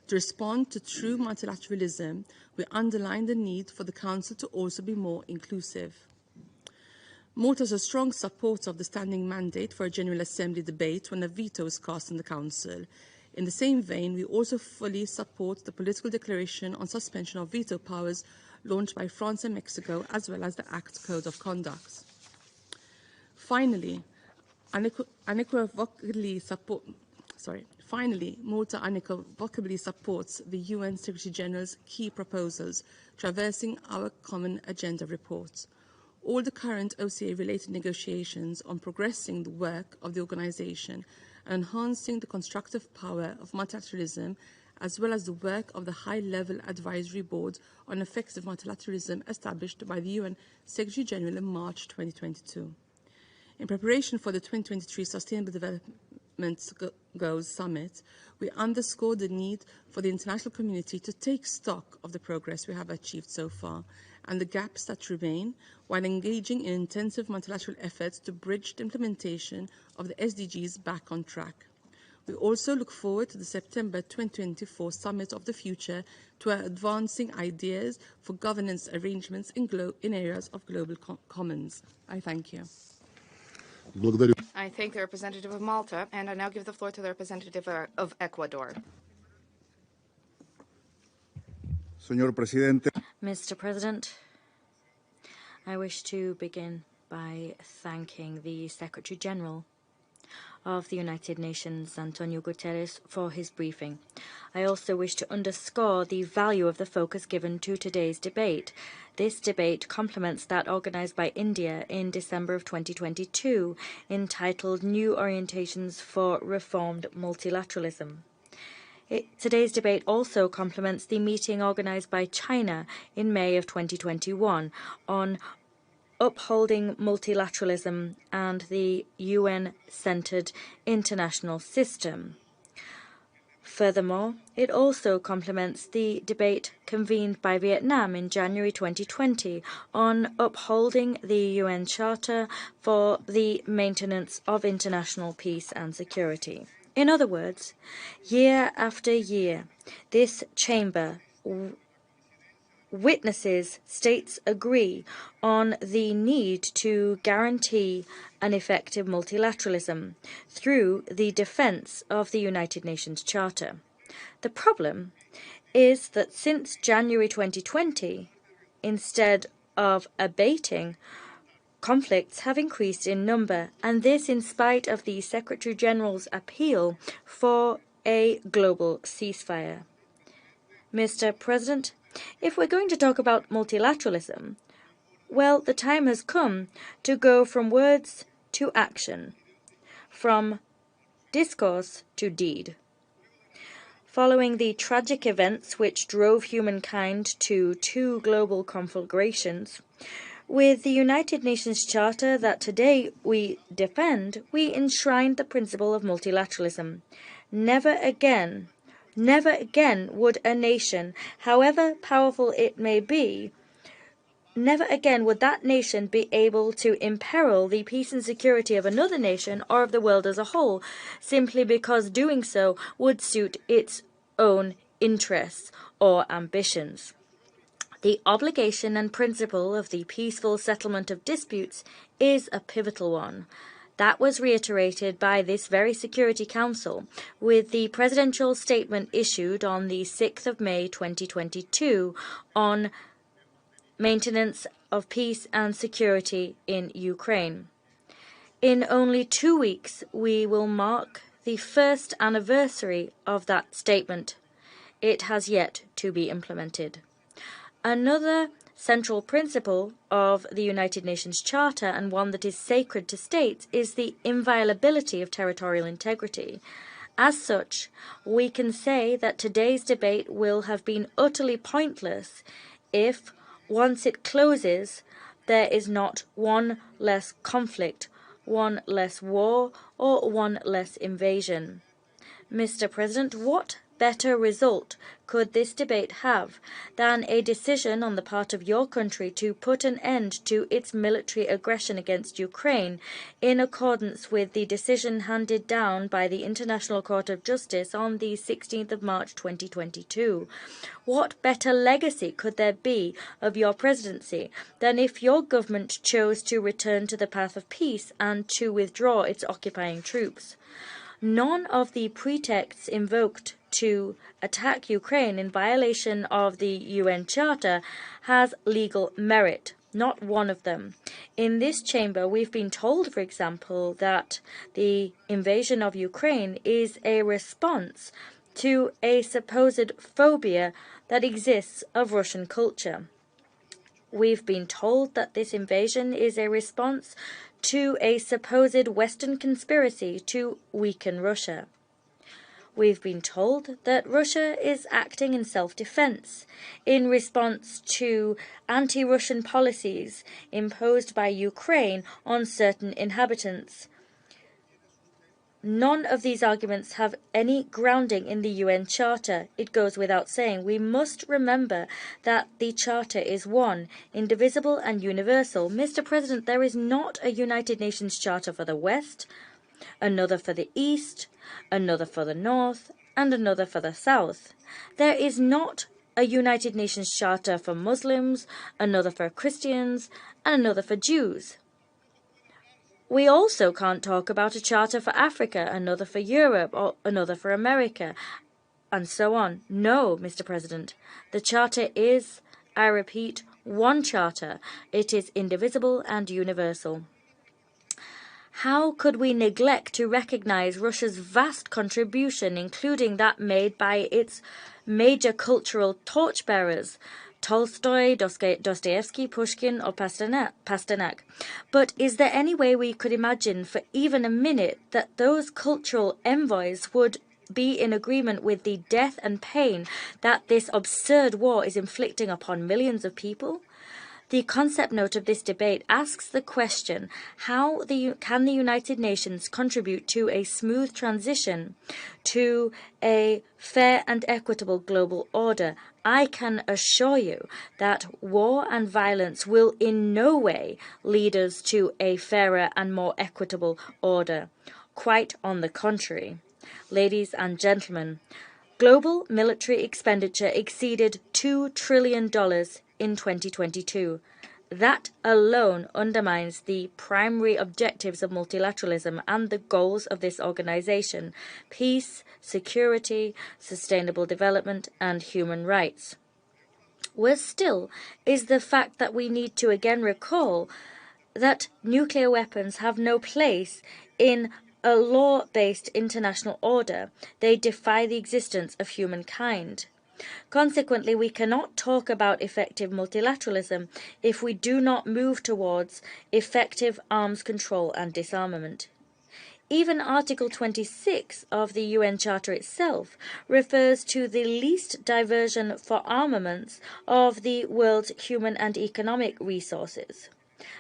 To respond to true multilateralism, we underline the need for the Council to also be more inclusive. Malta is a strong supporter of the standing mandate for a General Assembly debate when a veto is cast in the Council. In the same vein, we also fully support the political declaration on suspension of veto powers launched by France and Mexico, as well as the Act Code of Conduct. Finally, Malta unequivocally supports the UN Secretary General's key proposals traversing our common agenda report. All the current OCA-related negotiations on progressing the work of the organisation and enhancing the constructive power of multilateralism, as well as the work of the High-Level Advisory Board on Effective Multilateralism established by the UN Secretary General in March 2022. In preparation for the 2023 Sustainable Development Goals Summit, we underscored the need for the international community to take stock of the progress we have achieved so far and the gaps that remain, while engaging in intensive multilateral efforts to bridge the implementation of the SDGs back on track. We also look forward to the September 2024 Summit of the Future to advancing ideas for governance arrangements in areas of global commons. I thank you. I thank the representative of Malta, and I now give the floor to the representative of Ecuador. Mr. President, I wish to begin by thanking the Secretary General of the United Nations, Antonio Guterres, for his briefing. I also wish to underscore the value of the focus given to today's debate. This debate complements that organized by India in December of 2022, entitled New Orientations for Reformed Multilateralism. Today's debate also complements the meeting organized by China in May of 2021 on upholding multilateralism and the UN-centered international system. Furthermore, it also complements the debate convened by Vietnam in January 2020 on upholding the UN Charter for the maintenance of international peace and security. In other words, year after year, this chamber witnesses states agree on the need to guarantee an effective multilateralism through the defense of the United Nations Charter. The problem is that since January 2020, instead of abating, conflicts have increased in number, and this in spite of the Secretary General's appeal for a global ceasefire. Mr. President, if we're going to talk about multilateralism, well, the time has come to go from words to action, from discourse to deed. Following the tragic events which drove humankind to two global conflagrations, with the United Nations Charter that today we defend, we enshrined the principle of multilateralism. Never again would a nation, however powerful it may be, never again would that nation be able to imperil the peace and security of another nation or of the world as a whole, simply because doing so would suit its own interests or ambitions. The obligation and principle of the peaceful settlement of disputes is a pivotal one. That was reiterated by this very Security Council with the presidential statement issued on the 6th of May 2022 on maintenance of peace and security in Ukraine. In only 2 weeks, we will mark the first anniversary of that statement. It has yet to be implemented. Another central principle of the United Nations Charter, and one that is sacred to states, is the inviolability of territorial integrity. As such, we can say that today's debate will have been utterly pointless if, once it closes, there is not one less conflict, one less war, or one less invasion. Mr. President, what better result could this debate have than a decision on the part of your country to put an end to its military aggression against Ukraine in accordance with the decision handed down by the International Court of Justice on the 16th of March 2022? What better legacy could there be of your presidency than if your government chose to return to the path of peace and to withdraw its occupying troops? None of the pretexts invoked to attack Ukraine in violation of the UN Charter has legal merit. Not one of them. In this chamber, we've been told, for example, that the invasion of Ukraine is a response to a supposed phobia that exists of Russian culture. We've been told that this invasion is a response to a supposed Western conspiracy to weaken Russia. We've been told that Russia is acting in self-defense in response to anti-Russian policies imposed by Ukraine on certain inhabitants. None of these arguments have any grounding in the UN Charter. It goes without saying. We must remember that the Charter is one, indivisible and universal. Mr. President, there is not a United Nations Charter for the West, another for the East, another for the North, and another for the South. There is not a United Nations Charter for Muslims, another for Christians, and another for Jews. We also can't talk about a charter for Africa, another for Europe, or another for America, and so on. No, Mr. President, the Charter is, I repeat, one charter. It is indivisible and universal. How could we neglect to recognize Russia's vast contribution, including that made by its major cultural torchbearers, Tolstoy, Dostoevsky, Pushkin, or Pasternak? But is there any way we could imagine for even a minute that those cultural envoys would be in agreement with the death and pain that this absurd war is inflicting upon millions of people? The concept note of this debate asks the question, how can the United Nations contribute to a smooth transition to a fair and equitable global order? I can assure you that war and violence will in no way lead us to a fairer and more equitable order. Quite on the contrary. Ladies and gentlemen, global military expenditure exceeded $2 trillion in 2022. That alone undermines the primary objectives of multilateralism and the goals of this organization: peace, security, sustainable development, and human rights. Worse still is the fact that we need to again recall that nuclear weapons have no place in a law-based international order. They defy the existence of humankind. Consequently, we cannot talk about effective multilateralism if we do not move towards effective arms control and disarmament. Even Article 26 of the UN Charter itself refers to the least diversion for armaments of the world's human and economic resources.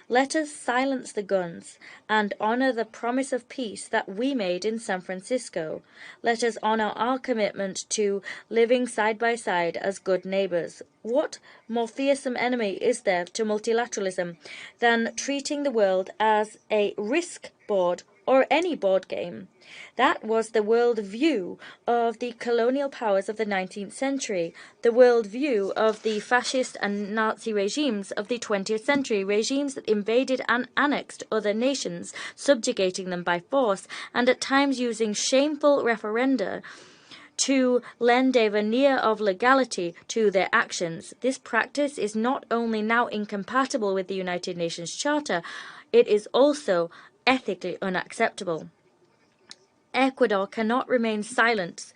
Let us silence the guns and honor the promise of peace that we made in San Francisco. Let us honor our commitment to living side by side as good neighbors. What more fearsome enemy is there to multilateralism than treating the world as a risk board or any board game? That was the world view of the colonial powers of the 19th century, the world view of the fascist and Nazi regimes of the 20th century, regimes that invaded and annexed other nations, subjugating them by force, and at times using shameful referenda to lend a veneer of legality to their actions. This practice is not only now incompatible with the United Nations Charter, it is also ethically unacceptable. Ecuador cannot remain silent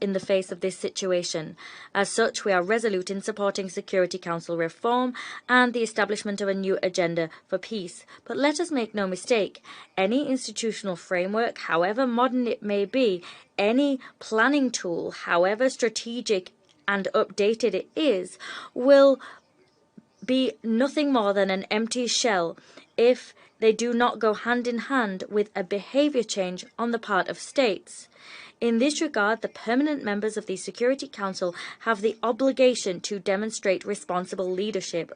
in the face of this situation. As such, we are resolute in supporting Security Council reform and the establishment of a new agenda for peace. But let us make no mistake, any institutional framework, however modern it may be, any planning tool, however strategic and updated it is, will be nothing more than an empty shell if they do not go hand in hand with a behavior change on the part of states. In this regard, the permanent members of the Security Council have the obligation to demonstrate responsible leadership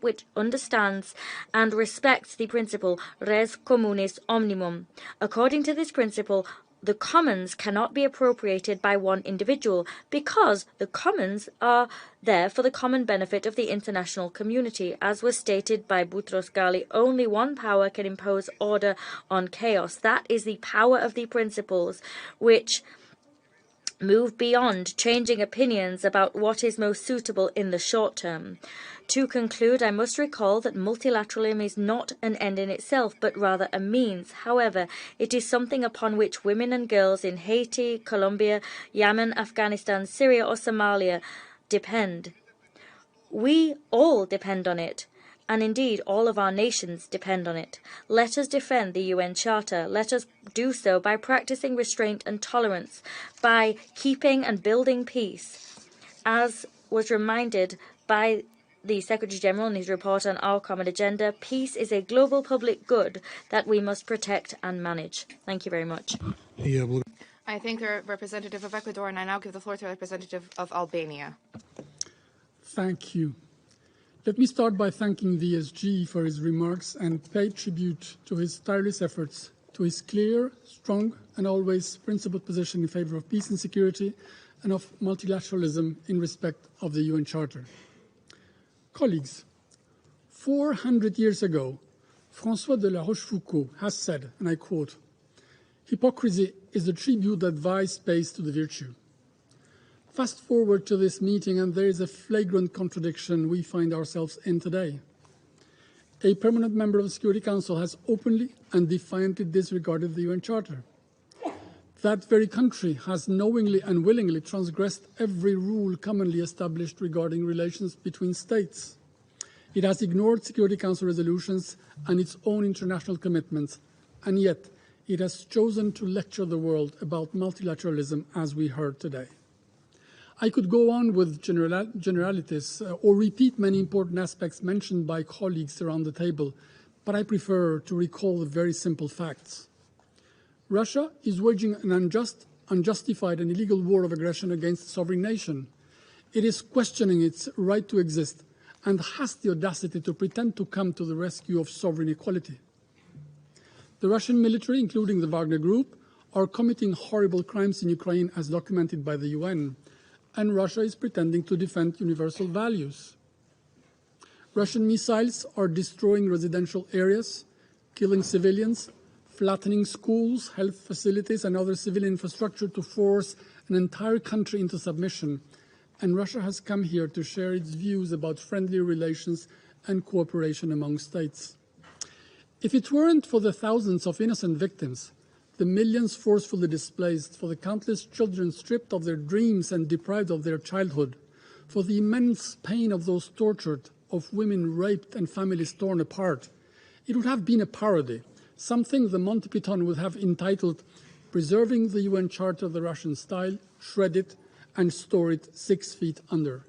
which understands and respects the principle res communis omnium. According to this principle, the commons cannot be appropriated by one individual because the commons are there for the common benefit of the international community. As was stated by Boutros Ghali, only one power can impose order on chaos. That is the power of the principles which move beyond changing opinions about what is most suitable in the short term. To conclude, I must recall that multilateralism is not an end in itself, but rather a means. However, it is something upon which women and girls in Haiti, Colombia, Yemen, Afghanistan, Syria, or Somalia depend. We all depend on it. And indeed, all of our nations depend on it. Let us defend the UN Charter. Let us do so by practicing restraint and tolerance, by keeping and building peace. As was reminded by the Secretary-General in his report on our common agenda, peace is a global public good that we must protect and manage. Thank you very much. I thank the representative of Ecuador, and I now give the floor to the representative of Albania. Thank you. Let me start by thanking the ESG for his remarks and pay tribute to his tireless efforts, to his clear, strong, and always principled position in favor of peace and security and of multilateralism in respect of the UN Charter. Colleagues, 400 years ago, François de la Rochefoucauld has said, and I quote, "Hypocrisy is the tribute that vice pays to the virtue." Fast forward to this meeting, and there is a flagrant contradiction we find ourselves in today. A permanent member of the Security Council has openly and defiantly disregarded the UN Charter. That very country has knowingly and willingly transgressed every rule commonly established regarding relations between states. It has ignored Security Council resolutions and its own international commitments, and yet it has chosen to lecture the world about multilateralism as we heard today. I could go on with generalities or repeat many important aspects mentioned by colleagues around the table, but I prefer to recall the very simple facts. Russia is waging an unjust, unjustified and illegal war of aggression against a sovereign nation. It is questioning its right to exist and has the audacity to pretend to come to the rescue of sovereign equality. The Russian military, including the Wagner Group, are committing horrible crimes in Ukraine as documented by the UN, and Russia is pretending to defend universal values. Russian missiles are destroying residential areas, killing civilians, flattening schools, health facilities, and other civilian infrastructure to force an entire country into submission. And Russia has come here to share its views about friendly relations and cooperation among states. If it weren't for the thousands of innocent victims, the millions forcefully displaced, for the countless children stripped of their dreams and deprived of their childhood, for the immense pain of those tortured, of women raped and families torn apart, it would have been a parody, something the Monty Python would have entitled "Preserving the UN Charter the Russian Style, Shred It and Store It 6 feet under."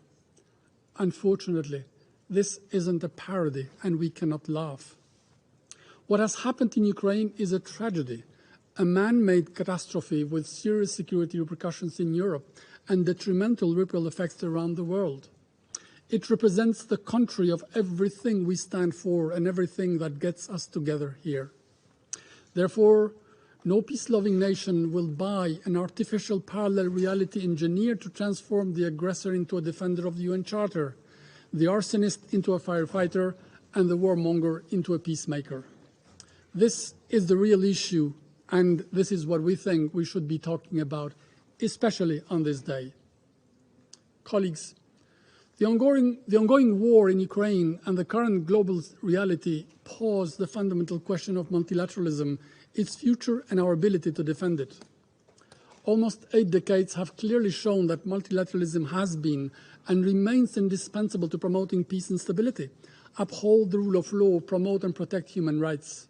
Unfortunately, this isn't a parody and we cannot laugh. What has happened in Ukraine is a tragedy, a man-made catastrophe with serious security repercussions in Europe and detrimental ripple effects around the world. It represents the contrary of everything we stand for and everything that gets us together here. Therefore, no peace-loving nation will buy an artificial parallel reality engineered to transform the aggressor into a defender of the UN Charter, the arsonist into a firefighter, and the warmonger into a peacemaker. This is the real issue, and this is what we think we should be talking about, especially on this day. Colleagues, the ongoing war in Ukraine and the current global reality pose the fundamental question of multilateralism, its future and our ability to defend it. Almost 8 decades have clearly shown that multilateralism has been and remains indispensable to promoting peace and stability, uphold the rule of law, promote and protect human rights.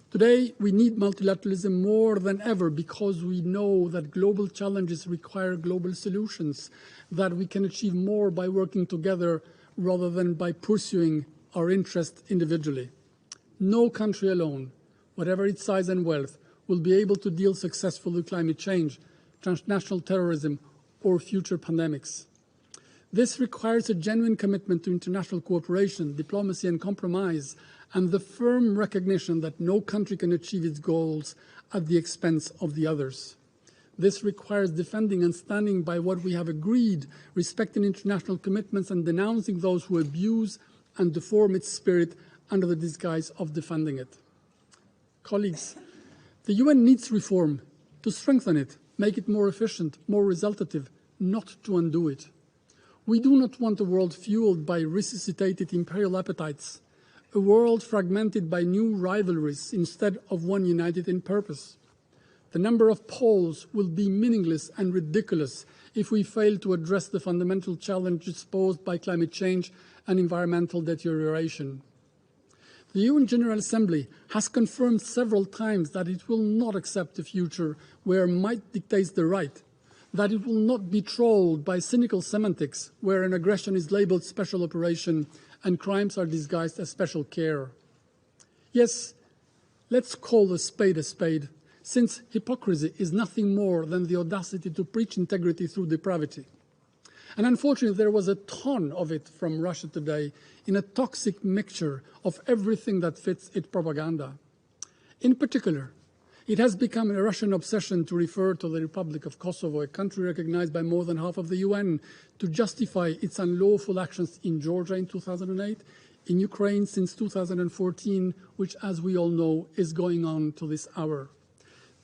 Today, we need multilateralism more than ever because we know that global challenges require global solutions, that we can achieve more by working together rather than by pursuing our interests individually. No country alone, whatever its size and wealth, will be able to deal successfully with climate change, transnational terrorism, or future pandemics. This requires a genuine commitment to international cooperation, diplomacy and compromise, and the firm recognition that no country can achieve its goals at the expense of the others. This requires defending and standing by what we have agreed, respecting international commitments and denouncing those who abuse and deform its spirit under the disguise of defending it. Colleagues, the UN needs reform to strengthen it, make it more efficient, more resultative, not to undo it. We do not want a world fueled by resuscitated imperial appetites, a world fragmented by new rivalries instead of one united in purpose. The number of poles will be meaningless and ridiculous if we fail to address the fundamental challenges posed by climate change and environmental deterioration. The UN General Assembly has confirmed several times that it will not accept a future where might dictates the right, that it will not be trolled by cynical semantics where an aggression is labeled special operation and crimes are disguised as special care. Yes, let's call a spade, since hypocrisy is nothing more than the audacity to preach integrity through depravity. And unfortunately, there was a ton of it from Russia today in a toxic mixture of everything that fits its propaganda. In particular, it has become a Russian obsession to refer to the Republic of Kosovo, a country recognized by more than half of the UN, to justify its unlawful actions in Georgia in 2008, in Ukraine since 2014, which, as we all know, is going on to this hour.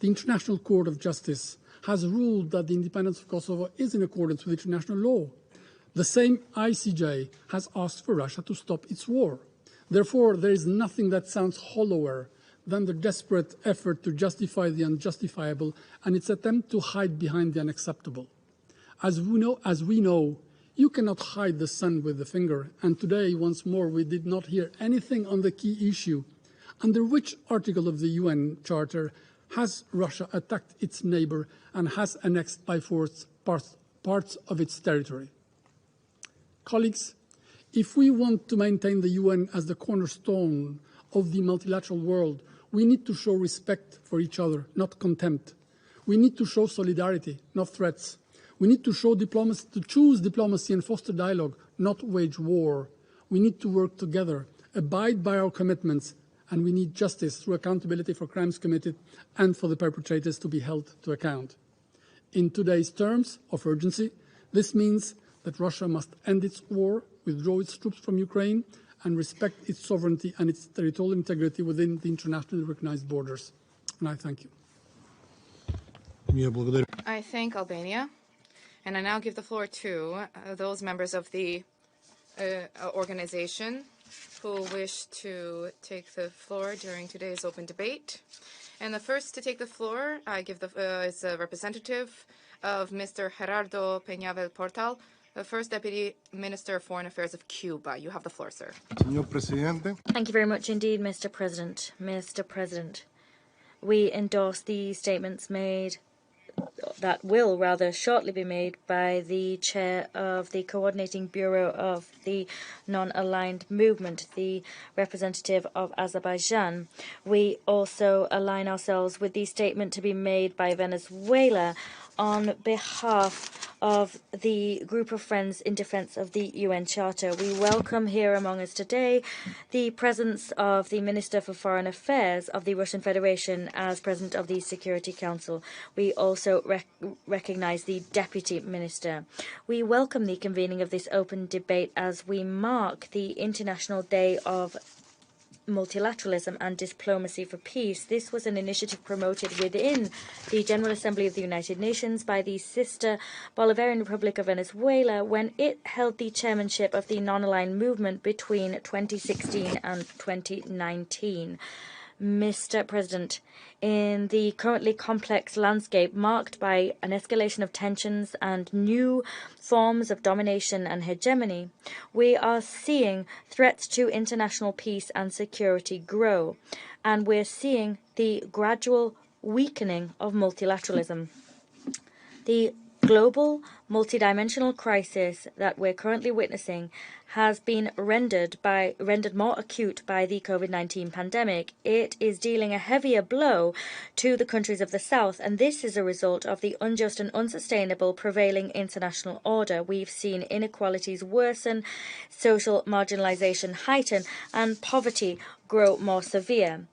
The International Court of Justice has ruled that the independence of Kosovo is in accordance with international law. The same ICJ has asked for Russia to stop its war. Therefore, there is nothing that sounds hollower than the desperate effort to justify the unjustifiable and its attempt to hide behind the unacceptable. As we know, you cannot hide the sun with the finger, and today, once more, we did not hear anything on the key issue. Under which article of the UN Charter has Russia attacked its neighbor and has annexed by force parts of its territory? Colleagues, if we want to maintain the UN as the cornerstone of the multilateral world, we need to show respect for each other, not contempt. We need to show solidarity, not threats. We need to show diplomacy, to choose diplomacy and foster dialogue, not wage war. We need to work together, abide by our commitments, and we need justice through accountability for crimes committed and for the perpetrators to be held to account. In today's terms of urgency, this means that Russia must end its war, withdraw its troops from Ukraine, and respect its sovereignty and its territorial integrity within the internationally recognized borders. And I thank you. I thank Albania. And I now give the floor to those members of the organization who wish to take the floor during today's open debate. And the first to take the floor, I give is a representative of Mr. Gerardo Peñavel Portal, the First Deputy Minister of Foreign Affairs of Cuba. You have the floor, sir. Señor Presidente. Thank you very much indeed, Mr. President. Mr. President, we endorse the statements made that will rather shortly be made by the chair of the Coordinating Bureau of the Non-Aligned Movement, the representative of Azerbaijan. We also align ourselves with the statement to be made by Venezuela on behalf of the group of friends in defense of the UN Charter. We welcome here among us today the presence of the Minister for Foreign Affairs of the Russian Federation as President of the Security Council. We also recognize the Deputy Minister. We welcome the convening of this open debate as we mark the International Day of Multilateralism and Diplomacy for Peace. This was an initiative promoted within the General Assembly of the United Nations by the sister Bolivarian Republic of Venezuela when it held the chairmanship of the non-aligned movement between 2016 and 2019. Mr. President, in the currently complex landscape marked by an escalation of tensions and new forms of domination and hegemony, we are seeing threats to international peace and security grow, and we're seeing the gradual weakening of multilateralism. The global multidimensional crisis that we're currently witnessing has been rendered more acute by the COVID-19 pandemic. It is dealing a heavier blow to the countries of the South, and this is a result of the unjust and unsustainable prevailing international order. We've seen inequalities worsen, social marginalization heighten, and poverty grow more severe.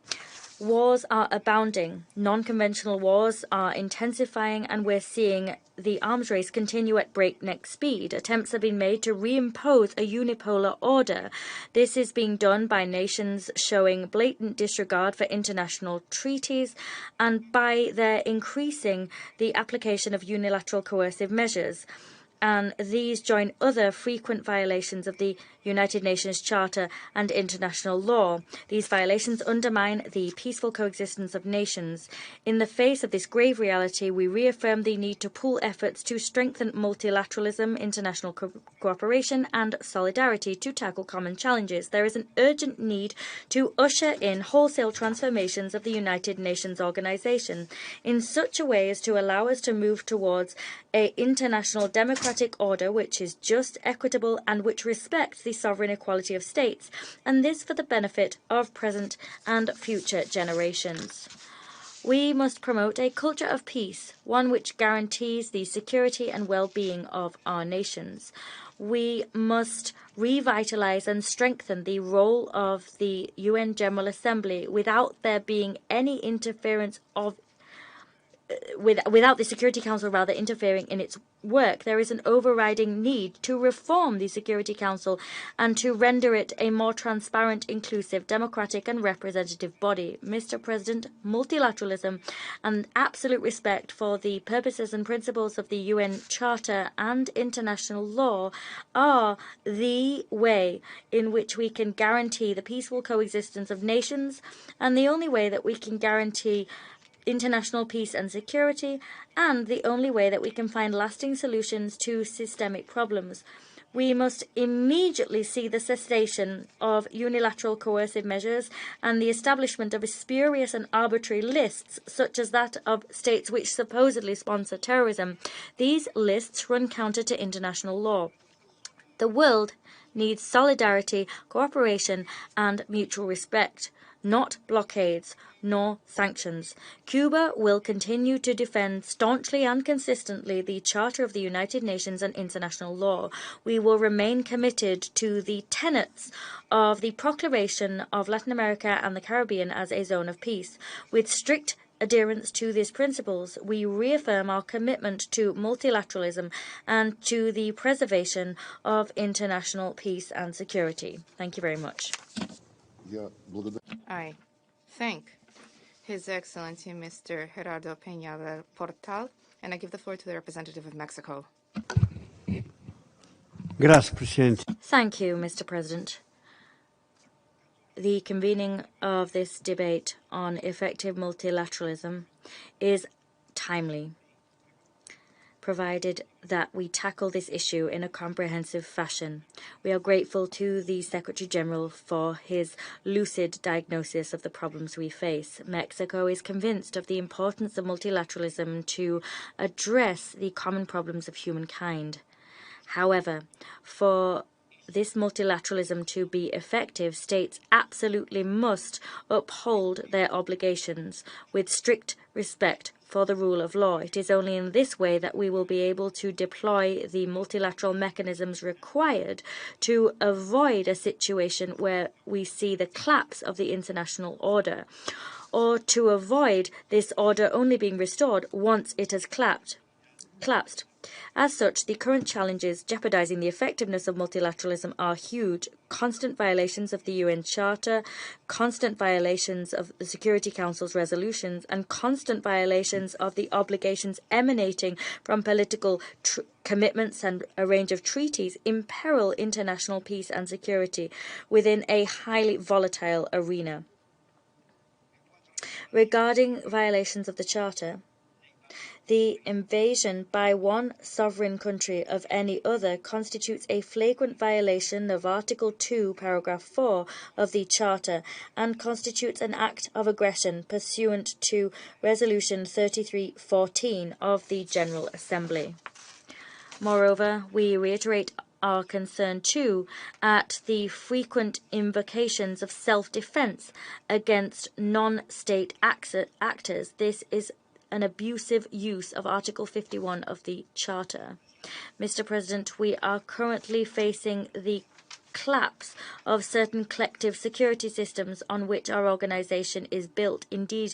Wars are abounding, non-conventional wars are intensifying, and we're seeing the arms race continue at breakneck speed. Attempts have been made to reimpose a unipolar order. This is being done by nations showing blatant disregard for international treaties and by their increasing the application of unilateral coercive measures. And these join other frequent violations of the United Nations Charter and international law. These violations undermine the peaceful coexistence of nations. In the face of this grave reality, we reaffirm the need to pool efforts to strengthen multilateralism, international cooperation, and solidarity to tackle common challenges. There is an urgent need to usher in wholesale transformations of the United Nations organization in such a way as to allow us to move towards an international democratic order which is just, equitable, and which respects the sovereign equality of states, and this for the benefit of present and future generations. We must promote a culture of peace, one which guarantees the security and well-being of our nations. We must revitalize and strengthen the role of the UN General Assembly without there being any interference of without the Security Council rather interfering in its work. There is an overriding need to reform the Security Council and to render it a more transparent, inclusive, democratic and representative body. Mr. President, multilateralism and absolute respect for the purposes and principles of the UN Charter and international law are the way in which we can guarantee the peaceful coexistence of nations, and the only way that we can guarantee international peace and security, and the only way that we can find lasting solutions to systemic problems. We must immediately see the cessation of unilateral coercive measures and the establishment of spurious and arbitrary lists, such as that of states which supposedly sponsor terrorism. These lists run counter to international law. The world needs solidarity, cooperation, and mutual respect, not blockades nor sanctions. Cuba will continue to defend staunchly and consistently the Charter of the United Nations and international law. We will remain committed to the tenets of the Proclamation of Latin America and the Caribbean as a zone of peace. With strict adherence to these principles, we reaffirm our commitment to multilateralism and to the preservation of international peace and security. Thank you very much. I thank His Excellency Mr. Gerardo Peña del Portal, and I give the floor to the representative of Mexico. Gracias, Presidente. Thank you, Mr. President. The convening of this debate on effective multilateralism is timely, provided that we tackle this issue in a comprehensive fashion. We are grateful to the Secretary-General for his lucid diagnosis of the problems we face. Mexico is convinced of the importance of multilateralism to address the common problems of humankind. However, for this multilateralism to be effective, states absolutely must uphold their obligations with strict respect for the rule of law. It is only in this way that we will be able to deploy the multilateral mechanisms required to avoid a situation where we see the collapse of the international order, or to avoid this order only being restored once it has collapsed. As such, the current challenges jeopardizing the effectiveness of multilateralism are huge. Constant violations of the UN Charter, constant violations of the Security Council's resolutions, and constant violations of the obligations emanating from political commitments and a range of treaties imperil international peace and security within a highly volatile arena. Regarding violations of the Charter, the invasion by one sovereign country of any other constitutes a flagrant violation of Article 2, Paragraph 4 of the Charter and constitutes an act of aggression pursuant to Resolution 3314 of the General Assembly. Moreover, we reiterate our concern too at the frequent invocations of self-defense against non-state actors. This is an abusive use of Article 51 of the Charter. Mr. President, we are currently facing the collapse of certain collective security systems on which our organization is built. Indeed,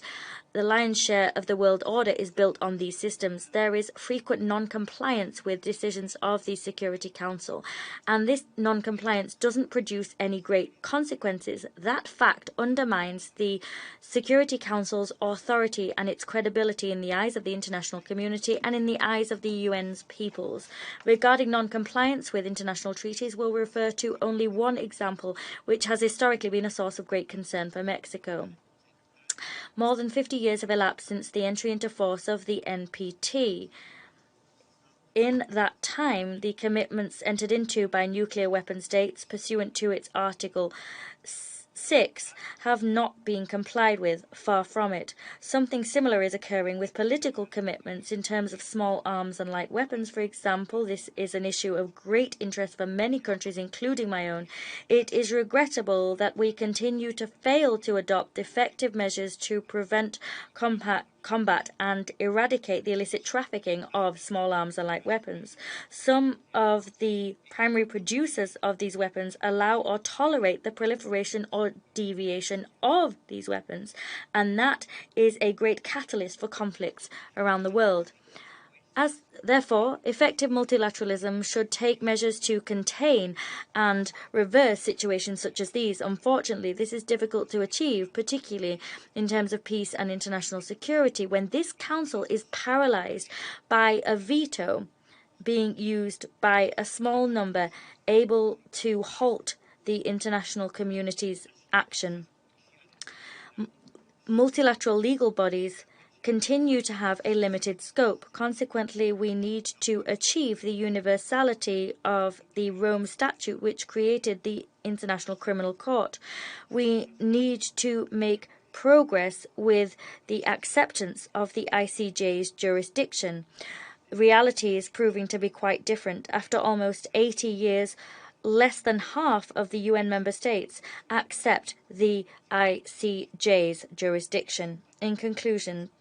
the lion's share of the world order is built on these systems. There is frequent non-compliance with decisions of the Security Council, and this non-compliance doesn't produce any great consequences. That fact undermines the Security Council's authority and its credibility in the eyes of the international community and in the eyes of the UN's peoples. Regarding non-compliance with international treaties, we'll refer to only one example, which has historically been a source of great concern for Mexico. More than 50 years have elapsed since the entry into force of the NPT. In that time, the commitments entered into by nuclear weapon states pursuant to its Article 6 have not been complied with, far from it. Something similar is occurring with political commitments in terms of small arms and light weapons, for example. This is an issue of great interest for many countries, including my own. It is regrettable that we continue to fail to adopt effective measures to prevent combat and eradicate the illicit trafficking of small arms and light weapons. Some of the primary producers of these weapons allow or tolerate the proliferation or deviation of these weapons, and that is a great catalyst for conflicts around the world. Therefore, effective multilateralism should take measures to contain and reverse situations such as these. Unfortunately, this is difficult to achieve, particularly in terms of peace and international security, when this council is paralyzed by a veto being used by a small number able to halt the international community's action. Multilateral legal bodies continue to have a limited scope. Consequently, we need to achieve the universality of the Rome Statute, which created the International Criminal Court. We need to make progress with the acceptance of the ICJ's jurisdiction. Reality is proving to be quite different. After almost 80 years, less than half of the UN member states accept the ICJ's jurisdiction. In conclusion,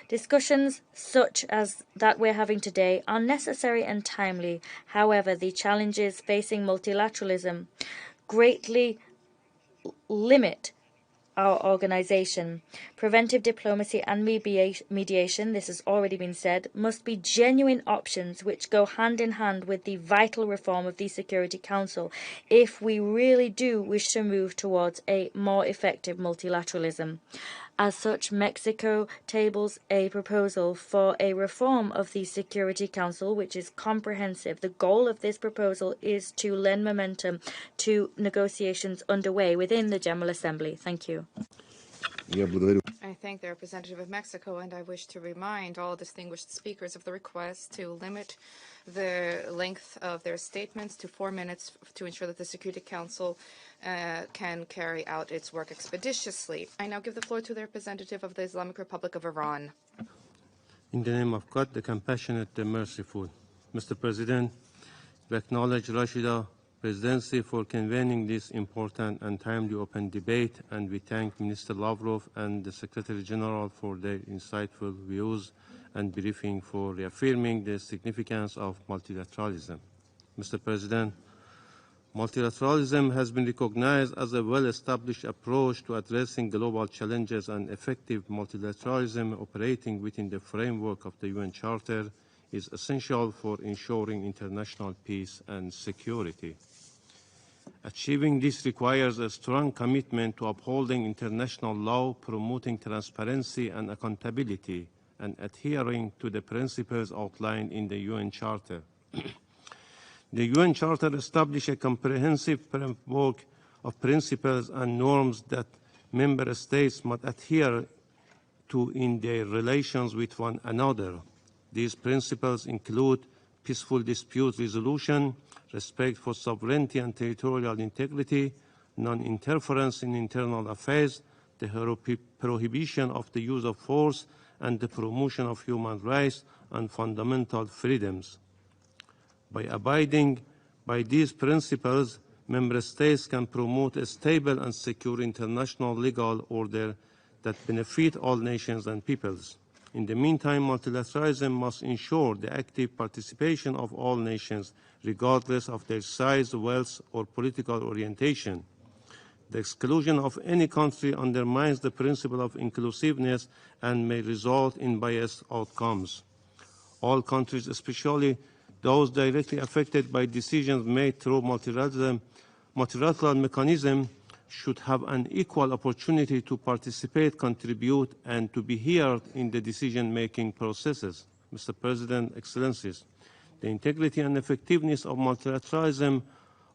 discussions such as that we're having today are necessary and timely. However, the challenges facing multilateralism greatly limit our organization. Preventive diplomacy and mediation, this has already been said, must be genuine options which go hand in hand with the vital reform of the Security Council if we really do wish to move towards a more effective multilateralism. As such, Mexico tables a proposal for a reform of the Security Council, which is comprehensive. The goal of this proposal is to lend momentum to negotiations underway within the General Assembly. Thank you. I thank the representative of Mexico, and I wish to remind all distinguished speakers of the request to limit the length of their statements to 4 minutes to ensure that the Security Council can carry out its work expeditiously. I now give the floor to the representative of the Islamic Republic of Iran. In the name of God, the compassionate, the merciful. Mr. President, we acknowledge Rashida Presidency for convening this important and timely open debate, and we thank Minister Lavrov and the Secretary General for their insightful views and briefing for reaffirming the significance of multilateralism. Mr. President, multilateralism has been recognized as a well-established approach to addressing global challenges, and effective multilateralism operating within the framework of the UN Charter is essential for ensuring international peace and security. Achieving this requires a strong commitment to upholding international law, promoting transparency and accountability, and adhering to the principles outlined in the UN Charter. The UN Charter establishes a comprehensive framework of principles and norms that member states must adhere to in their relations with one another. These principles include peaceful dispute resolution, respect for sovereignty and territorial integrity, non-interference in internal affairs, the prohibition of the use of force, and the promotion of human rights and fundamental freedoms. By abiding by these principles, member states can promote a stable and secure international legal order that benefit all nations and peoples. In the meantime, multilateralism must ensure the active participation of all nations, regardless of their size, wealth, or political orientation. The exclusion of any country undermines the principle of inclusiveness and may result in biased outcomes. All countries, especially those directly affected by decisions made through multilateral mechanism, should have an equal opportunity to participate, contribute, and to be heard in the decision-making processes. Mr. President, Excellencies, the integrity and effectiveness of multilateralism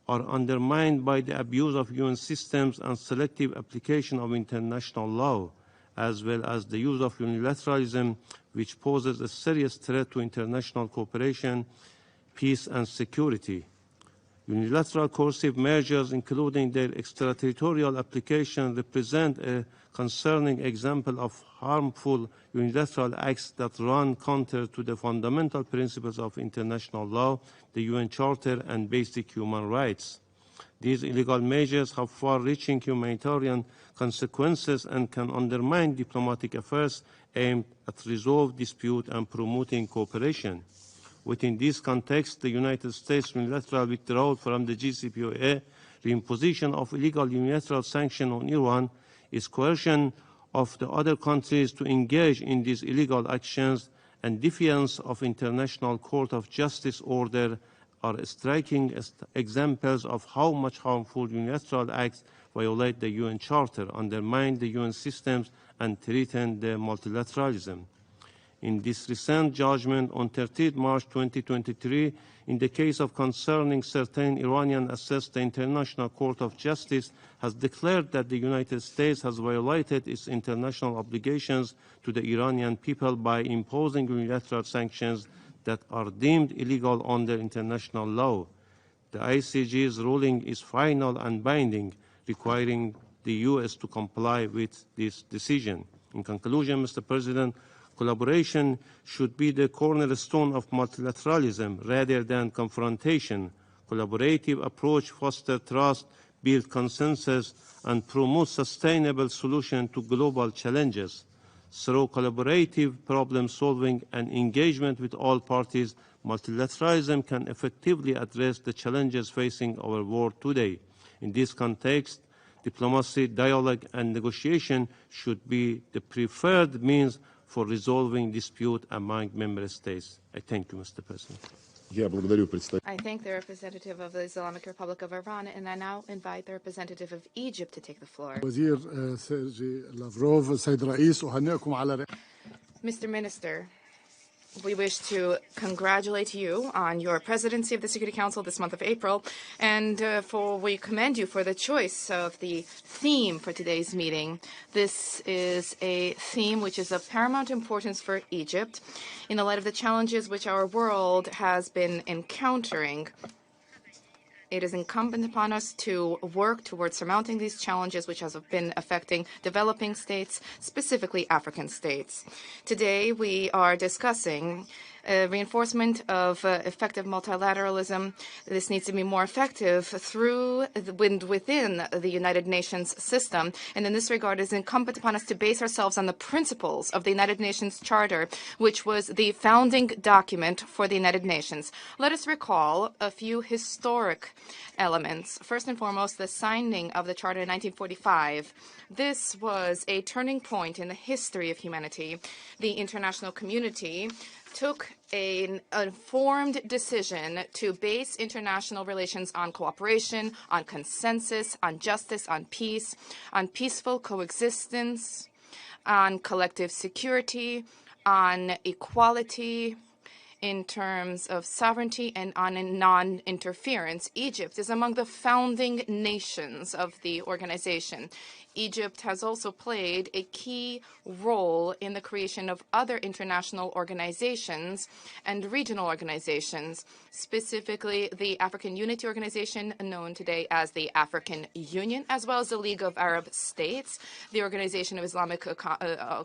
are undermined by the abuse of UN systems and selective application of international law, as well as the use of unilateralism, which poses a serious threat to international cooperation, peace, and security. Unilateral coercive measures, including their extraterritorial application, represent a concerning example of harmful unilateral acts that run counter to the fundamental principles of international law, the UN Charter, and basic human rights. These illegal measures have far-reaching humanitarian consequences and can undermine diplomatic efforts aimed at resolving dispute and promoting cooperation. Within this context, the United States unilateral withdrawal from the JCPOA, reimposition of illegal unilateral sanctions on Iran, is coercion of the other countries to engage in these illegal actions, and defiance of International Court of Justice order are striking examples of how much harmful unilateral acts violate the UN Charter, undermine the UN systems, and threaten the multilateralism. In this recent judgment on 13 March 2023, in the case of concerning certain Iranian assets, the International Court of Justice has declared that the United States has violated its international obligations to the Iranian people by imposing unilateral sanctions that are deemed illegal under international law. The ICJ's ruling is final and binding, requiring the U.S. to comply with this decision. In conclusion, Mr. President, collaboration should be the cornerstone of multilateralism rather than confrontation. Collaborative approach fosters trust, builds consensus, and promotes sustainable solutions to global challenges. Through collaborative problem solving and engagement with all parties, multilateralism can effectively address the challenges facing our world today. In this context, diplomacy, dialogue, and negotiation should be the preferred means for resolving dispute among member states. I thank you, Mr. President. I thank the representative of the Islamic Republic of Iran, and I now invite the representative of Egypt to take the floor. Mr. Minister, we wish to congratulate you on your presidency of the Security Council this month of April, and we commend you for the choice of the theme for today's meeting. This is a theme which is of paramount importance for Egypt in the light of the challenges which our world has been encountering. It is incumbent upon us to work towards surmounting these challenges which have been affecting developing states, specifically African states. Today, we are discussing reinforcement of effective multilateralism. This needs to be more effective through and within the United Nations system. And in this regard, it is incumbent upon us to base ourselves on the principles of the United Nations Charter, which was the founding document for the United Nations. Let us recall a few historic elements. First and foremost, the signing of the Charter in 1945. This was a turning point in the history of humanity. The international community took an informed decision to base international relations on cooperation, on consensus, on justice, on peace, on peaceful coexistence, on collective security, on equality in terms of sovereignty, and on non-interference. Egypt is among the founding nations of the organization. Egypt has also played a key role in the creation of other international organizations and regional organizations, specifically the African Unity Organization, known today as the African Union, as well as the League of Arab States, the Organization of Islamic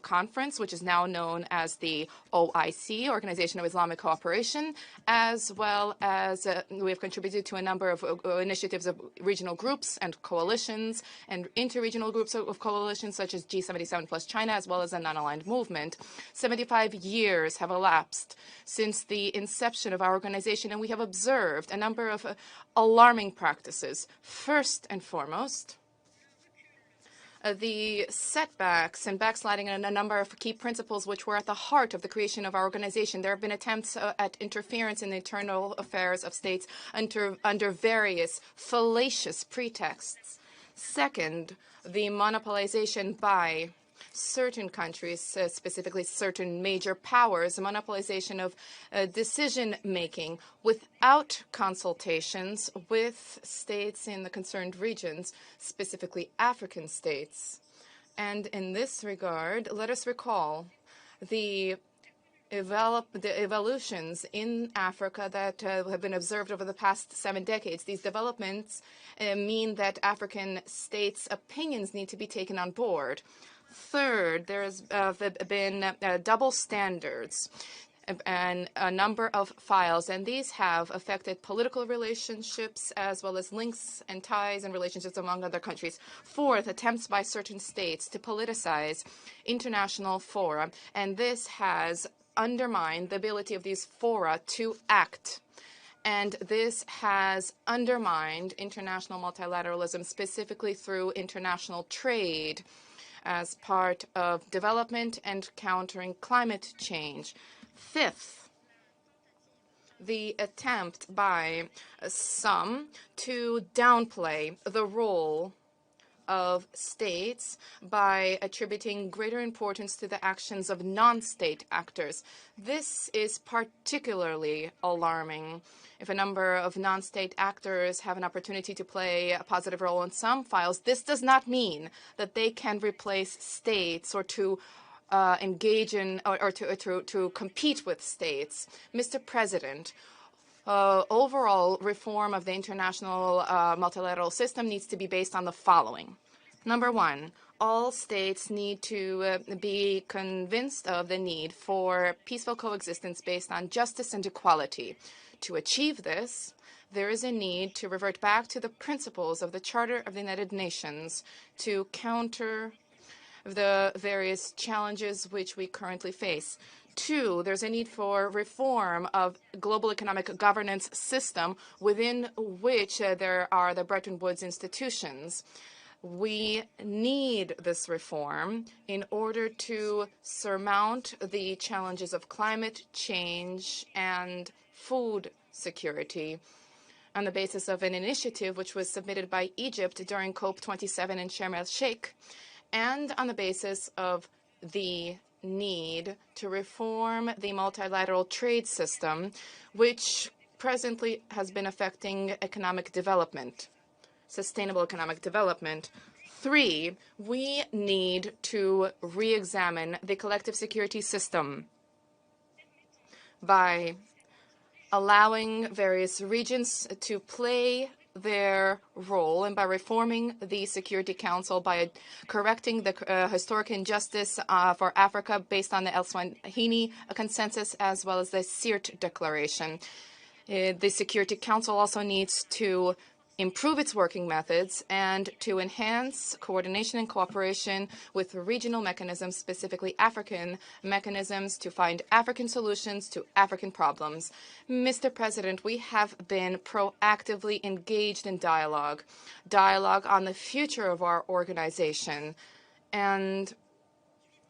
Conference, which is now known as the OIC, Organization of Islamic Cooperation, as well as we have contributed to a number of initiatives of regional groups and coalitions and interregional groups of coalitions such as G77 plus China, as well as a non-aligned movement. 75 years have elapsed since the inception of our organization, and we have observed a number of alarming practices. First and foremost, the setbacks and backsliding in a number of key principles which were at the heart of the creation of our organization. There have been attempts at interference in the internal affairs of states under various fallacious pretexts. Second, the monopolization by certain countries, specifically certain major powers, monopolization of decision-making without consultations with states in the concerned regions, specifically African states. And in this regard, let us recall the evolutions in Africa that have been observed over the past 7 decades. These developments mean that African states' opinions need to be taken on board. Third, there's been double standards. and a number of files, and these have affected political relationships as well as links and ties and relationships among other countries. Fourth, attempts by certain states to politicize international fora, and this has undermined the ability of these fora to act. And this has undermined international multilateralism, specifically through international trade as part of development and countering climate change. Fifth, the attempt by some to downplay the role of states by attributing greater importance to the actions of non-state actors. This is particularly alarming. If a number of non-state actors have an opportunity to play a positive role in some files, this does not mean that they can replace states or to engage in or to compete with states. Mr. President, overall reform of the international multilateral system needs to be based on the following. Number one, all states need to be convinced of the need for peaceful coexistence based on justice and equality. To achieve this, there is a need to revert back to the principles of the Charter of the United Nations to counter the various challenges which we currently face. Two, there's a need for reform of global economic governance system within which there are the Bretton Woods institutions. We need this reform in order to surmount the challenges of climate change and food security on the basis of an initiative which was submitted by Egypt during COP27 in Sharm el-Sheikh, and on the basis of the need to reform the multilateral trade system, which presently has been affecting economic development, sustainable economic development. Three, we need to re-examine the collective security system by allowing various regions to play their role, and by reforming the Security Council, by correcting the historic injustice for Africa based on the El Swahili consensus as well as the Sirte Declaration. The Security Council also needs to improve its working methods and to enhance coordination and cooperation with regional mechanisms, specifically African mechanisms, to find African solutions to African problems. Mr. President, we have been proactively engaged in dialogue on the future of our organization, and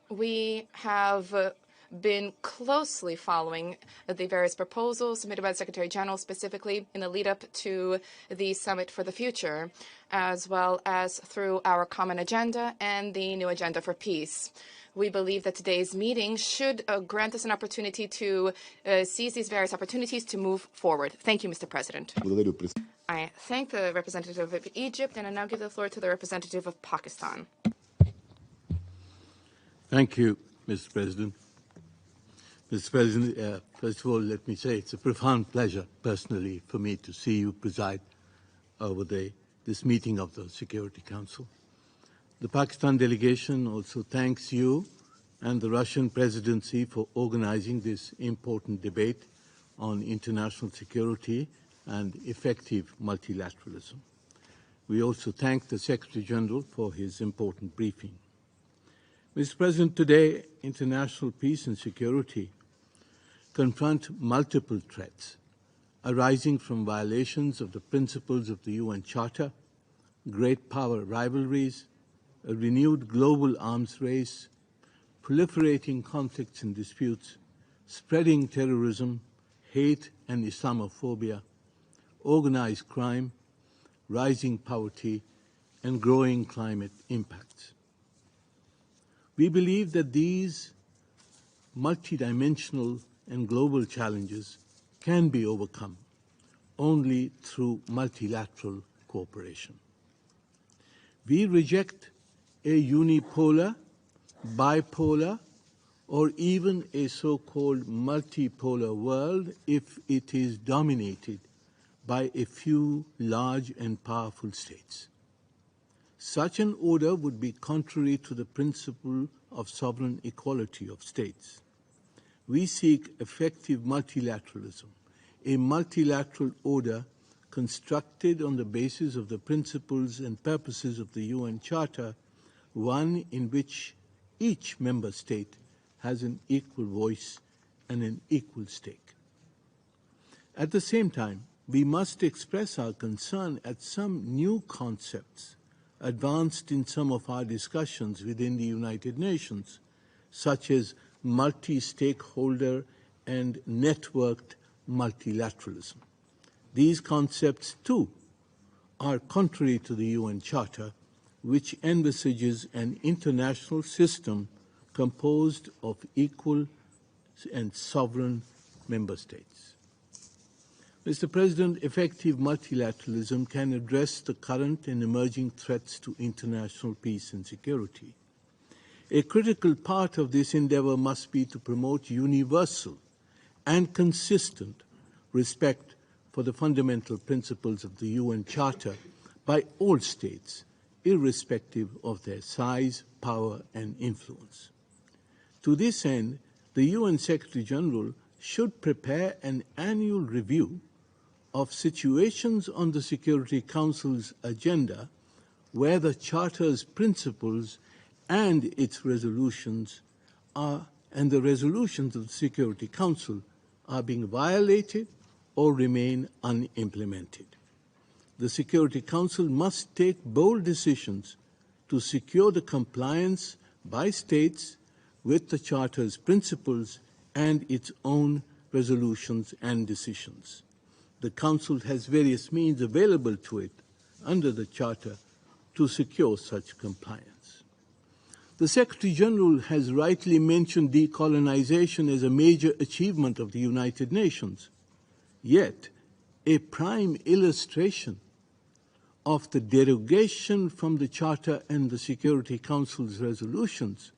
we have been closely following the various proposals submitted by the Secretary General, specifically in the lead-up to the Summit for the Future, as well as through our common agenda and the new agenda for peace. We believe that today's meeting should grant us an opportunity to seize these various opportunities to move forward. Thank you, Mr. President. I thank the representative of Egypt, and I now give the floor to the representative of Pakistan. Thank you, Mr. President. Mr. President, first of all, let me say it's a profound pleasure, personally, for me to see you preside over this meeting of the Security Council. The Pakistan delegation also thanks you and the Russian presidency for organizing this important debate on international security and effective multilateralism. We also thank the Secretary General for his important briefing. Mr. President, today, international peace and security confront multiple threats arising from violations of the principles of the U.N. Charter, great power rivalries, a renewed global arms race, proliferating conflicts and disputes, spreading terrorism, hate and Islamophobia, organized crime, rising poverty, and growing climate impacts. We believe that these multidimensional and global challenges can be overcome only through multilateral cooperation. We reject a unipolar, bipolar, or even a so-called multipolar world if it is dominated by a few large and powerful states. Such an order would be contrary to the principle of sovereign equality of states. we seek effective multilateralism, a multilateral order constructed on the basis of the principles and purposes of the UN Charter, one in which each member state has an equal voice and an equal stake. At the same time, we must express our concern at some new concepts advanced in some of our discussions within the United Nations, such as multi-stakeholder and networked multilateralism. These concepts, too, are contrary to the UN Charter, which envisages an international system composed of equal and sovereign member states. Mr. President, effective multilateralism can address the current and emerging threats to international peace and security. A critical part of this endeavor must be to promote universal and consistent respect for the fundamental principles of the UN Charter by all states, irrespective of their size, power, and influence. To this end, the UN Secretary-General should prepare an annual review of situations on the Security Council's agenda where the Charter's principles and its resolutions and the resolutions of the Security Council are being violated or remain unimplemented. The Security Council must take bold decisions to secure the compliance by states with the Charter's principles and its own resolutions and decisions. The Council has various means available to it under the Charter to secure such compliance. The Secretary-General has rightly mentioned decolonization as a major achievement of the United Nations. Yet, a prime illustration of the derogation from the Charter and the Security Council's resolutions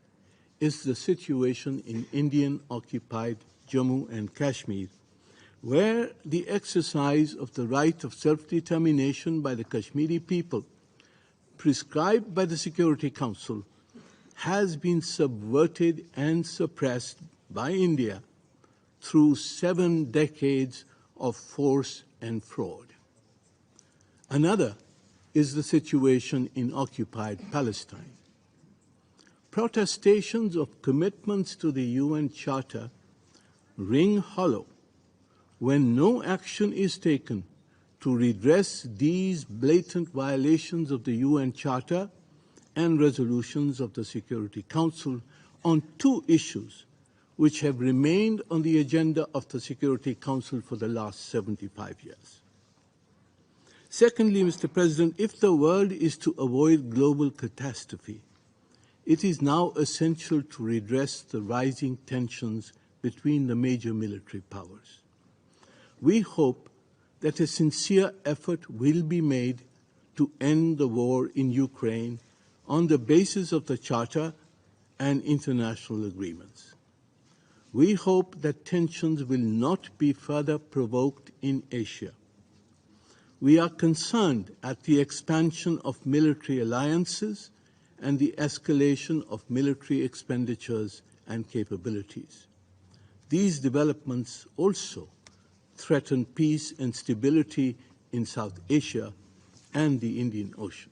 is the situation in Indian-occupied Jammu and Kashmir, where the exercise of the right of self-determination by the Kashmiri people, prescribed by the Security Council, has been subverted and suppressed by India through 7 decades of force and fraud. Another is the situation in occupied Palestine. Protestations of commitments to the UN Charter ring hollow when no action is taken to redress these blatant violations of the UN Charter and resolutions of the Security Council on 2 issues which have remained on the agenda of the Security Council for the last 75 years. Secondly, Mr. President, if the world is to avoid global catastrophe, it is now essential to redress the rising tensions between the major military powers. We hope that a sincere effort will be made to end the war in Ukraine on the basis of the Charter and international agreements. We hope that tensions will not be further provoked in Asia. We are concerned at the expansion of military alliances and the escalation of military expenditures and capabilities. These developments also threaten peace and stability in South Asia and the Indian Ocean.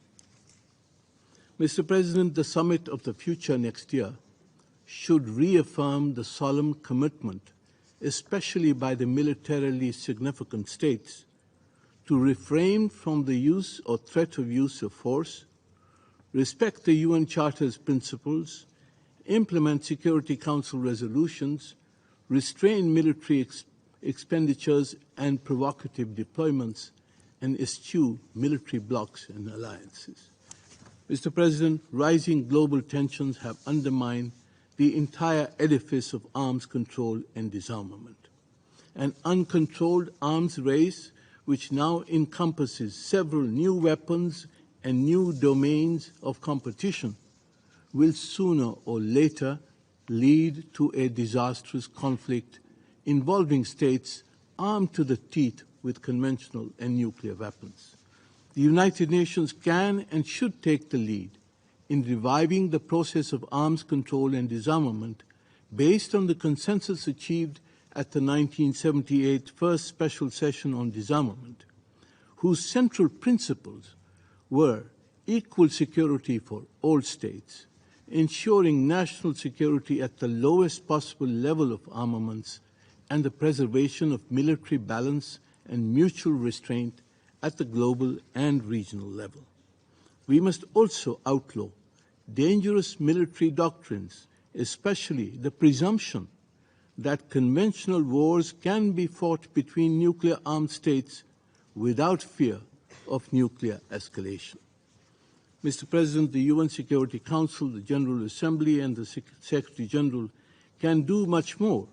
Mr. President, the summit of the future next year should reaffirm the solemn commitment, especially by the militarily significant states, to refrain from the use or threat of use of force, respect the UN Charter's principles, implement Security Council resolutions, restrain military expenditures and provocative deployments, and eschew military blocs and alliances. Mr. President, rising global tensions have undermined the entire edifice of arms control and disarmament. An uncontrolled arms race, which now encompasses several new weapons and new domains of competition, will sooner or later lead to a disastrous conflict involving states armed to the teeth with conventional and nuclear weapons. The United Nations can and should take the lead in reviving the process of arms control and disarmament based on the consensus achieved at the 1978 First Special Session on Disarmament, whose central principles were equal security for all states, ensuring national security at the lowest possible level of armaments, and the preservation of military balance and mutual restraint at the global and regional level. We must also outlaw dangerous military doctrines, especially the presumption that conventional wars can be fought between nuclear-armed states without fear of nuclear escalation. Mr. President, the UN Security Council, the General Assembly, and the Secretary General can do much more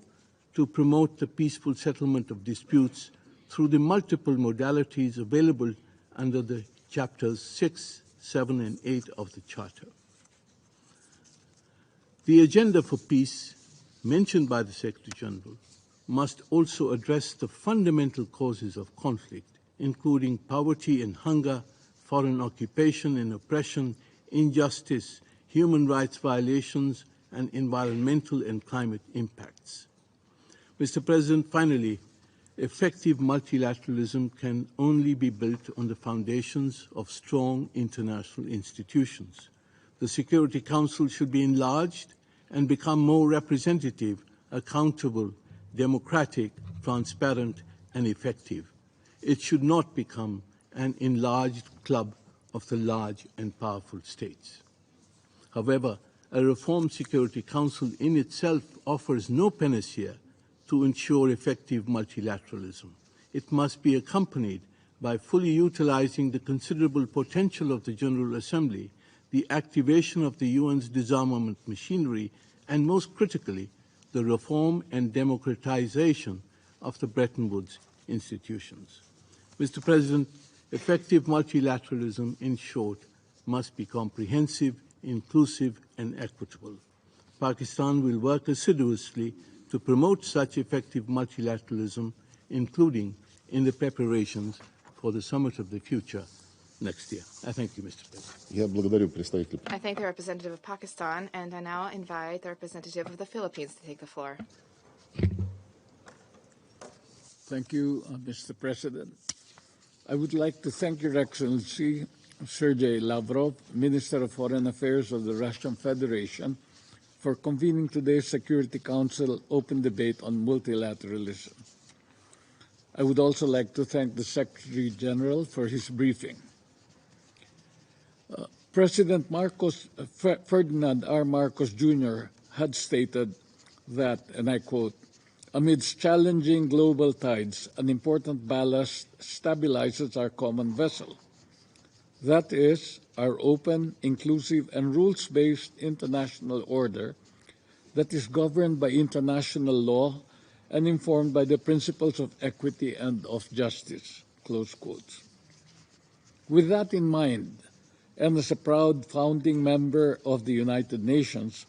to promote the peaceful settlement of disputes through the multiple modalities available under the chapters 6, 7, and 8 of the Charter. The agenda for peace, mentioned by the Secretary General, must also address the fundamental causes of conflict, including poverty and hunger, foreign occupation and oppression, injustice, human rights violations, and environmental and climate impacts. Mr. President, finally, effective multilateralism can only be built on the foundations of strong international institutions. The Security Council should be enlarged and become more representative, accountable, democratic, transparent, and effective. It should not become an enlarged club of the large and powerful states. However, a reformed Security Council in itself offers no panacea to ensure effective multilateralism. It must be accompanied by fully utilizing the considerable potential of the General Assembly, the activation of the UN's disarmament machinery, and most critically, the reform and democratization of the Bretton Woods institutions. Mr. President, effective multilateralism, in short, must be comprehensive, inclusive, and equitable. Pakistan will work assiduously to promote such effective multilateralism, including in the preparations for the Summit of the Future next year. I thank you, Mr. President. I thank the representative of Pakistan, and I now invite the representative of the Philippines to take the floor. Thank you, Mr. President. I would like to thank Your Excellency, Sergei Lavrov, Minister of Foreign Affairs of the Russian Federation, for convening today's Security Council open debate on multilateralism. I would also like to thank the Secretary General for his briefing. President Ferdinand R. Marcos Jr. had stated that, and I quote, "Amidst challenging global tides, an important ballast stabilizes our common vessel. That is, our open, inclusive, and rules-based international order that is governed by international law and informed by the principles of equity and of justice." Close quotes. With that in mind, and as a proud founding member of the United Nations,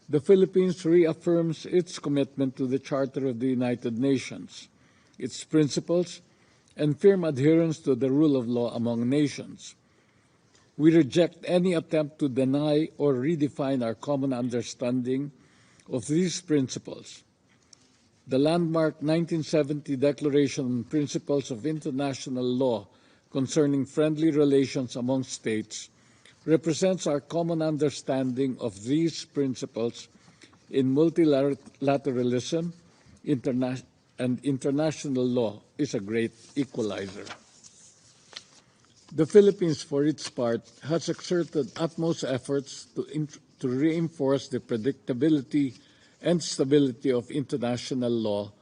the Philippines reaffirms its commitment to the Charter of the United Nations, its principles, and firm adherence to the rule of law among nations. We reject any attempt to deny or redefine our common understanding of these principles. The landmark 1970 Declaration on Principles of International Law concerning friendly relations among states represents our common understanding of these principles in multilateralism, and international law is a great equalizer. The Philippines, for its part, has exerted utmost efforts to reinforce the predictability and stability of international law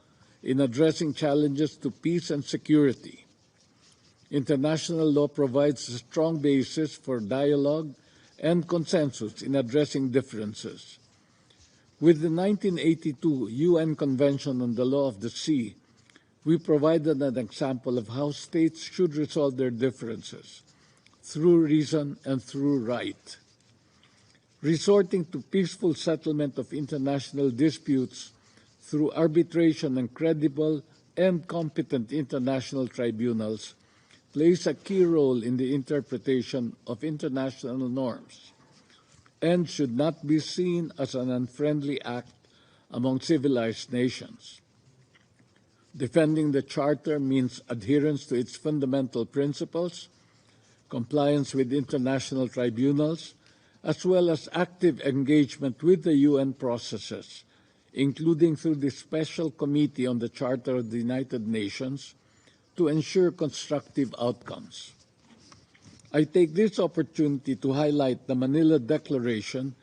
in addressing challenges to peace and security. International law provides a strong basis for dialogue and consensus in addressing differences. With the 1982 UN Convention on the Law of the Sea, we provided an example of how states should resolve their differences through reason and through right. Resorting to peaceful settlement of international disputes through arbitration and credible and competent international tribunals plays a key role in the interpretation of international norms and should not be seen as an unfriendly act among civilized nations. Defending the Charter means adherence to its fundamental principles, compliance with international tribunals, as well as active engagement with the UN processes, including through the Special Committee on the Charter of the United Nations, to ensure constructive outcomes. I take this opportunity to highlight the Manila Declaration,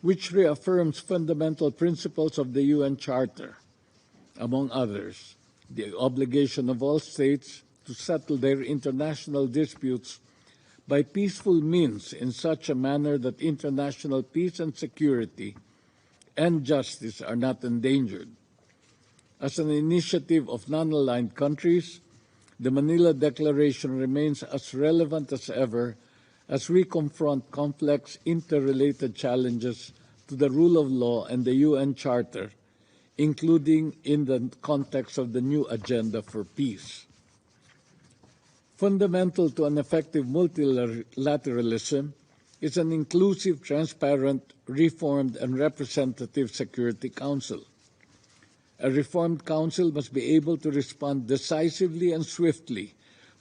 which reaffirms fundamental principles of the UN Charter, among others, the obligation of all states to settle their international disputes by peaceful means in such a manner that international peace and security and justice are not endangered. As an initiative of non-aligned countries, the Manila Declaration remains as relevant as ever as we confront complex interrelated challenges to the rule of law and the UN Charter, including in the context of the new agenda for peace. Fundamental to an effective multilateralism is an inclusive, transparent, reformed, and representative Security Council. A reformed council must be able to respond decisively and swiftly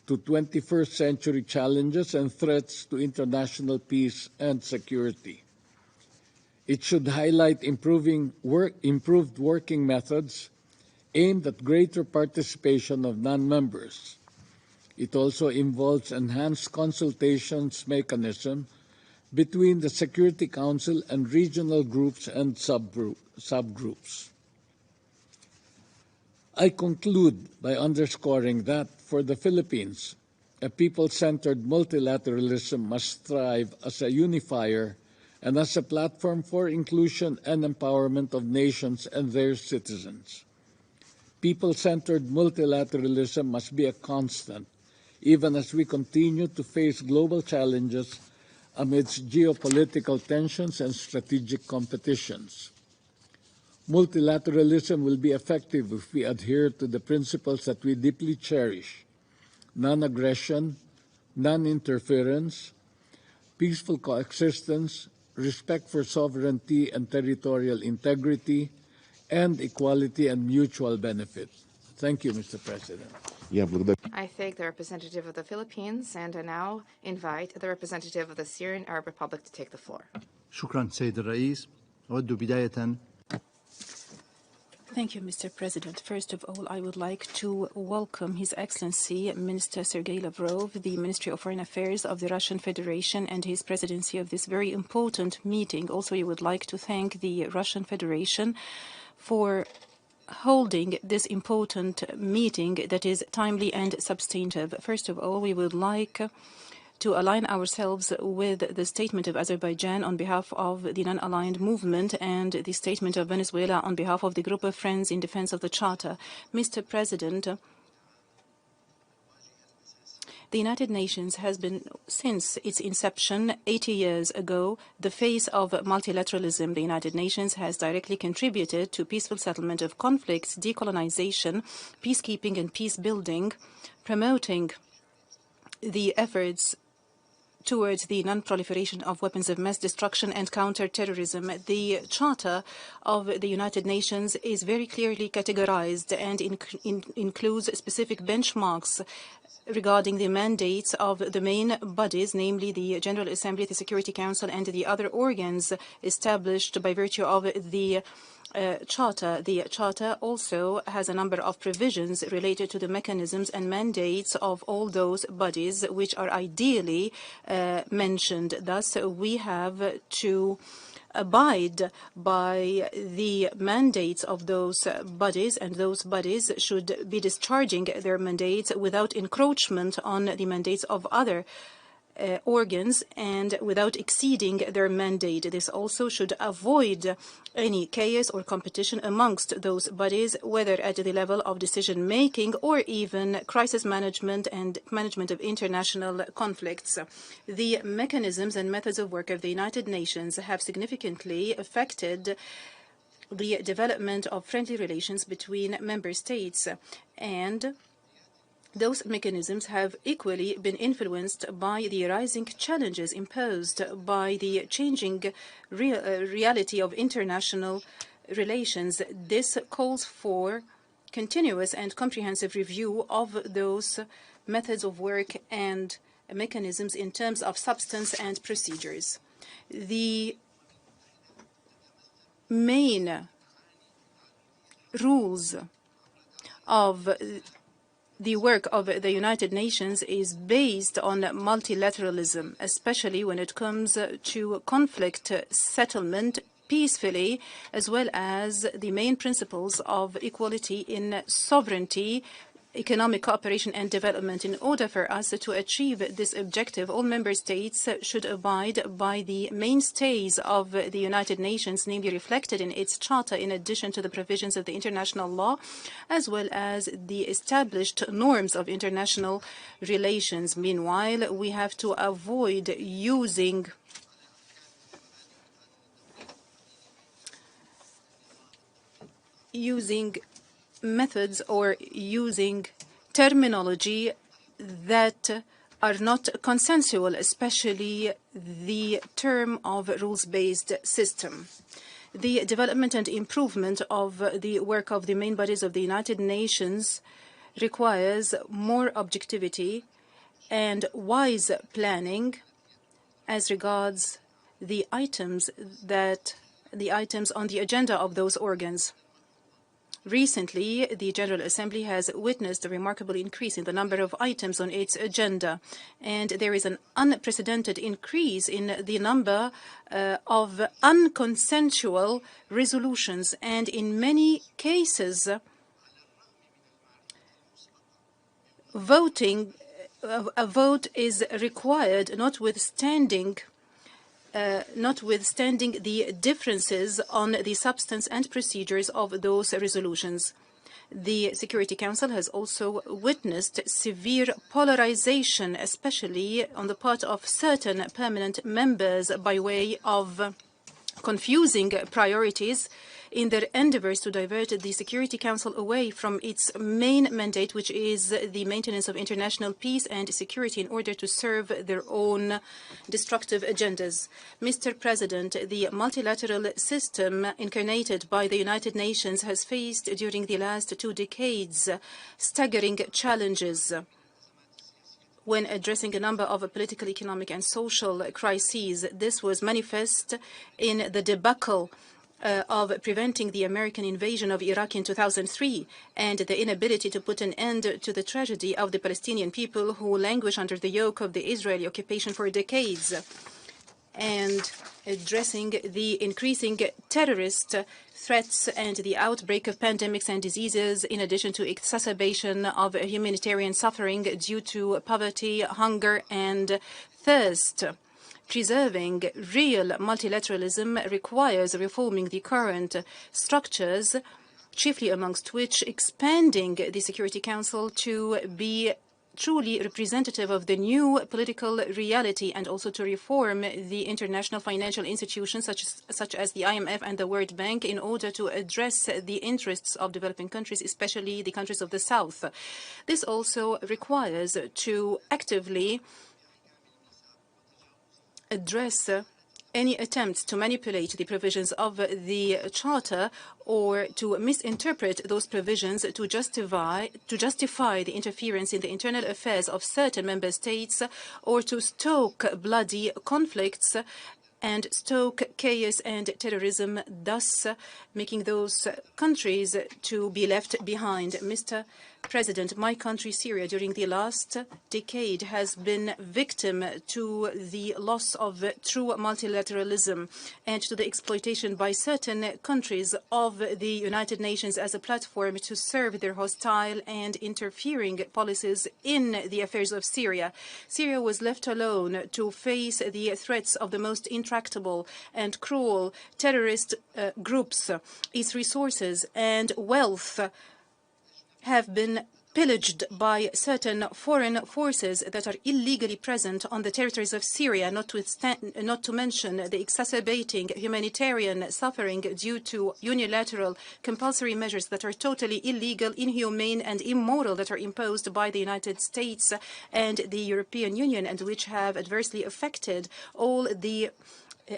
to 21st century challenges and threats to international peace and security. It should highlight improved working methods aimed at greater participation of non-members. It also involves enhanced consultations mechanism between the Security Council and regional groups and subgroups. I conclude by underscoring that for the Philippines, a people-centered multilateralism must thrive as a unifier and as a platform for inclusion and empowerment of nations and their citizens. People-centered multilateralism must be a constant, even as we continue to face global challenges amidst geopolitical tensions and strategic competitions. Multilateralism will be effective if we adhere to the principles that we deeply cherish: non-aggression, non-interference, peaceful coexistence, respect for sovereignty and territorial integrity, and equality and mutual benefit. Thank you, Mr. President. I thank the representative of the Philippines, and I now invite the representative of the Syrian Arab Republic to take the floor. شكرا سيد الرئيس. أود بداية Thank you, Mr. President. First of all, I would like to welcome His Excellency Minister Sergei Lavrov, the Ministry of Foreign Affairs of the Russian Federation, and his presidency of this very important meeting. Also, I would like to thank the Russian Federation for holding this important meeting that is timely and substantive. First of all, we would like to align ourselves with the statement of Azerbaijan on behalf of the non-aligned movement and the statement of Venezuela on behalf of the group of friends in defense of the Charter. Mr. President, the United Nations has been, since its inception 80 years ago, the face of multilateralism. The United Nations has directly contributed to peaceful settlement of conflicts, decolonization, peacekeeping and peace building, promoting the efforts towards the non-proliferation of weapons of mass destruction and counter-terrorism. The Charter of the United Nations is very clearly categorized and includes specific benchmarks regarding the mandates of the main bodies, namely the General Assembly, the Security Council, and the other organs established by virtue of the Charter. The Charter also has a number of provisions related to the mechanisms and mandates of all those bodies which are ideally mentioned. Thus, we have to abide by the mandates of those bodies, and those bodies should be discharging their mandates without encroachment on the mandates of other organs and without exceeding their mandate. This also should avoid any chaos or competition amongst those bodies, whether at the level of decision-making or even crisis management and management of international conflicts. The mechanisms and methods of work of the United Nations have significantly affected the development of friendly relations between member states, and those mechanisms have equally been influenced by the rising challenges imposed by the changing reality of international relations. This calls for continuous and comprehensive review of those methods of work and mechanisms in terms of substance and procedures. The main rules of the work of the United Nations is based on multilateralism, especially when it comes to conflict settlement peacefully, as well as the main principles of equality in sovereignty, economic cooperation and development. In order for us to achieve this objective, all member states should abide by the mainstays of the United Nations, namely reflected in its charter, in addition to the provisions of the international law, as well as the established norms of international relations. Meanwhile, we have to avoid using methods or using terminology that are not consensual, especially the term of rules-based system. The development and improvement of the work of the main bodies of the United Nations requires more objectivity and wise planning as regards the items on the agenda of those organs. Recently, the General Assembly has witnessed a remarkable increase in the number of items on its agenda, and there is an unprecedented increase in the number of unconsensual resolutions, and in many cases, a vote is required, notwithstanding the differences on the substance and procedures of those resolutions. The Security Council has also witnessed severe polarization, especially on the part of certain permanent members, by way of confusing priorities in their endeavors to divert the Security Council away from its main mandate, which is the maintenance of international peace and security, in order to serve their own destructive agendas. Mr. President, the multilateral system incarnated by the United Nations has faced during the last 2 decades staggering challenges when addressing a number of political, economic and social crises. This was manifest in the debacle of preventing the American invasion of Iraq in 2003 and the inability to put an end to the tragedy of the Palestinian people who languish under the yoke of the Israeli occupation for decades, and addressing the increasing terrorist threats and the outbreak of pandemics and diseases, in addition to exacerbation of humanitarian suffering due to poverty, hunger and thirst. Preserving real multilateralism requires reforming the current structures, chiefly amongst which expanding the Security Council to be truly representative of the new political reality, and also to reform the international financial institutions such as the IMF and the World Bank, in order to address the interests of developing countries, especially the countries of the South. This also requires to actively address any attempts to manipulate the provisions of the Charter or to misinterpret those provisions to justify the interference in the internal affairs of certain member states, or to stoke bloody conflicts and stoke chaos and terrorism, thus making those countries to be left behind. Mr. President, my country, Syria, during the last decade has been victim to the loss of true multilateralism and to the exploitation by certain countries of the United Nations as a platform to serve their hostile and interfering policies in the affairs of Syria. Syria was left alone to face the threats of the most intractable and cruel terrorist groups. Its resources and wealth have been pillaged by certain foreign forces that are illegally present on the territories of Syria, not to mention the exacerbating humanitarian suffering due to unilateral compulsory measures that are totally illegal, inhumane and immoral, that are imposed by the United States and the European Union, and which have adversely affected all the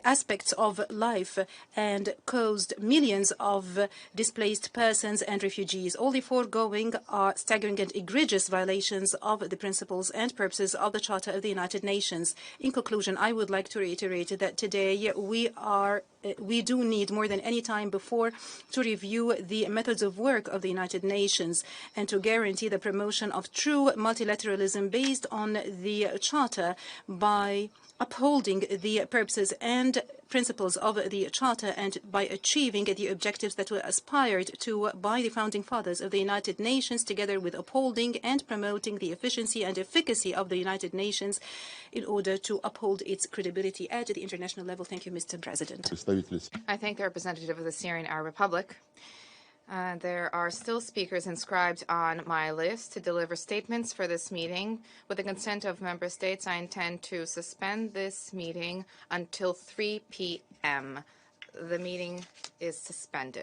aspects of life and caused millions of displaced persons and refugees. All the foregoing are staggering and egregious violations of the principles and purposes of the Charter of the United Nations. In conclusion, I would like to reiterate that today we do need more than any time before to review the methods of work of the United Nations and to guarantee the promotion of true multilateralism based on the Charter by upholding the purposes and principles of the Charter and by achieving the objectives that were aspired to by the founding fathers of the United Nations, together with upholding and promoting the efficiency and efficacy of the United Nations in order to uphold its credibility at the international level. Thank you, Mr. President. I thank the representative of the Syrian Arab Republic. There are still speakers inscribed on my list to deliver statements for this meeting. With the consent of member states, I intend to suspend this meeting until 3 p.m. The meeting is suspended.